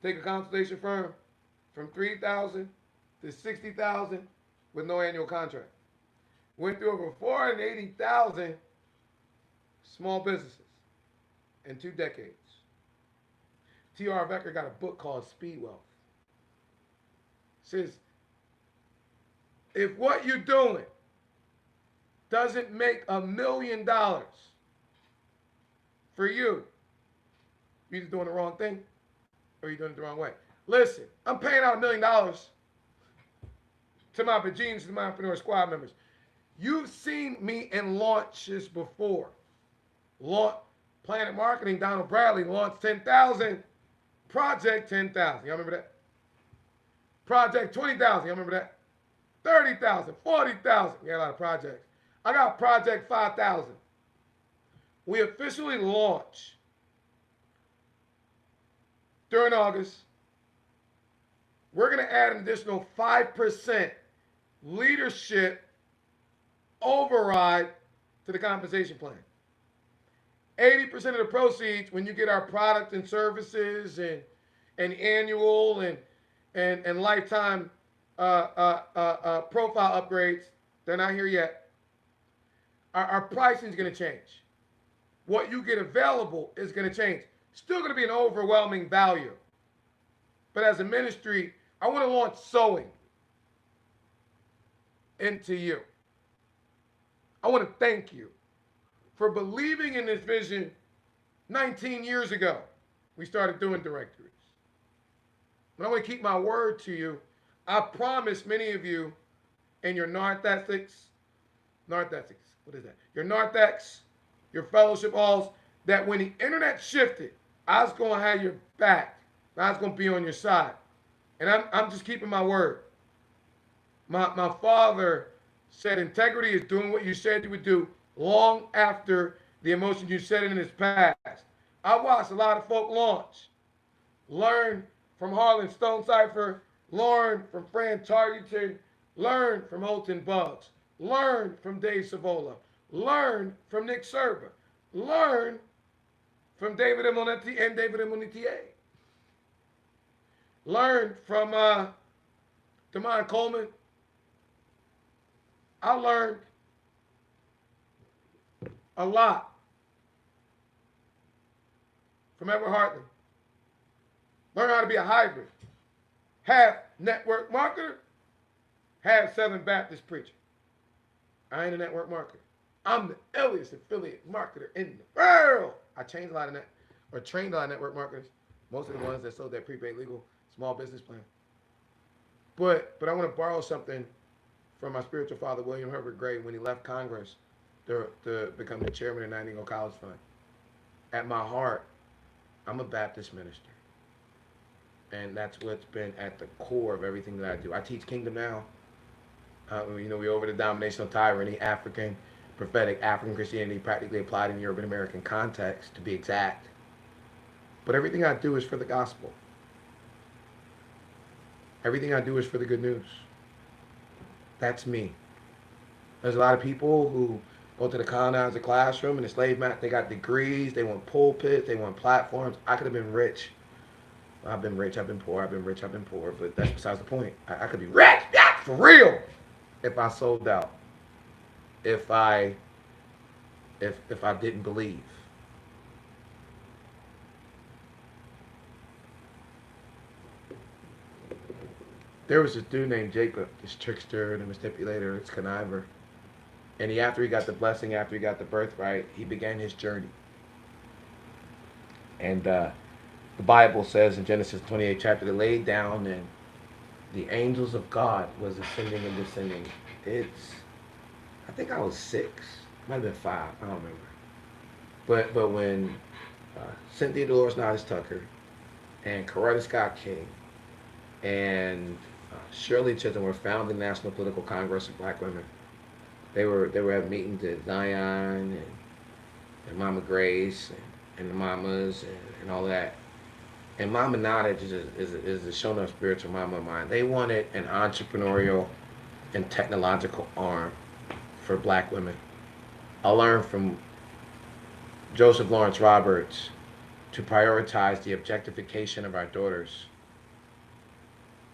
A: take a consultation firm from 3,000 to 60,000 with no annual contract. Went through over 480,000 small businesses in 2 decades. T.R. Becker got a book called Speed Wealth. It says, if what you're doing doesn't make $1 million for you, you're either doing the wrong thing or you're doing it the wrong way. Listen, I'm paying out $1 million to my Virginians, to my entrepreneur squad members. You've seen me in launches before. Planet Marketing, Donald Bradley launched 10,000. Project 10,000. Y'all remember that? Project 20,000. Y'all remember that? 30,000, 40,000. We had a lot of projects. I got Project 5,000. We officially launch during August. We're going to add an additional 5% leadership override to the compensation plan. 80% of the proceeds, when you get our product and services and annual and lifetime profile upgrades, they're not here yet. Our pricing is going to change. What you get available is going to change. Still going to be an overwhelming value. But as a ministry, I want to launch sowing into you. I want to thank you for believing in this vision 19 years ago. We started doing directories. But I want to keep my word to you. I promise many of you in your narthexics, what is that? Your narthex, your fellowship halls, that when the internet shifted, I was going to have your back. I was going to be on your side. And I'm just keeping my word. My father said integrity is doing what you said you would do long after the emotion you said in his past. I watched a lot of folk launch. Learn from Harlan Stone Cipher. Learn from Fran Tarkenton. Learn from Holton Buggs. Learn from Dave Savola. Learn from Nick Serba. Learn from David Emonetti and David Emonetia. Learn from Damon Coleman. I learned a lot from Edward Hartley. Learn how to be a hybrid. Half network marketer, half Southern Baptist preacher. I ain't a network marketer. I'm the earliest affiliate marketer in the world. I trained a lot of network marketers. Most of the ones that sold their prepaid legal small business plan. But I want to borrow something from my spiritual father, William Herbert Gray, when he left Congress to become the chairman of Nightingale College Fund. At my heart, I'm a Baptist minister. And that's what's been at the core of everything that I do. I teach Kingdom Now. We over the dominational tyranny, African, prophetic African Christianity practically applied in the urban American context, to be exact. But everything I do is for the gospel. Everything I do is for the good news. That's me. There's a lot of people who go to the colonizer classroom and the slave master, they got degrees, they want pulpits, they want platforms. I could have been rich. I've been rich, I've been poor, I've been rich, I've been poor, but that's besides the point. I could be rich, yeah, for real, if I sold out. If I didn't believe. There was this dude named Jacob, this trickster, the manipulator, this conniver. And after he got the blessing, after he got the birthright, he began his journey. And the Bible says in Genesis 28 chapter, they laid down and the angels of God was ascending and descending. I think I was 6, might have been 5, I don't remember. But when Cynthia Dolores Nodis Tucker and Coretta Scott King and Shirley Chisholm were founding the National Political Congress of Black Women,
B: They were having meetings at Zion and Mama Grace and the mamas and all that. And Mama Knowledge is a shown up spiritual mama of mine. They wanted an entrepreneurial and technological arm for black women. I learned from Joseph Lawrence Roberts to prioritize the objectification of our daughters.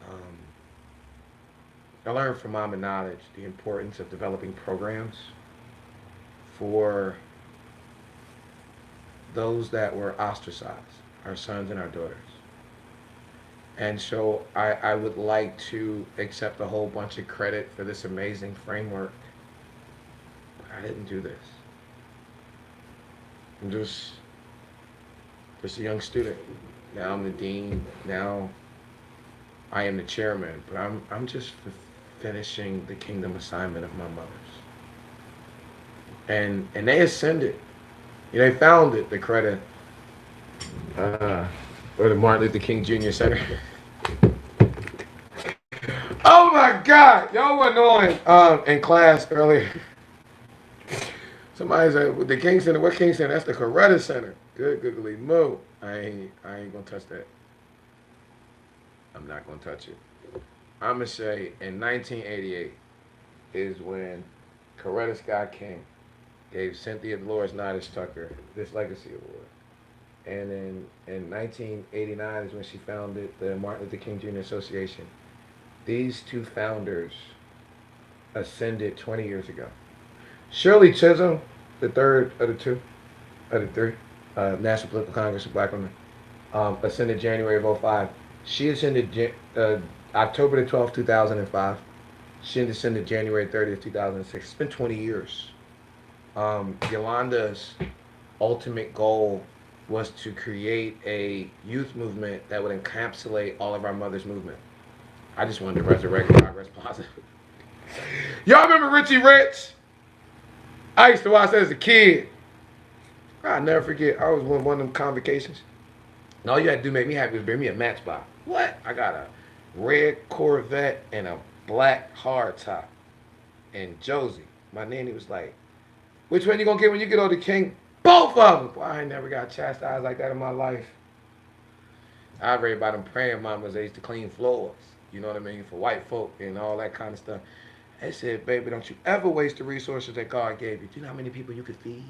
B: Um, I learned from Mama Knowledge the importance of developing programs for those that were ostracized, our sons and our daughters. And so I would like to accept a whole bunch of credit for this amazing framework. I didn't do this. I'm just a young student. Now I'm the dean. Now I am the chairman. But I'm just finishing the kingdom assignment of my mothers. And they ascended. You know, they founded the credit or the Martin Luther King Jr. Center. Oh my God! Y'all wasn't on in class earlier. Somebody said the King Center. What King Center? That's the Coretta Center. Good googly moo. I ain't gonna touch that. I'm not gonna touch it. I'm gonna say in 1988 is when Coretta Scott King gave Cynthia Dolores Nottis Tucker this legacy award. And in 1989 is when she founded the Martin Luther King Jr. Association. These two founders ascended 20 years ago. Shirley Chisholm, the third of the two, of the three, National Political Congress of Black Women, ascended January of '05. She ascended October the 12th, 2005. She ascended January 30th, 2006. It's been 20 years. Yolanda's ultimate goal was to create a youth movement that would encapsulate all of our mothers' movement. I just wanted to resurrect Progress Plaza. Y'all remember Richie Rich? I used to watch that as a kid. I'll never forget. I was one of them convocations. And all you had to do to make me happy was bring me a Matchbox. What? I got a red Corvette and a black hardtop. And Josie, my nanny, was like, which one you gonna get when you get older, King? Both of them. Boy, I ain't never got chastised like that in my life. I read about them praying mamas. They used to clean floors. You know what I mean? For white folk and all that kind of stuff. They said, baby, don't you ever waste the resources that God gave you. Do you know how many people you could feed?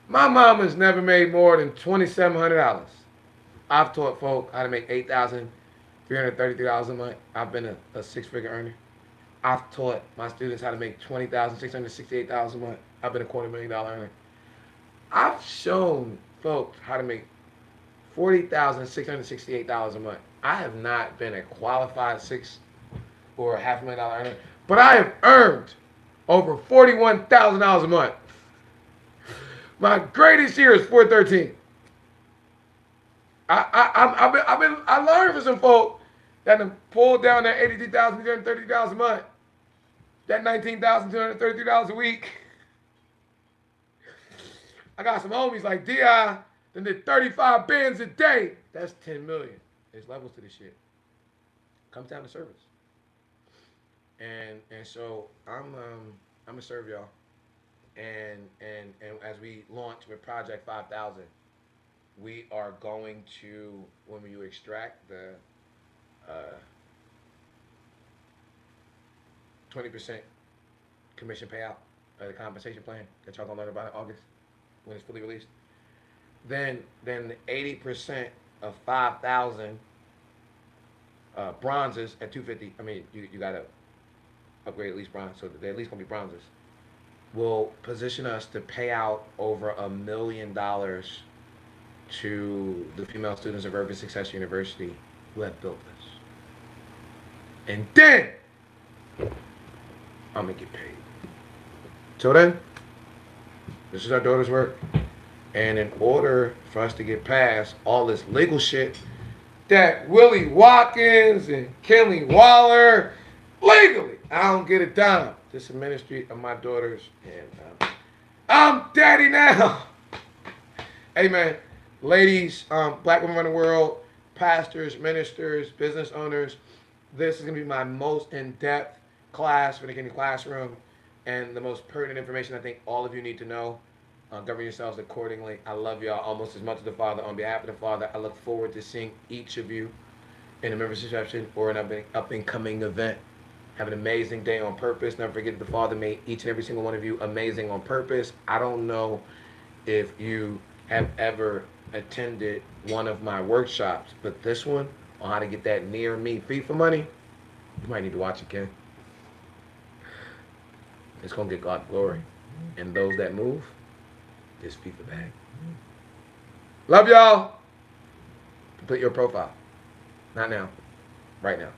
B: My mama's never made more than $2,700. I've taught folk how to make $8,333 a month. I've been a six-figure earner. I've taught my students how to make $20,668 a month. I've been a $250,000 earner. I've shown folks how to make $40,668 a month. I have not been a qualified six or a $500,000 earner, but I have earned over $41,000 a month. My greatest year is 413. I learned from some folk that have pulled down that $82,330 a month, that $19,233 a week. I got some homies like Di that did 35 bands a day. That's 10 million. There's levels to this shit. Comes down to service. And so I'm gonna serve y'all. And as we launch with Project 5000, we are going to, when you extract the 20% commission payout, the compensation plan that y'all gonna learn about in August when it's fully released, then 80% of 5,000 bronzes at 250. I mean, you gotta upgrade at least bronze, so they're at least gonna be bronzes. Will position us to pay out over $1 million to the female students of Urban Success University who have built this. And then I'm gonna get paid. Till then, this is our daughter's work. And in order for us to get past all this legal shit that Willie Watkins and Kenley Waller, legally, I don't get a dime. This is a ministry of my daughters, and I'm daddy now. Amen. Ladies, black women around the world, pastors, ministers, business owners, this is going to be my most in-depth class, for the Kingdom Classroom, and the most pertinent information I think all of you need to know. Govern yourselves accordingly. I love y'all almost as much as the Father. On behalf of the Father, I look forward to seeing each of you in a membership reception or an up and coming event. Have an amazing day on purpose. Never forget that the Father made each and every single one of you amazing on purpose. I don't know if you have ever attended one of my workshops, but this one on how to get that near me free for money, you might need to watch again. It's gonna get God glory. And those that move, this FIFA bag. Love y'all. Complete your profile. Not now. Right now.